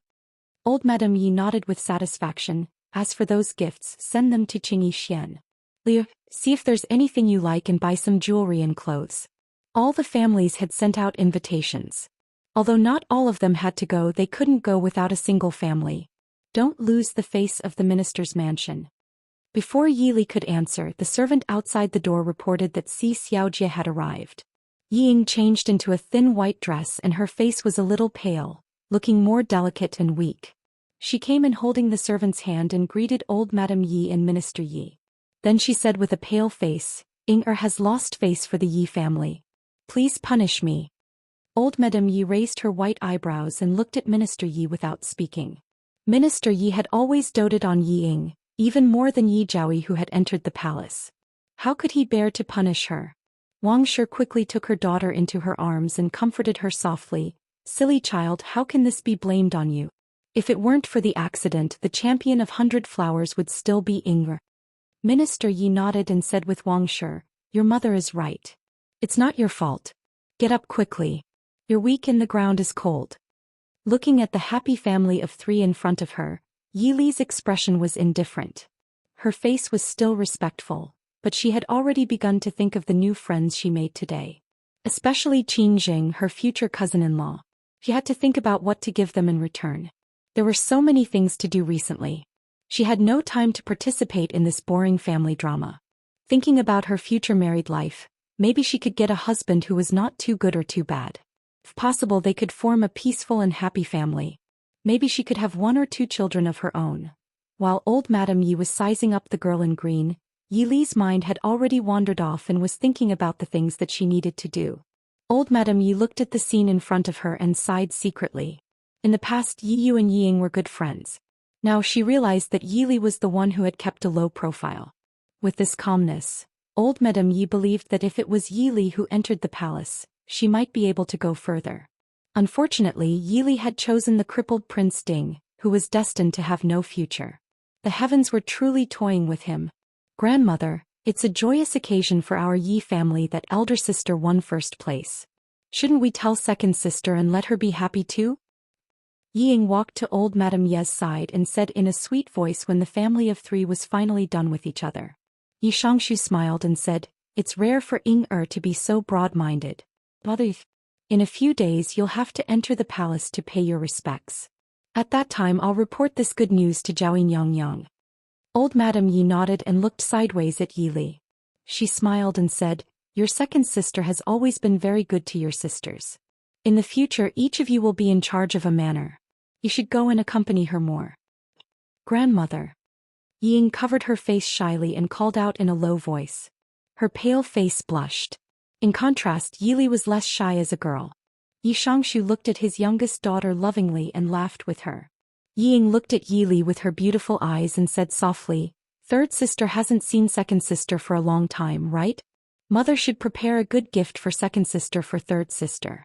Old Madame Yi nodded with satisfaction. "As for those gifts, send them to Qing Yixian. Liu, see if there's anything you like and buy some jewelry and clothes." All the families had sent out invitations. Although not all of them had to go, they couldn't go without a single family. Don't lose the face of the minister's mansion. Before Yi Li could answer, the servant outside the door reported that Si Xiaojie had arrived. Yi Ying changed into a thin white dress and her face was a little pale, looking more delicate and weak. She came in holding the servant's hand and greeted old Madame Yi and Minister Yi. Then she said with a pale face, "Ing-er has lost face for the Yi family. Please punish me." Old Madame Yi raised her white eyebrows and looked at Minister Yi without speaking. Minister Yi had always doted on Yi Ying, even more than Yi Jiaoyi, who had entered the palace. How could he bear to punish her? Wang Shi quickly took her daughter into her arms and comforted her softly. "Silly child, how can this be blamed on you? If it weren't for the accident, the champion of 100 Flowers would still be Ing-er." Minister Yi nodded and said with Wang Shi, "Your mother is right. It's not your fault. Get up quickly. You're weak and the ground is cold." Looking at the happy family of 3 in front of her, Yi Li's expression was indifferent. Her face was still respectful, but she had already begun to think of the new friends she made today. Especially Qin Jing, her future cousin-in-law. She had to think about what to give them in return. There were so many things to do recently. She had no time to participate in this boring family drama. Thinking about her future married life, maybe she could get a husband who was not too good or too bad. If possible, they could form a peaceful and happy family. Maybe she could have 1 or 2 children of her own. While old Madame Yi was sizing up the girl in green, Yi Li's mind had already wandered off and was thinking about the things that she needed to do. Old Madame Yi looked at the scene in front of her and sighed secretly. In the past, Yi Yu and Yi Ying were good friends. Now she realized that Yi Li was the one who had kept a low profile. With this calmness, old Madame Yi believed that if it was Yi Li who entered the palace, she might be able to go further. Unfortunately, Yi Li had chosen the crippled Prince Ding, who was destined to have no future. The heavens were truly toying with him. "Grandmother, it's a joyous occasion for our Yi family that elder sister won first place. Shouldn't we tell second sister and let her be happy too?" Yi Ying walked to old Madame Ye's side and said in a sweet voice when the family of 3 was finally done with each other. Yi Shangshu smiled and said, "It's rare for Ing-er to be so broad-minded. In a few days you'll have to enter the palace to pay your respects. At that time I'll report this good news to Zhao Yang." Old Madame Yi nodded and looked sideways at Yi Li. She smiled and said, "Your second sister has always been very good to your sisters. In the future each of you will be in charge of a manor. You should go and accompany her more." "Grandmother." Yi Ying covered her face shyly and called out in a low voice. Her pale face blushed. In contrast, Yi Li was less shy as a girl. Yi Shangshu looked at his youngest daughter lovingly and laughed with her. Yi Ying looked at Yi Li with her beautiful eyes and said softly, "Third sister hasn't seen second sister for a long time, right? Mother should prepare a good gift for second sister for third sister."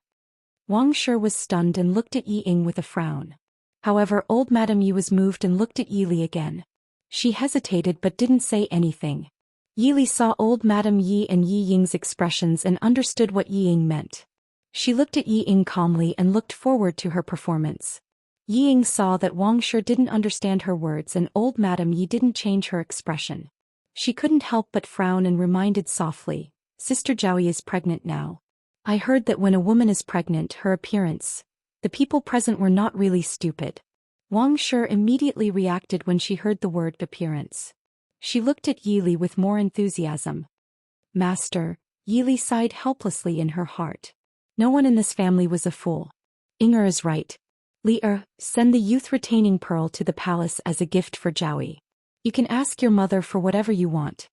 Wang Shi was stunned and looked at Yi Ying with a frown. However, old Madame Yi was moved and looked at Yi Li again. She hesitated but didn't say anything. Yi Li saw old Madame Yi and Yi Ying's expressions and understood what Yi Ying meant. She looked at Yi Ying calmly and looked forward to her performance. Yi Ying saw that Wang Shi didn't understand her words and old Madame Yi didn't change her expression. She couldn't help but frown and reminded softly, "Sister Jiaoyi is pregnant now. I heard that when a woman is pregnant, her appearance..." The people present were not really stupid. Wang Shi immediately reacted when she heard the word appearance. She looked at Yi Li with more enthusiasm. "Master," Yi Li sighed helplessly in her heart. No one in this family was a fool. Ing-er is right. Li-er, send the youth retaining pearl to the palace as a gift for Jiaoyi. You can ask your mother for whatever you want.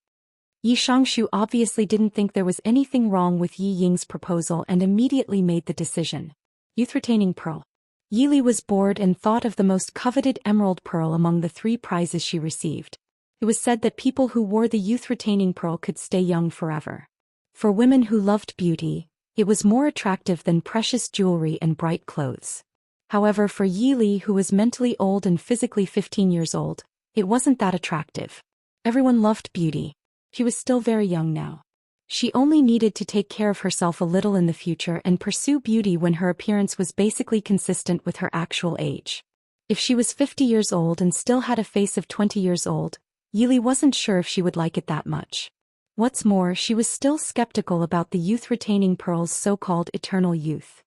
Yi Shangshu obviously didn't think there was anything wrong with Yi Ying's proposal and immediately made the decision. Youth retaining pearl. Yi Li was bored and thought of the most coveted emerald pearl among the 3 prizes she received. It was said that people who wore the youth retaining pearl could stay young forever. For women who loved beauty, It was more attractive than precious jewelry and bright clothes. However, for Yi Li, who was mentally old and physically 15 years old, it wasn't that attractive. Everyone loved beauty. She was still very young now. She only needed to take care of herself a little in the future and pursue beauty when her appearance was basically consistent with her actual age. If she was 50 years old and still had a face of 20 years old, Yi Li wasn't sure if she would like it that much. What's more, she was still skeptical about the youth-retaining pearl's so-called eternal youth.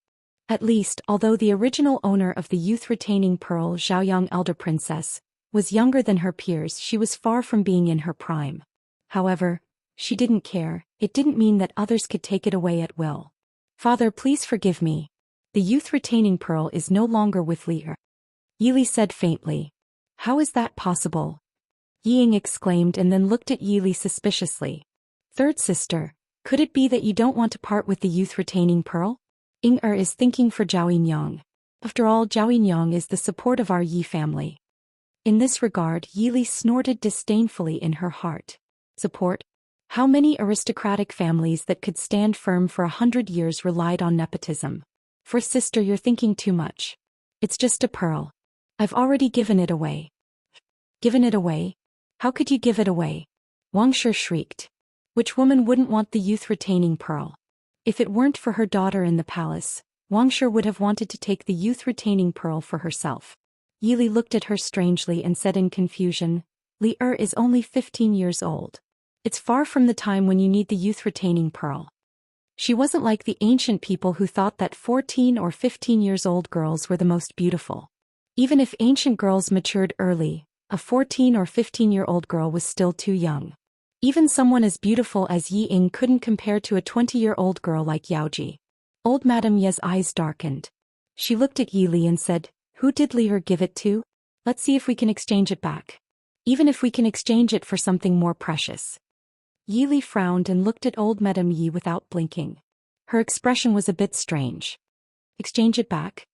At least, although the original owner of the youth-retaining pearl, Zhaoyang Elder Princess, was younger than her peers, she was far from being in her prime. However, she didn't care. It didn't mean that others could take it away at will. Father, please forgive me. The youth-retaining pearl is no longer with Li. Yi Li said faintly. How is that possible? Ying exclaimed and then looked at Yi Li suspiciously. Third sister, could it be that you don't want to part with the youth-retaining pearl? Ying is thinking for Zhao Yinyang. After all, Zhao Yinyang is the support of our Yi family. In this regard, Yi Li snorted disdainfully in her heart. Support? How many aristocratic families that could stand firm for 100 years relied on nepotism? For sister, you're thinking too much. It's just a pearl. I've already given it away. Given it away? How could you give it away? Wang Shi shrieked. Which woman wouldn't want the youth-retaining pearl? If it weren't for her daughter in the palace, Wang Shi would have wanted to take the youth-retaining pearl for herself. Yi Li looked at her strangely and said in confusion, Li is only 15 years old. It's far from the time when you need the youth-retaining pearl. She wasn't like the ancient people who thought that 14 or 15 years old girls were the most beautiful. Even if ancient girls matured early, a 14 or 15-year-old girl was still too young. Even someone as beautiful as Yi Ying couldn't compare to a 20-year-old girl like Yaoji. Old Madame Ye's eyes darkened. She looked at Yi Li and said, Who did Li give it to? Let's see if we can exchange it back. Even if we can exchange it for something more precious. Yi Li frowned and looked at old Madame Yi without blinking. Her expression was a bit strange. Exchange it back?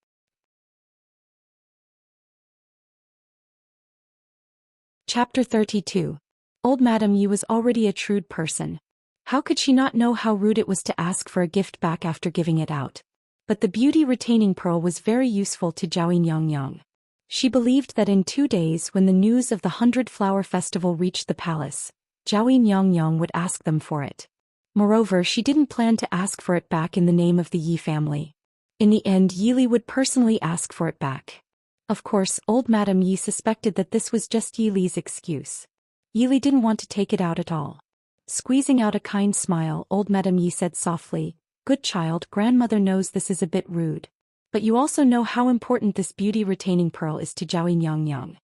Chapter 32. Old Madame Yi was already a shrewd person. How could she not know how rude it was to ask for a gift back after giving it out? But the beauty-retaining pearl was very useful to Zhao Yinyang. She believed that in 2 days, when the news of the 100-Flower Festival reached the palace, Zhao Yinyang would ask them for it. Moreover, she didn't plan to ask for it back in the name of the Yi family. In the end, Yi Li would personally ask for it back. Of course, old Madame Yi suspected that this was just Yi Li's excuse. Yi Li didn't want to take it out at all. Squeezing out a kind smile, old Madame Yi said softly, Good child, grandmother knows this is a bit rude. But you also know how important this beauty-retaining pearl is to Zhao Yinyang.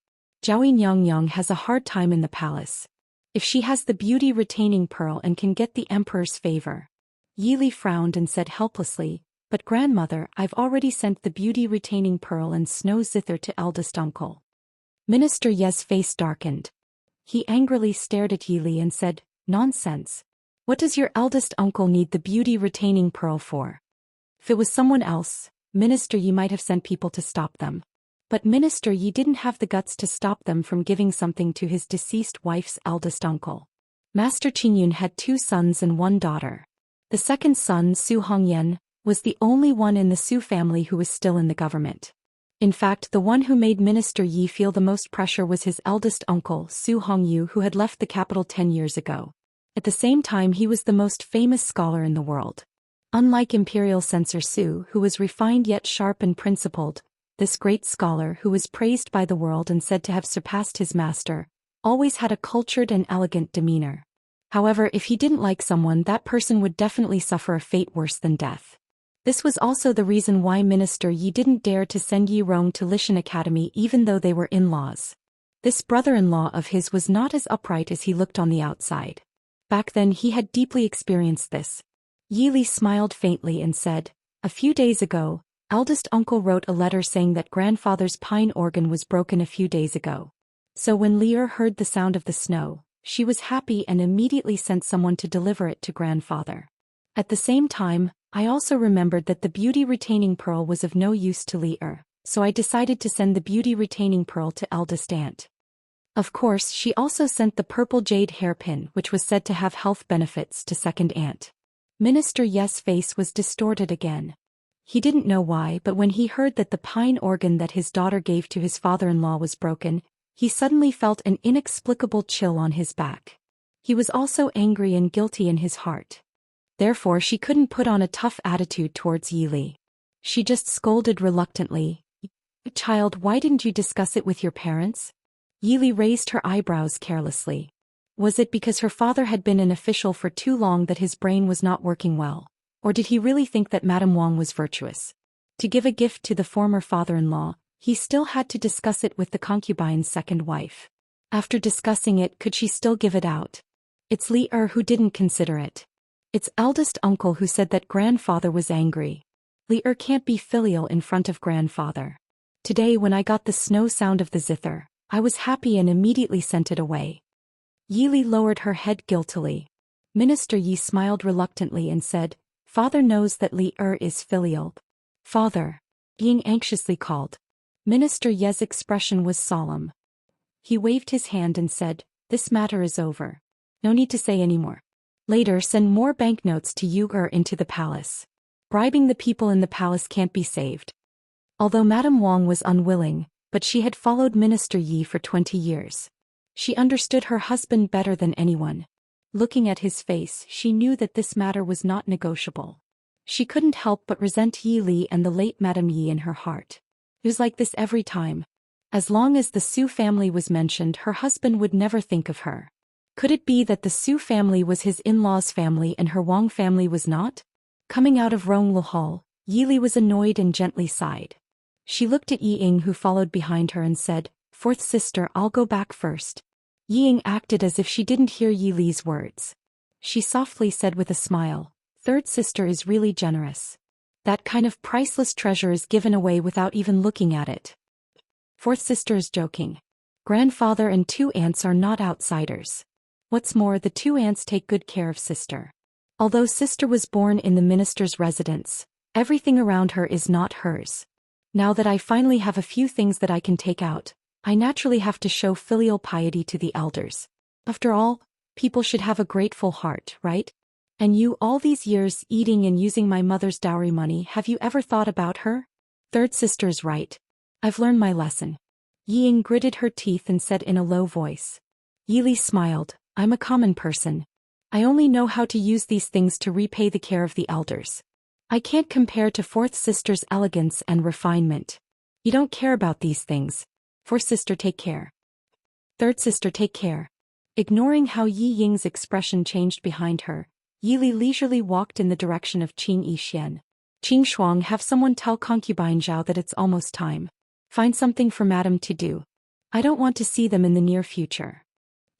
Zhao Yinyang has a hard time in the palace. If she has the beauty-retaining pearl and can get the emperor's favor. Yi Li frowned and said helplessly, But grandmother, I've already sent the beauty-retaining pearl and snow zither to eldest uncle. Minister Ye's face darkened. He angrily stared at Yi Li and said, Nonsense. What does your eldest uncle need the beauty-retaining pearl for? If it was someone else, Minister Yi might have sent people to stop them. But Minister Yi didn't have the guts to stop them from giving something to his deceased wife's eldest uncle. Master Qingyun had 2 sons and 1 daughter. The second son, Su Hongyan, was the only one in the Su family who was still in the government. In fact, the one who made Minister Yi feel the most pressure was his eldest uncle, Su Hongyu, who had left the capital 10 years ago. At the same time, he was the most famous scholar in the world. Unlike imperial censor Su, who was refined yet sharp and principled, this great scholar, who was praised by the world and said to have surpassed his master, always had a cultured and elegant demeanor. However, if he didn't like someone, that person would definitely suffer a fate worse than death. This was also the reason why Minister Yi didn't dare to send Yi Rong to Lishan Academy even though they were in-laws. This brother-in-law of his was not as upright as he looked on the outside. Back then he had deeply experienced this. Yi Li smiled faintly and said, A few days ago, eldest uncle wrote a letter saying that grandfather's pine organ was broken a few days ago. So when Lear heard the sound of the snow, she was happy and immediately sent someone to deliver it to grandfather. At the same time, I also remembered that the beauty-retaining pearl was of no use to Lear, so I decided to send the beauty-retaining pearl to eldest aunt. Of course, she also sent the purple jade hairpin, which was said to have health benefits, to second aunt. Minister Ye's face was distorted again. He didn't know why, but when he heard that the pine organ that his daughter gave to his father-in-law was broken, he suddenly felt an inexplicable chill on his back. He was also angry and guilty in his heart. Therefore she couldn't put on a tough attitude towards Yili. She just scolded reluctantly. "Child, why didn't you discuss it with your parents?" Yili raised her eyebrows carelessly. Was it because her father had been an official for too long that his brain was not working well? Or did he really think that Madame Wang was virtuous? To give a gift to the former father-in-law, he still had to discuss it with the concubine's second wife. After discussing it, could she still give it out? It's Li who didn't consider it. It's eldest uncle who said that grandfather was angry. Li can't be filial in front of grandfather. Today when I got the snow sound of the zither, I was happy and immediately sent it away. Yili lowered her head guiltily. Minister Yi smiled reluctantly and said, "Father knows that Li is filial." "Father," Ying anxiously called. Minister Ye's expression was solemn. He waved his hand and said, "This matter is over. No need to say any more. Later send more banknotes to Uyghur into the palace. Bribing the people in the palace can't be saved." Although Madame Wang was unwilling, but she had followed Minister Yi for 20 years. She understood her husband better than anyone. Looking at his face, she knew that this matter was not negotiable. She couldn't help but resent Yi Li and the late Madame Yi in her heart. It was like this every time. As long as the Su family was mentioned, her husband would never think of her. Could it be that the Su family was his in-laws' family and her Wang family was not? Coming out of Ronglu Hall, Yi Li was annoyed and gently sighed. She looked at Yi Ying, who followed behind her, and said, "Fourth sister, I'll go back first." Yi Ying acted as if she didn't hear Yi Li's words. She softly said with a smile, "Third sister is really generous. That kind of priceless treasure is given away without even looking at it." Fourth sister is joking. Grandfather and 2 aunts are not outsiders. What's more, the 2 aunts take good care of sister. Although sister was born in the minister's residence, everything around her is not hers. Now that I finally have a few things that I can take out, I naturally have to show filial piety to the elders. After all, people should have a grateful heart, right? And you, all these years eating and using my mother's dowry money, have you ever thought about her? Third sister's right. I've learned my lesson. Yi Ying gritted her teeth and said in a low voice. Yi Li smiled, "I'm a common person. I only know how to use these things to repay the care of the elders. I can't compare to fourth sister's elegance and refinement. You don't care about these things. Fourth sister, take care. Third sister, take care." Ignoring how Yi Ying's expression changed behind her, Yi Li leisurely walked in the direction of Qing Yixian. "Qing Shuang, have someone tell concubine Zhao that it's almost time. Find something for madam to do. I don't want to see them in the near future."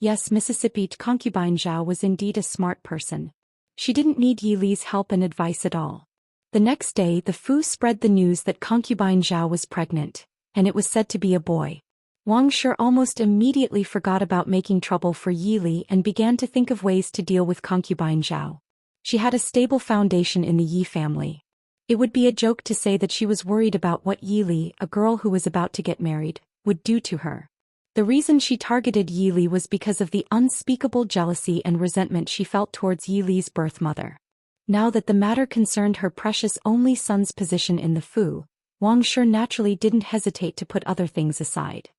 Yes, Mississippi concubine Zhao was indeed a smart person. She didn't need Yi Li's help and advice at all. The next day the Fu spread the news that concubine Zhao was pregnant, and it was said to be a boy. Wang Shi almost immediately forgot about making trouble for Yi Li and began to think of ways to deal with concubine Zhao. She had a stable foundation in the Yi family. It would be a joke to say that she was worried about what Yi Li, a girl who was about to get married, would do to her. The reason she targeted Yi Li was because of the unspeakable jealousy and resentment she felt towards Yi Li's birth mother. Now that the matter concerned her precious only son's position in the Fu, Wang Shi naturally didn't hesitate to put other things aside.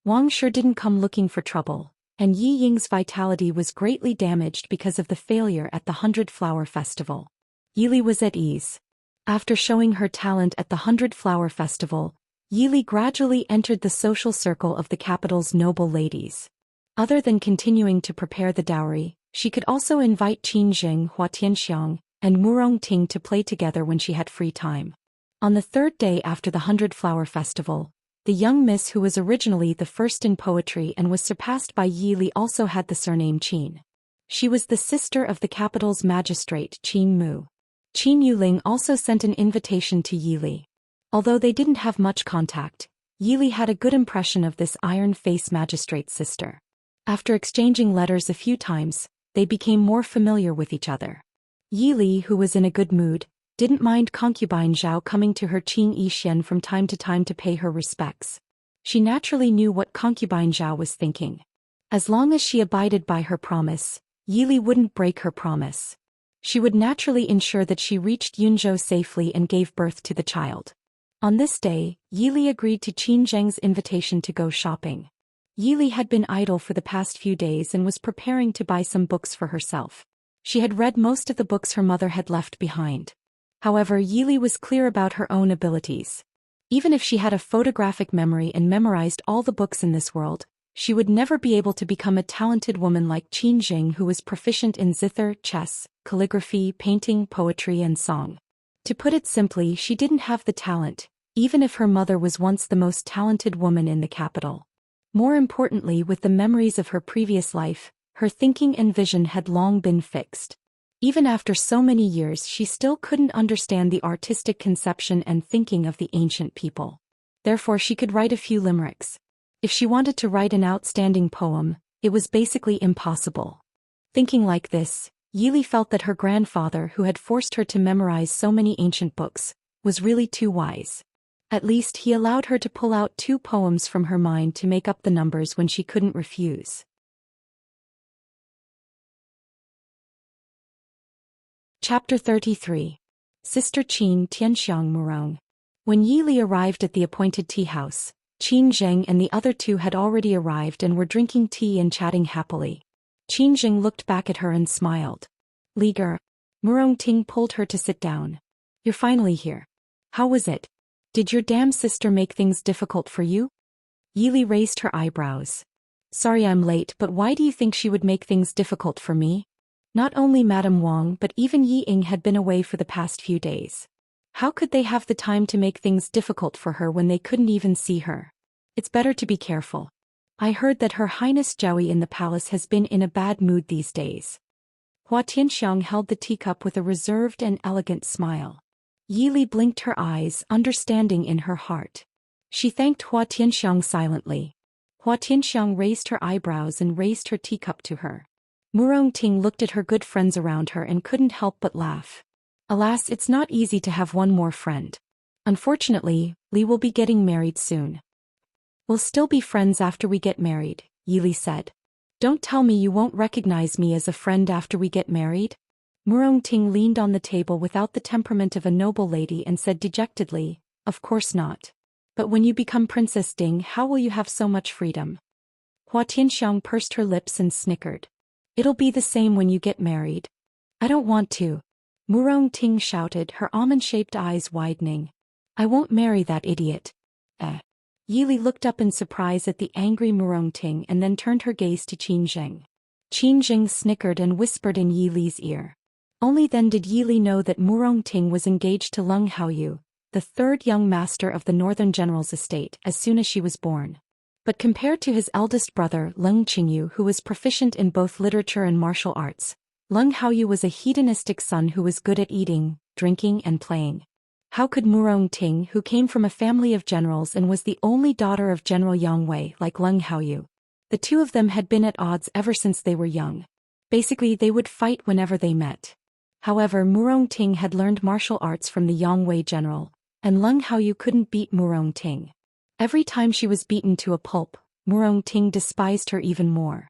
Wang Shi didn't come looking for trouble, and Yi Ying's vitality was greatly damaged because of the failure at the 100-Flower Festival. Yi Li was at ease. After showing her talent at the 100-Flower Festival, Yi Li gradually entered the social circle of the capital's noble ladies. Other than continuing to prepare the dowry, she could also invite Qin Jing, Hua Tianxiang, and Murong Ting to play together when she had free time. On the 3rd day after the 100-Flower Festival, the young miss who was originally the first in poetry and was surpassed by Yi Li also had the surname Qin. She was the sister of the capital's magistrate Qin Mu. Qin Yuling also sent an invitation to Yi Li. Although they didn't have much contact, Yi Li had a good impression of this iron-faced magistrate's sister. After exchanging letters a few times, they became more familiar with each other. Yi Li, who was in a good mood, didn't mind concubine Zhao coming to her Qing Yixian from time to time to pay her respects. She naturally knew what concubine Zhao was thinking. As long as she abided by her promise, Yi Li wouldn't break her promise. She would naturally ensure that she reached Yunzhou safely and gave birth to the child. On this day, Yili agreed to Qin Zheng's invitation to go shopping. Yili had been idle for the past few days and was preparing to buy some books for herself. She had read most of the books her mother had left behind. However, Yili was clear about her own abilities. Even if she had a photographic memory and memorized all the books in this world, she would never be able to become a talented woman like Qin Zheng, who was proficient in zither, chess, calligraphy, painting, poetry, and song. To put it simply, she didn't have the talent, even if her mother was once the most talented woman in the capital. More importantly, with the memories of her previous life, her thinking and vision had long been fixed. Even after so many years, she still couldn't understand the artistic conception and thinking of the ancient people. Therefore, she could write a few limericks. If she wanted to write an outstanding poem, it was basically impossible. Thinking like this, Yili felt that her grandfather, who had forced her to memorize so many ancient books, was really too wise. At least he allowed her to pull out 2 poems from her mind to make up the numbers when she couldn't refuse. Chapter 33. Sister Qin Tianxiang Murong. When Yili arrived at the appointed tea house, Qin Zheng and the other 2 had already arrived and were drinking tea and chatting happily. Qin Zheng looked back at her and smiled. Liger. Murong Ting pulled her to sit down. You're finally here. How was it? Did your damn sister make things difficult for you? Yili raised her eyebrows. Sorry I'm late, but why do you think she would make things difficult for me? Not only Madame Wang but even Yi Ying had been away for the past few days. How could they have the time to make things difficult for her when they couldn't even see her? It's better to be careful. I heard that Her Highness Zhaoi in the palace has been in a bad mood these days. Hua Tianxiang held the teacup with a reserved and elegant smile. Yili blinked her eyes, understanding in her heart. She thanked Hua Tianxiang silently. Hua Tianxiang raised her eyebrows and raised her teacup to her. Murong Ting looked at her good friends around her and couldn't help but laugh. Alas, it's not easy to have one more friend. Unfortunately, Li will be getting married soon. We'll still be friends after we get married, Yili said. Don't tell me you won't recognize me as a friend after we get married? Murong Ting leaned on the table without the temperament of a noble lady and said dejectedly, Of course not. But when you become Princess Ding, how will you have so much freedom? Hua Tianxiang pursed her lips and snickered. It'll be the same when you get married. I don't want to. Murong Ting shouted, her almond-shaped eyes widening. I won't marry that idiot. Yili looked up in surprise at the angry Murong Ting and then turned her gaze to Qin Zheng. Qin Zheng snickered and whispered in Yili's ear. Only then did Yili know that Murong Ting was engaged to Leng Haoyu, the 3rd young master of the Northern General's estate, as soon as she was born. But compared to his eldest brother, Leng Qingyu, who was proficient in both literature and martial arts, Leng Haoyu was a hedonistic son who was good at eating, drinking, and playing. How could Murong Ting, who came from a family of generals and was the only daughter of General Yang Wei, like Leng Haoyu? The 2 of them had been at odds ever since they were young. Basically, they would fight whenever they met. However, Murong Ting had learned martial arts from the Yang Wei general, and Leng Haoyu couldn't beat Murong Ting. Every time she was beaten to a pulp, Murong Ting despised her even more.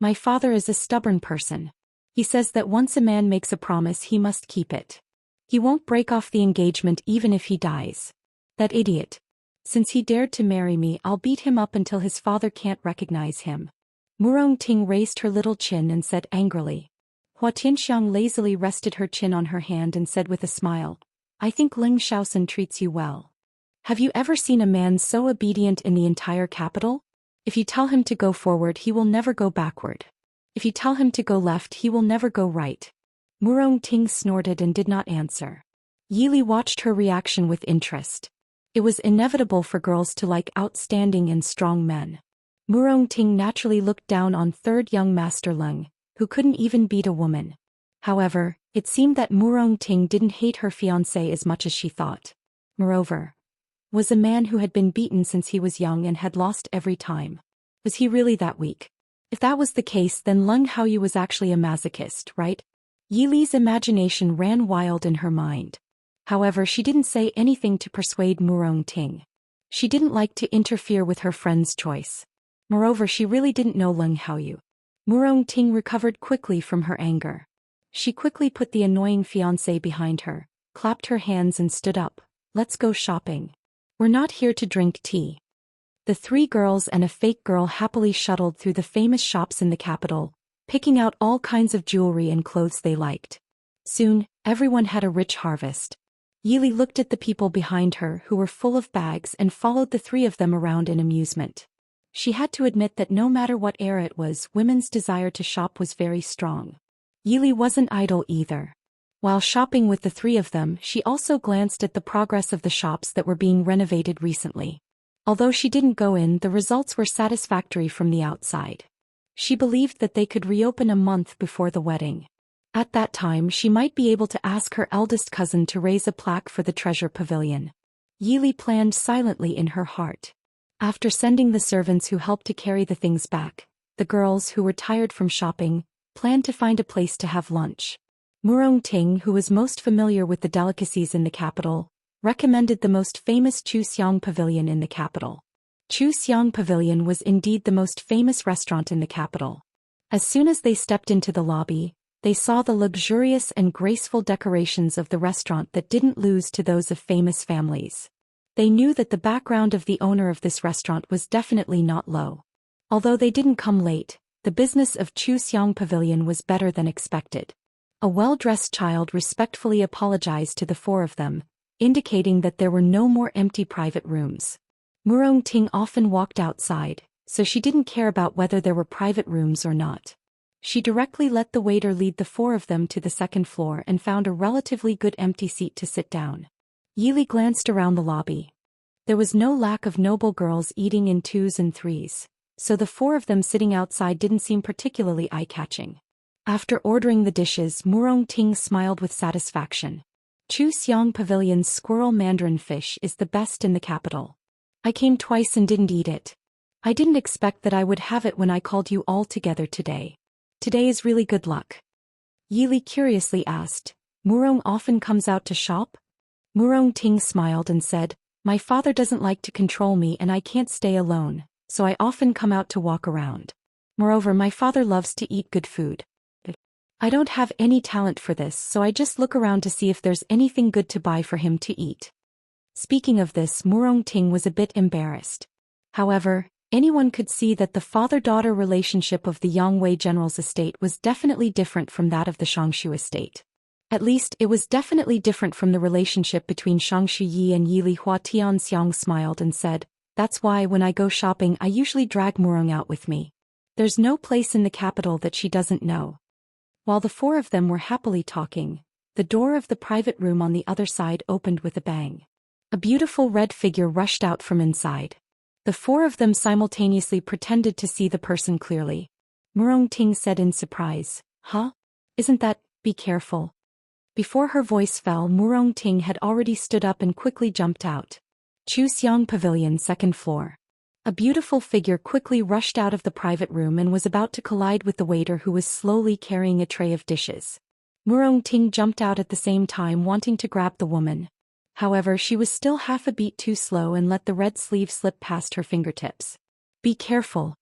My father is a stubborn person. He says that once a man makes a promise he must keep it. He won't break off the engagement even if he dies. That idiot. Since he dared to marry me, I'll beat him up until his father can't recognize him. Murong Ting raised her little chin and said angrily. Hua Tianxiang lazily rested her chin on her hand and said with a smile, I think Ling Shaosun treats you well. Have you ever seen a man so obedient in the entire capital? If you tell him to go forward, he will never go backward. If you tell him to go left, he will never go right. Murong Ting snorted and did not answer. Yili watched her reaction with interest. It was inevitable for girls to like outstanding and strong men. Murong Ting naturally looked down on 3rd young Master Leng, who couldn't even beat a woman. However, it seemed that Murong Ting didn't hate her fiancé as much as she thought. Moreover, was a man who had been beaten since he was young and had lost every time. Was he really that weak? If that was the case, then Leng Haoyu was actually a masochist, right? Yili's imagination ran wild in her mind. However, she didn't say anything to persuade Murong Ting. She didn't like to interfere with her friend's choice. Moreover, she really didn't know Leng Haoyu. Murong Ting recovered quickly from her anger. She quickly put the annoying fiancé behind her, clapped her hands and stood up. Let's go shopping. We're not here to drink tea. The three girls and a fake girl happily shuttled through the famous shops in the capital, picking out all kinds of jewelry and clothes they liked. Soon, everyone had a rich harvest. Yili looked at the people behind her who were full of bags and followed the three of them around in amusement. She had to admit that no matter what era it was, women's desire to shop was very strong. Yili wasn't idle either. While shopping with the three of them, she also glanced at the progress of the shops that were being renovated recently. Although she didn't go in, the results were satisfactory from the outside. She believed that they could reopen a month before the wedding. At that time, she might be able to ask her eldest cousin to raise a plaque for the treasure pavilion. Yili planned silently in her heart. After sending the servants who helped to carry the things back, the girls who were tired from shopping planned to find a place to have lunch. Murong-ting, who was most familiar with the delicacies in the capital, recommended the most famous Chuseong Pavilion in the capital. Chuseong Pavilion was indeed the most famous restaurant in the capital. As soon as they stepped into the lobby, they saw the luxurious and graceful decorations of the restaurant that didn't lose to those of famous families. They knew that the background of the owner of this restaurant was definitely not low. Although they didn't come late, the business of Chuseong Pavilion was better than expected. A well-dressed child respectfully apologized to the four of them, indicating that there were no more empty private rooms. Murong-ting often walked outside, so she didn't care about whether there were private rooms or not. She directly let the waiter lead the four of them to the second floor and found a relatively good empty seat to sit down. Yili glanced around the lobby. There was no lack of noble girls eating in twos and threes, so the four of them sitting outside didn't seem particularly eye-catching. After ordering the dishes, Murong-ting smiled with satisfaction. Chuseong Pavilion's squirrel mandarin fish is the best in the capital. I came twice and didn't eat it. I didn't expect that I would have it when I called you all together today. Today is really good luck. Yili curiously asked, Murong often comes out to shop? Murong-ting smiled and said, my father doesn't like to control me and I can't stay alone, so I often come out to walk around. Moreover, my father loves to eat good food. I don't have any talent for this, so I just look around to see if there's anything good to buy for him to eat. Speaking of this, Murong-ting was a bit embarrassed. However, anyone could see that the father-daughter relationship of the Yangwei general's estate was definitely different from that of the Shangshu estate. At least, it was definitely different from the relationship between Shangshu Yi and Yili. Hua Tianxiang smiled and said, that's why when I go shopping I usually drag Murong out with me. There's no place in the capital that she doesn't know. While the four of them were happily talking, the door of the private room on the other side opened with a bang. A beautiful red figure rushed out from inside. The four of them simultaneously pretended to see the person clearly. Murong-ting said in surprise, huh? Isn't that, be careful? Before her voice fell, Murong-ting had already stood up and quickly jumped out. Chuseong Pavilion, second floor. A beautiful figure quickly rushed out of the private room and was about to collide with the waiter who was slowly carrying a tray of dishes. Murong-ting jumped out at the same time, wanting to grab the woman. However, she was still half a beat too slow and let the red sleeve slip past her fingertips. Be careful.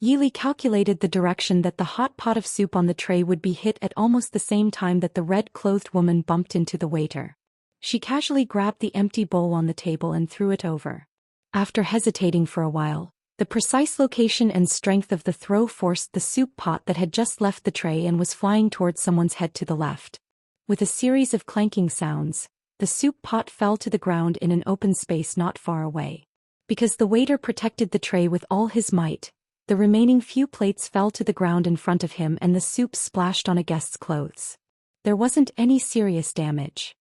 Yili calculated the direction that the hot pot of soup on the tray would be hit at almost the same time that the red-clothed woman bumped into the waiter. She casually grabbed the empty bowl on the table and threw it over. After hesitating for a while, the precise location and strength of the throw forced the soup pot that had just left the tray and was flying towards someone's head to the left. With a series of clanking sounds, the soup pot fell to the ground in an open space not far away. Because the waiter protected the tray with all his might, the remaining few plates fell to the ground in front of him and the soup splashed on a guest's clothes. There wasn't any serious damage.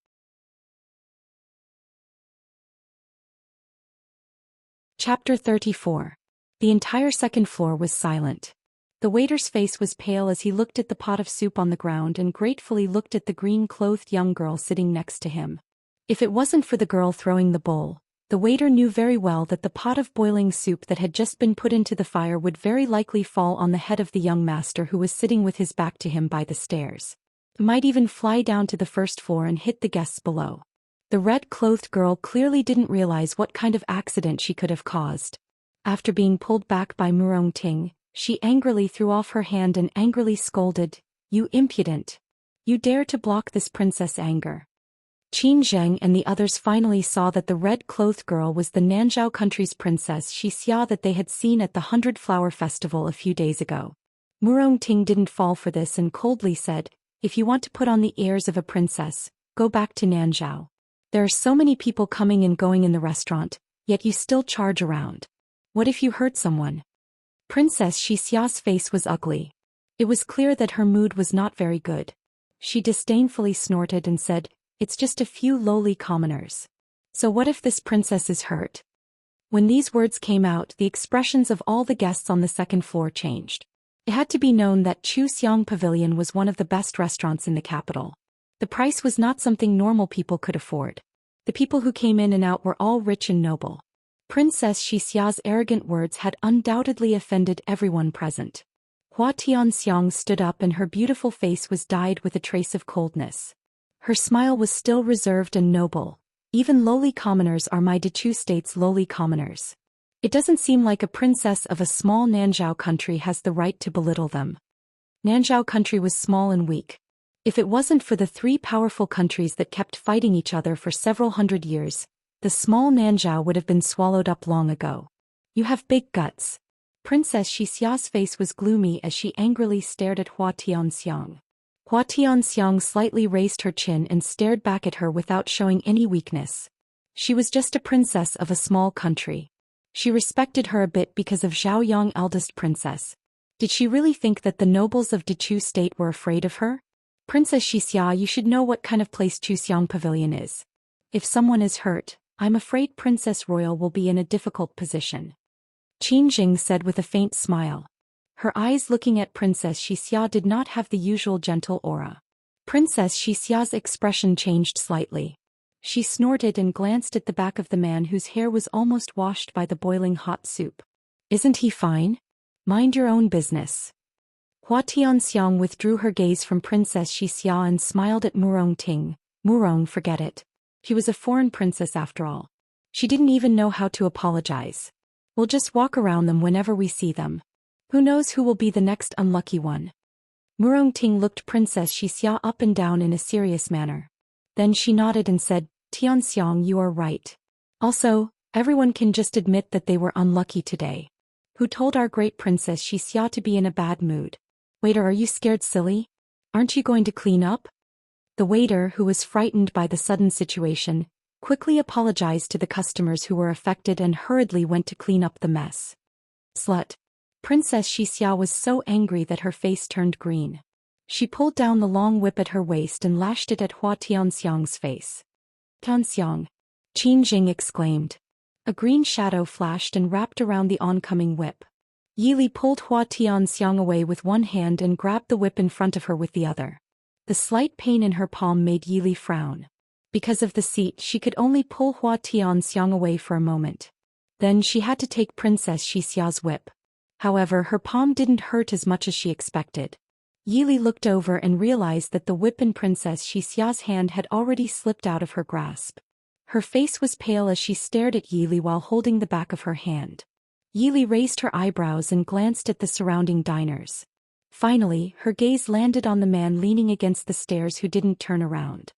Chapter 34. The entire second floor was silent. The waiter's face was pale as he looked at the pot of soup on the ground and gratefully looked at the green-clothed young girl sitting next to him. If it wasn't for the girl throwing the bowl, the waiter knew very well that the pot of boiling soup that had just been put into the fire would very likely fall on the head of the young master who was sitting with his back to him by the stairs. It might even fly down to the first floor and hit the guests below. The red-clothed girl clearly didn't realize what kind of accident she could have caused. After being pulled back by Murong-ting, she angrily threw off her hand and angrily scolded, "You impudent! You dare to block this princess' anger. Qin Zheng and the others finally saw that the red-clothed girl was the Nanzhao country's princess Xixia that they had seen at the 100-Flower Festival a few days ago. Murong-Ting didn't fall for this and coldly said, if you want to put on the airs of a princess, go back to Nanzhao. There are so many people coming and going in the restaurant, yet you still charge around. What if you hurt someone? Princess Xixia's face was ugly. It was clear that her mood was not very good. She disdainfully snorted and said, it's just a few lowly commoners. So what if this princess is hurt? When these words came out, the expressions of all the guests on the second floor changed. It had to be known that Chuxiang Pavilion was one of the best restaurants in the capital. The price was not something normal people could afford. The people who came in and out were all rich and noble. Princess Xixia's arrogant words had undoubtedly offended everyone present. Hua Tianxiang stood up and her beautiful face was dyed with a trace of coldness. Her smile was still reserved and noble. Even lowly commoners are my Dechu state's lowly commoners. It doesn't seem like a princess of a small Nanzhao country has the right to belittle them. Nanzhao country was small and weak. If it wasn't for the three powerful countries that kept fighting each other for several hundred years, the small Nanzhao would have been swallowed up long ago. You have big guts. Princess Xixia's face was gloomy as she angrily stared at Hua Tianxiang. Hua Tianxiang slightly raised her chin and stared back at her without showing any weakness. She was just a princess of a small country. She respected her a bit because of Zhao Yang, eldest princess. Did she really think that the nobles of Dechu state were afraid of her? Princess Xixia, you should know what kind of place Chuxiang Pavilion is. If someone is hurt, I'm afraid Princess Royal will be in a difficult position. Qin Jing said with a faint smile. Her eyes looking at Princess Xixia did not have the usual gentle aura. Princess Xixia's expression changed slightly. She snorted and glanced at the back of the man whose hair was almost washed by the boiling hot soup. Isn't he fine? Mind your own business. Hua Tianxiang withdrew her gaze from Princess Xixia and smiled at Murong-Ting. Murong, forget it. She was a foreign princess after all. She didn't even know how to apologize. We'll just walk around them whenever we see them. Who knows who will be the next unlucky one? Murong-Ting looked Princess Xixia up and down in a serious manner. Then she nodded and said, Tianxiang, you are right. Also, everyone can just admit that they were unlucky today. Who told our great Princess Xixia to be in a bad mood? Waiter, are you scared silly? Aren't you going to clean up? The waiter, who was frightened by the sudden situation, quickly apologized to the customers who were affected and hurriedly went to clean up the mess. Slut. Princess Xixia was so angry that her face turned green. She pulled down the long whip at her waist and lashed it at Hua Tianxiang's face. Tianxiang! Qin Jing exclaimed. A green shadow flashed and wrapped around the oncoming whip. Yili pulled Hua Tianxiang away with one hand and grabbed the whip in front of her with the other. The slight pain in her palm made Yili frown. Because of the seat, she could only pull Hua Tianxiang away for a moment. Then she had to take Princess Xixia's whip. However, her palm didn't hurt as much as she expected. Yili looked over and realized that the whip in Princess Xixia's hand had already slipped out of her grasp. Her face was pale as she stared at Yili while holding the back of her hand. Yili raised her eyebrows and glanced at the surrounding diners. Finally, her gaze landed on the man leaning against the stairs who didn't turn around.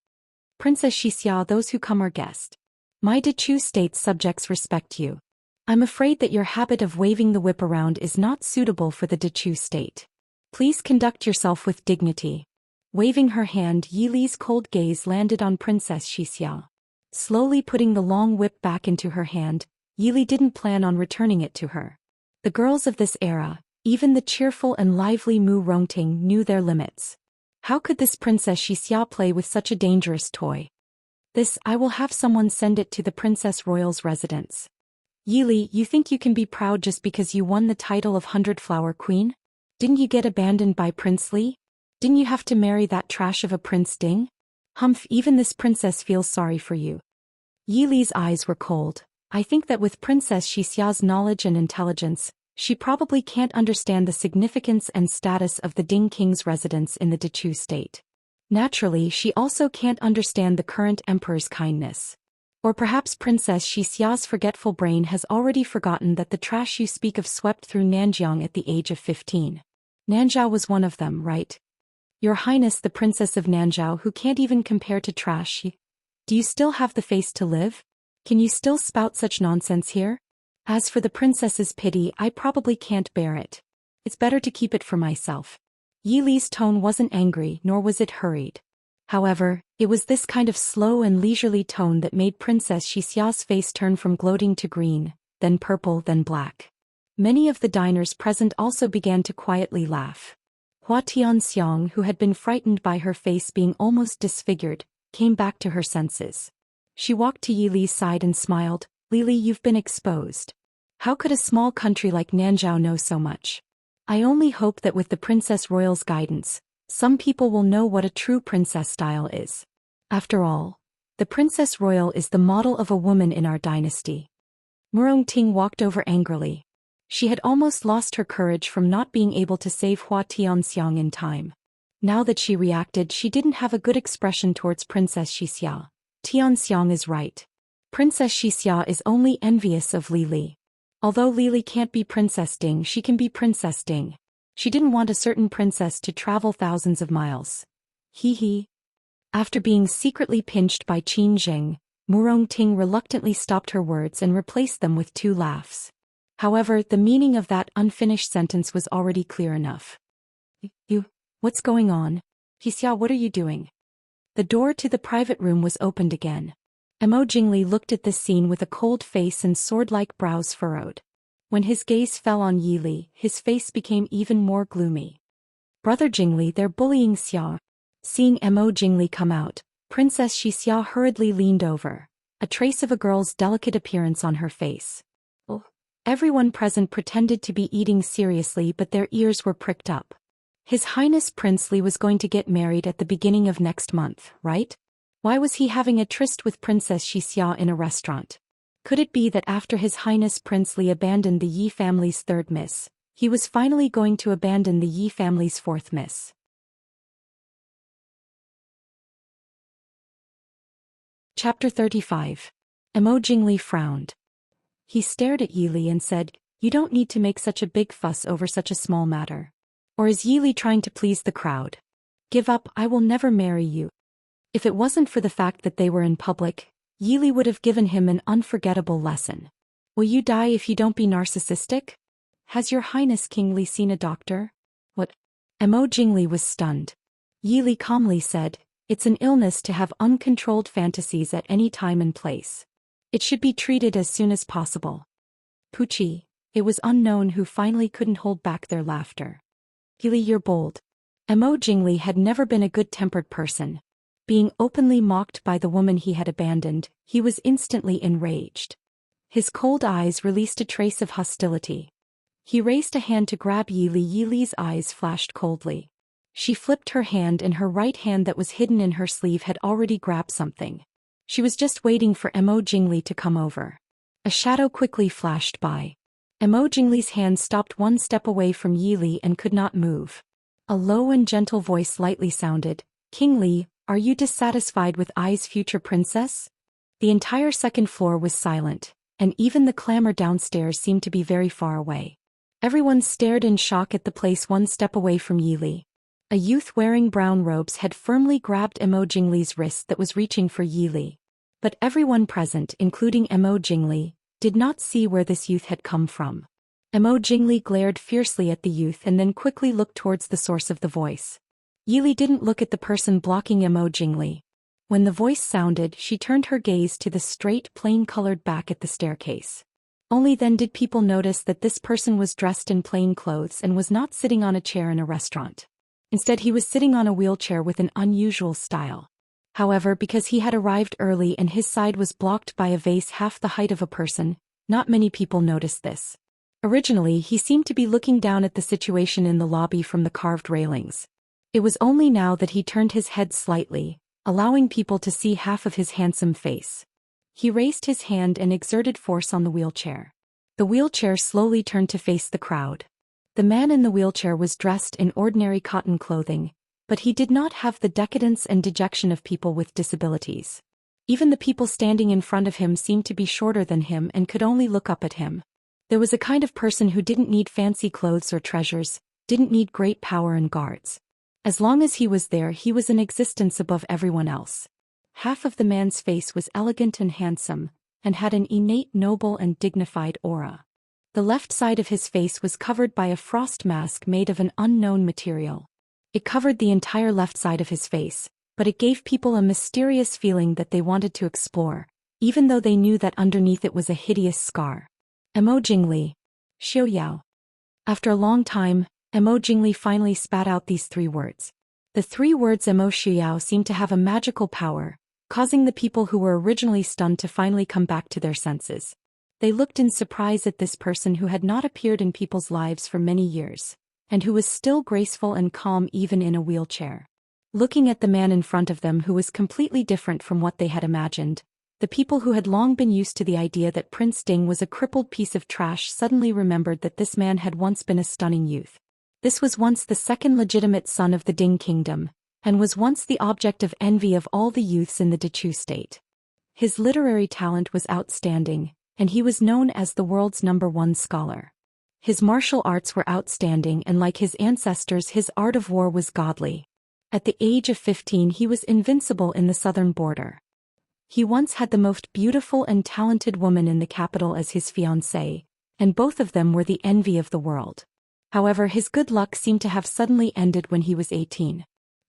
Princess Xixia, those who come are guests. My Dechu state subjects respect you. I'm afraid that your habit of waving the whip around is not suitable for the Dechu state. Please conduct yourself with dignity. Waving her hand, Yili's cold gaze landed on Princess Xixia. Slowly putting the long whip back into her hand, Yili didn't plan on returning it to her. The girls of this era, even the cheerful and lively Murong-Ting, knew their limits. How could this Princess Xixia play with such a dangerous toy? I will have someone send it to the Princess Royal's residence. Yili, you think you can be proud just because you won the title of 100-Flower Queen? Didn't you get abandoned by Prince Li? Didn't you have to marry that trash of a Prince Ding? Humph, even this princess feels sorry for you. Yili's eyes were cold. I think that with Princess Xixia's knowledge and intelligence, she probably can't understand the significance and status of the Ding King's residence in the Dechu state. Naturally, she also can't understand the current emperor's kindness. Or perhaps Princess Xixia's forgetful brain has already forgotten that the trash you speak of swept through Nanjiang at the age of 15. Nanzhao was one of them, right? Your Highness the Princess of Nanzhao who can't even compare to trash. Do you still have the face to live? Can you still spout such nonsense here? As for the princess's pity, I probably can't bear it. It's better to keep it for myself. Yi Li's tone wasn't angry nor was it hurried. However, it was this kind of slow and leisurely tone that made Princess Xixia's face turn from gloating to green, then purple, then black. Many of the diners present also began to quietly laugh. Hua Tianxiang, who had been frightened by her face being almost disfigured, came back to her senses. She walked to Yi Li's side and smiled. Li, you've been exposed. How could a small country like Nanzhao know so much? I only hope that with the Princess Royal's guidance, some people will know what a true princess style is. After all, the Princess Royal is the model of a woman in our dynasty. Ting walked over angrily. She had almost lost her courage from not being able to save Hua Tianxiang in time. Now that she reacted, she didn't have a good expression towards Princess Xixia. Tianxiang is right. Princess Xixia is only envious of Li. Although Li can't be Princess Ding, she can be Princess Ding. She didn't want a certain princess to travel thousands of miles. Hee. After being secretly pinched by Qin Zheng, Ting reluctantly stopped her words and replaced them with 2 laughs. However, the meaning of that unfinished sentence was already clear enough. What's going on? Xixia, what are you doing? The door to the private room was opened again. Jingli looked at this scene with a cold face and sword-like brows furrowed. When his gaze fell on Yi Li, his face became even more gloomy. Brother Jingli, they're bullying Xia. Seeing Jingli come out, Princess Xixia hurriedly leaned over, a trace of a girl's delicate appearance on her face. Everyone present pretended to be eating seriously, but their ears were pricked up. His Highness Prince Li was going to get married at the beginning of next month, right? Why was he having a tryst with Princess Xixia in a restaurant? Could it be that after His Highness Prince Li abandoned the Yi family's 3rd miss, he was finally going to abandon the Yi family's 4th miss? Chapter 35. Jingli frowned. He stared at Yi Li and said, "You don't need to make such a big fuss over such a small matter. Or is Yi Li trying to please the crowd? Give up, I will never marry you." If it wasn't for the fact that they were in public, Yi Li would have given him an unforgettable lesson. Will you die if you don't be narcissistic? Has your Highness King Li seen a doctor? What? Jingli was stunned. Yi Li calmly said, "It's an illness to have uncontrolled fantasies at any time and place. It should be treated as soon as possible." Pucci, it was unknown who finally couldn't hold back their laughter. "Yi Li, you're bold." Jingli had never been a good-tempered person. Being openly mocked by the woman he had abandoned, he was instantly enraged. His cold eyes released a trace of hostility. He raised a hand to grab Yi Li. Yi Li's eyes flashed coldly. She flipped her hand and her right hand that was hidden in her sleeve had already grabbed something. She was just waiting for Jingli to come over. A shadow quickly flashed by. Jingli's hand stopped 1 step away from Yi Li and could not move. A low and gentle voice lightly sounded, "King Li, are you dissatisfied with Ai's future princess?" The entire 2nd floor was silent, and even the clamor downstairs seemed to be very far away. Everyone stared in shock at the place 1 step away from Yi Li. A youth wearing brown robes had firmly grabbed Jingli's wrist that was reaching for Yi Li. But everyone present, including Jingli, did not see where this youth had come from. Jingli glared fiercely at the youth and then quickly looked towards the source of the voice. Yi Li didn't look at the person blocking Jingli. When the voice sounded, she turned her gaze to the straight, plain-colored back at the staircase. Only then did people notice that this person was dressed in plain clothes and was not sitting on a chair in a restaurant. Instead, he was sitting on a wheelchair with an unusual style. However, because he had arrived early and his side was blocked by a vase half the height of a person, not many people noticed this. Originally, he seemed to be looking down at the situation in the lobby from the carved railings. It was only now that he turned his head slightly, allowing people to see half of his handsome face. He raised his hand and exerted force on the wheelchair. The wheelchair slowly turned to face the crowd. The man in the wheelchair was dressed in ordinary cotton clothing, but he did not have the decadence and dejection of people with disabilities. Even the people standing in front of him seemed to be shorter than him and could only look up at him. There was a kind of person who didn't need fancy clothes or treasures, didn't need great power and guards. As long as he was there, he was in existence above everyone else. Half of the man's face was elegant and handsome, and had an innate noble and dignified aura. The left side of his face was covered by a frost mask made of an unknown material. It covered the entire left side of his face, but it gave people a mysterious feeling that they wanted to explore, even though they knew that underneath it was a hideous scar. Emo Jingli. Xiu Yao. After a long time, Emo Jingli finally spat out these 3 words. The 3 words Emo Xiu Yao seemed to have a magical power, causing the people who were originally stunned to finally come back to their senses. They looked in surprise at this person who had not appeared in people's lives for many years, and who was still graceful and calm even in a wheelchair. Looking at the man in front of them who was completely different from what they had imagined, the people who had long been used to the idea that Prince Ding was a crippled piece of trash suddenly remembered that this man had once been a stunning youth. This was once the second legitimate son of the Ding kingdom, and was once the object of envy of all the youths in the Dechu state. His literary talent was outstanding, and he was known as the world's #1 scholar. His martial arts were outstanding, and like his ancestors, his art of war was godly. At the age of 15 he was invincible in the southern border. He once had the most beautiful and talented woman in the capital as his fiancée, and both of them were the envy of the world. However, his good luck seemed to have suddenly ended when he was 18.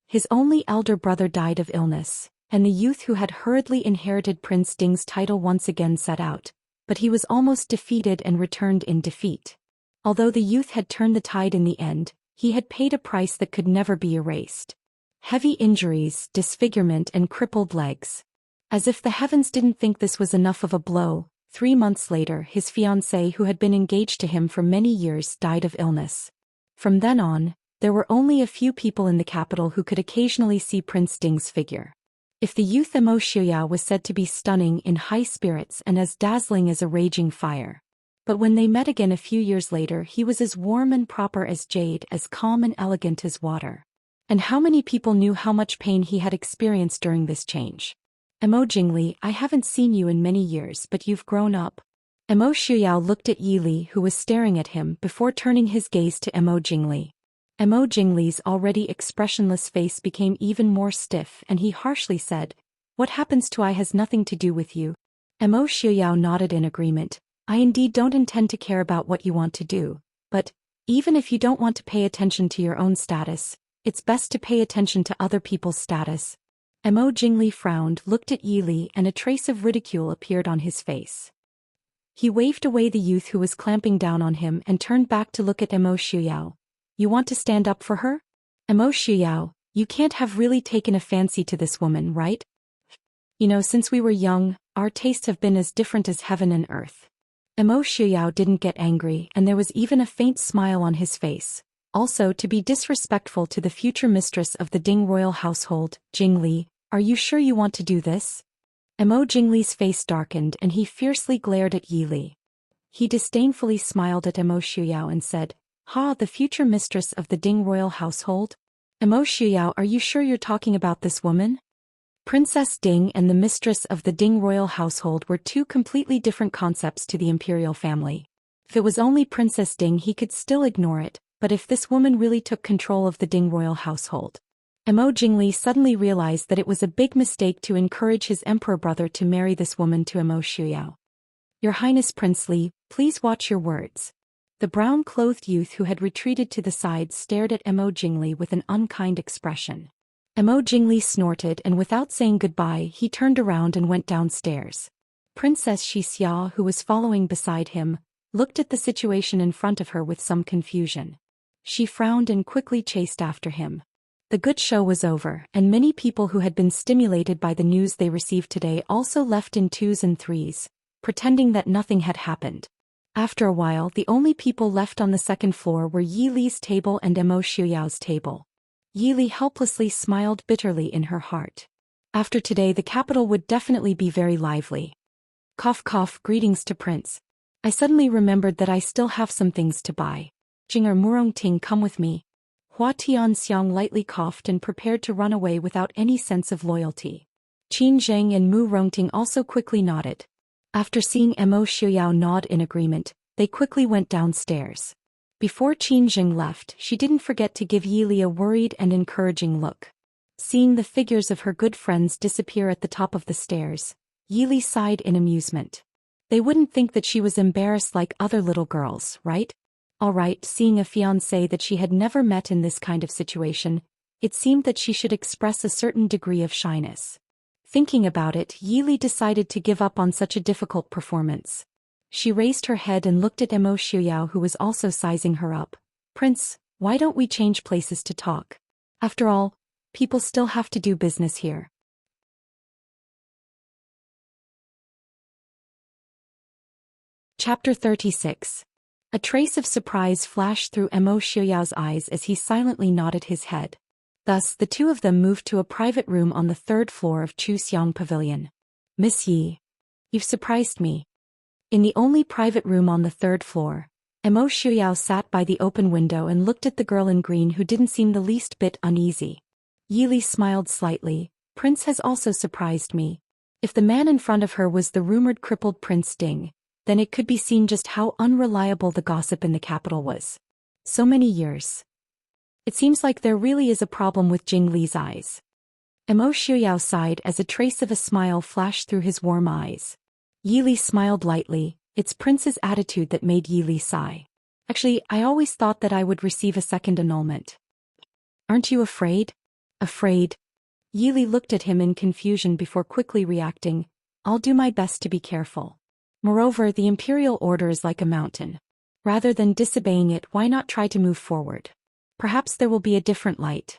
His only elder brother died of illness, and the youth who had hurriedly inherited Prince Ding's title once again set out, but he was almost defeated and returned in defeat. Although the youth had turned the tide in the end, he had paid a price that could never be erased. Heavy injuries, disfigurement, and crippled legs. As if the heavens didn't think this was enough of a blow, 3 months later his fiancée who had been engaged to him for many years died of illness. From then on, there were only a few people in the capital who could occasionally see Prince Ding's figure. If the youth Emo Xiuyao was said to be stunning, in high spirits, and as dazzling as a raging fire. But when they met again a few years later, he was as warm and proper as jade, as calm and elegant as water. And how many people knew how much pain he had experienced during this change? Emo Jingli, I haven't seen you in many years, but you've grown up. Emo Xiuyao looked at Yi Li, who was staring at him, before turning his gaze to Emo Jingli. Emo Jingli's already expressionless face became even more stiff, and he harshly said, "What happens to I has nothing to do with you." Emo Xiuyao nodded in agreement. I indeed don't intend to care about what you want to do, but, even if you don't want to pay attention to your own status, it's best to pay attention to other people's status. Emo Jingli frowned, looked at Yi Li, and a trace of ridicule appeared on his face. He waved away the youth who was clamping down on him and turned back to look at Emo Xiuyao. You want to stand up for her? Emo Xiuyao, you can't have really taken a fancy to this woman, right? You know, since we were young, our tastes have been as different as heaven and earth. Emo Xiuyao didn't get angry, and there was even a faint smile on his face. Also, to be disrespectful to the future mistress of the Ding royal household, Jingli, are you sure you want to do this? Emo Jingli's face darkened and he fiercely glared at Yi Li. He disdainfully smiled at Emo Xiuyao and said, "Ha, the future mistress of the Ding royal household? Emo Xiuyao, are you sure you're talking about this woman?" Princess Ding and the mistress of the Ding royal household were 2 completely different concepts to the imperial family. If it was only Princess Ding, he could still ignore it, but if this woman really took control of the Ding royal household. Emo Jingli suddenly realized that it was a big mistake to encourage his emperor brother to marry this woman to Emo Xiuyao. Your Highness Prince Li, please watch your words. The brown-clothed youth who had retreated to the side stared at Emo Jingli with an unkind expression. Emo Jingli snorted, and without saying goodbye he turned around and went downstairs. Princess Xixia, who was following beside him, looked at the situation in front of her with some confusion. She frowned and quickly chased after him. The good show was over, and many people who had been stimulated by the news they received today also left in 2s and 3s, pretending that nothing had happened. After a while, the only people left on the second floor were Yi Li's table and Emo Xiuyao's table. Yi Li helplessly smiled bitterly in her heart. After today, the capital would definitely be very lively. Cough cough, greetings to Prince. I suddenly remembered that I still have some things to buy. Jinger Murong Ting, come with me. Hua Tianxiang lightly coughed and prepared to run away without any sense of loyalty. Qin Zheng and Mu Rongting also quickly nodded. After seeing Emo Xiuyao nod in agreement, they quickly went downstairs. Before Qin Jing left, she didn't forget to give Yi Li a worried and encouraging look. Seeing the figures of her good friends disappear at the top of the stairs, Yi Li sighed in amusement. They wouldn't think that she was embarrassed like other little girls, right? Alright, seeing a fiancé that she had never met in this kind of situation, it seemed that she should express a certain degree of shyness. Thinking about it, Yi Li decided to give up on such a difficult performance. She raised her head and looked at Emo Xiuyao, who was also sizing her up. Prince, why don't we change places to talk? After all, people still have to do business here. Chapter 36. A trace of surprise flashed through Emo Xiuyao's eyes as he silently nodded his head. Thus, the two of them moved to a private room on the third floor of Chuxiang Pavilion. Miss Yi, you've surprised me. In the only private room on the third floor, Emo Xiuyao sat by the open window and looked at the girl in green, who didn't seem the least bit uneasy. Yi Li smiled slightly. Prince has also surprised me. If the man in front of her was the rumored crippled Prince Ding, then it could be seen just how unreliable the gossip in the capital was. So many years. It seems like there really is a problem with Jing Li's eyes. Emo Xiuyao sighed as a trace of a smile flashed through his warm eyes. Yi Li smiled lightly. It's Prince's attitude that made Yi Li sigh. Actually, I always thought that I would receive a second annulment. Aren't you afraid? Afraid? Yi Li looked at him in confusion before quickly reacting. I'll do my best to be careful. Moreover, the imperial order is like a mountain. Rather than disobeying it, why not try to move forward? Perhaps there will be a different light.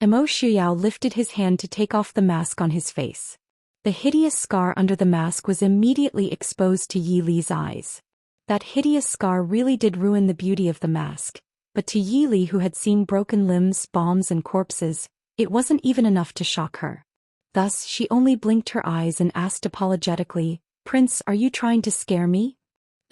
Emo Xiuyao lifted his hand to take off the mask on his face. The hideous scar under the mask was immediately exposed to Yi Li's eyes. That hideous scar really did ruin the beauty of the mask, but to Yi Li, who had seen broken limbs, bombs and corpses, it wasn't even enough to shock her. Thus, she only blinked her eyes and asked apologetically, Prince, are you trying to scare me?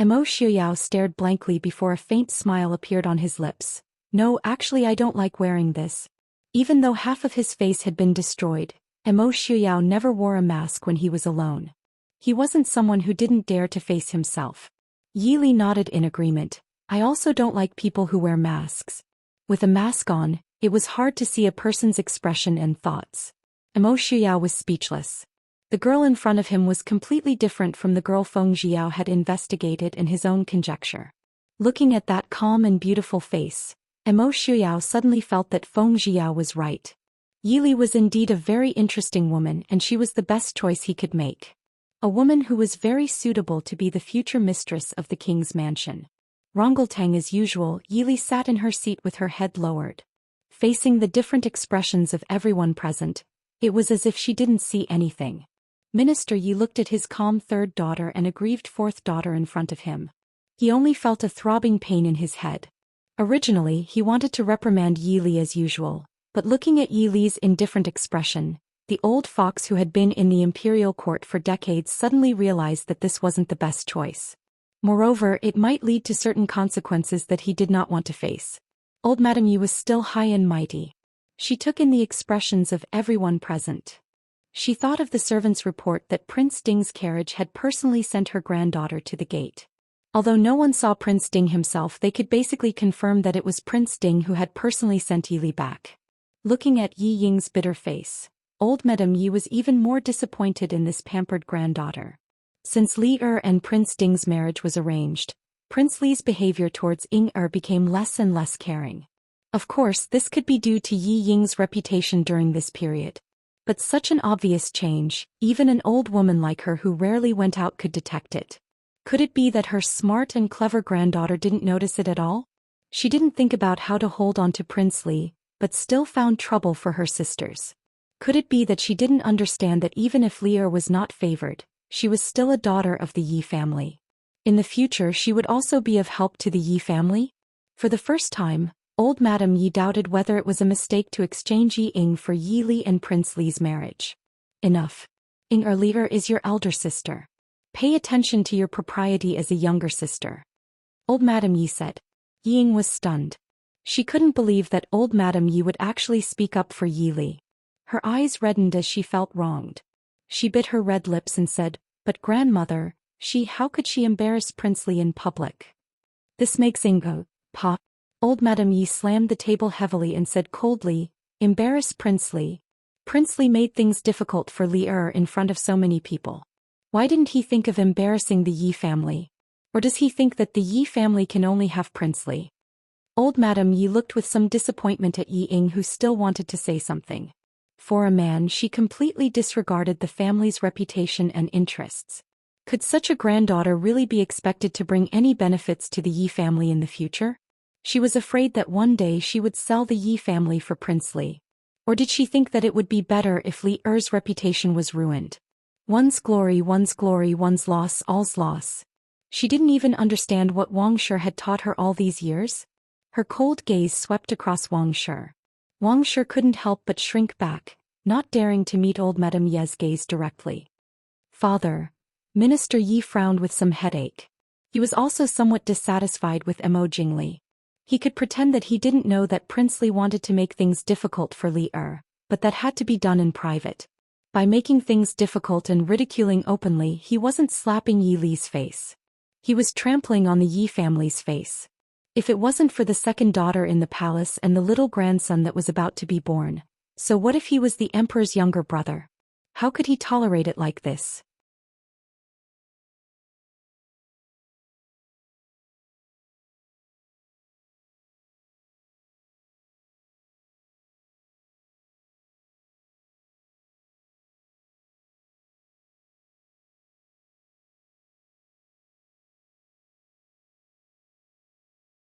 Emo Xiuyao stared blankly before a faint smile appeared on his lips. No, actually I don't like wearing this. Even though half of his face had been destroyed, Emo Xiuyao never wore a mask when he was alone. He wasn't someone who didn't dare to face himself. Yi Li nodded in agreement. I also don't like people who wear masks. With a mask on, it was hard to see a person's expression and thoughts. Emo Xiuyao was speechless. The girl in front of him was completely different from the girl Feng Jiao had investigated in his own conjecture. Looking at that calm and beautiful face, Emo Xiuyao suddenly felt that Feng Jiao was right. Yi Li was indeed a very interesting woman, and she was the best choice he could make. A woman who was very suitable to be the future mistress of the king's mansion. Rongeltang as usual, Yi Li sat in her seat with her head lowered. Facing the different expressions of everyone present, it was as if she didn't see anything. Minister Yi looked at his calm third daughter and aggrieved fourth daughter in front of him. He only felt a throbbing pain in his head. Originally, he wanted to reprimand Yi Li as usual, but looking at Yi Li's indifferent expression, the old fox who had been in the imperial court for decades suddenly realized that this wasn't the best choice. Moreover, it might lead to certain consequences that he did not want to face. Old Madame Yi was still high and mighty. She took in the expressions of everyone present. She thought of the servant's report that Prince Ding's carriage had personally sent her granddaughter to the gate. Although no one saw Prince Ding himself, they could basically confirm that it was Prince Ding who had personally sent Yi Li back. Looking at Yi Ying's bitter face, old Madame Yi was even more disappointed in this pampered granddaughter. Since Li and Prince Ding's marriage was arranged, Prince Li's behavior towards Ying became less and less caring. Of course, this could be due to Yi Ying's reputation during this period. But such an obvious change, even an old woman like her who rarely went out could detect it. Could it be that her smart and clever granddaughter didn't notice it at all? She didn't think about how to hold on to Prince Li, but still found trouble for her sisters. Could it be that she didn't understand that even if Li was not favored, she was still a daughter of the Yi family? In the future she would also be of help to the Yi family? For the first time, old Madame Yi doubted whether it was a mistake to exchange Yi Ying for Yi Li and Prince Li's marriage. Enough. Ying Li is your elder sister. Pay attention to your propriety as a younger sister. Old Madame Yi said. Yi Ying was stunned. She couldn't believe that old Madame Yi would actually speak up for Yi Li. Her eyes reddened as she felt wronged. She bit her red lips and said, but grandmother, how could she embarrass Prince Li in public? This makes Ying Pa. Old Madame Yi slammed the table heavily and said coldly, embarrass Prince Li. Prince Li made things difficult for Li in front of so many people. Why didn't he think of embarrassing the Yi family? Or does he think that the Yi family can only have Prince Li? Old Madame Yi looked with some disappointment at Yi Ying, who still wanted to say something. For a man, she completely disregarded the family's reputation and interests. Could such a granddaughter really be expected to bring any benefits to the Yi family in the future? She was afraid that one day she would sell the Yi family for Prince Li. Or did she think that it would be better if Li Er's reputation was ruined? One's glory, one's loss, all's loss. She didn't even understand what Wang Shi had taught her all these years. Her cold gaze swept across Wang Shi. Wang Shi couldn't help but shrink back, not daring to meet old Madame Ye's gaze directly. Father. Minister Yi frowned with some headache. He was also somewhat dissatisfied with Mo Jingli. He could pretend that he didn't know that Prince Li wanted to make things difficult for Li but that had to be done in private. By making things difficult and ridiculing openly, he wasn't slapping Yi Li's face. He was trampling on the Yi family's face. If it wasn't for the second daughter in the palace and the little grandson that was about to be born, so what if he was the emperor's younger brother? How could he tolerate it like this?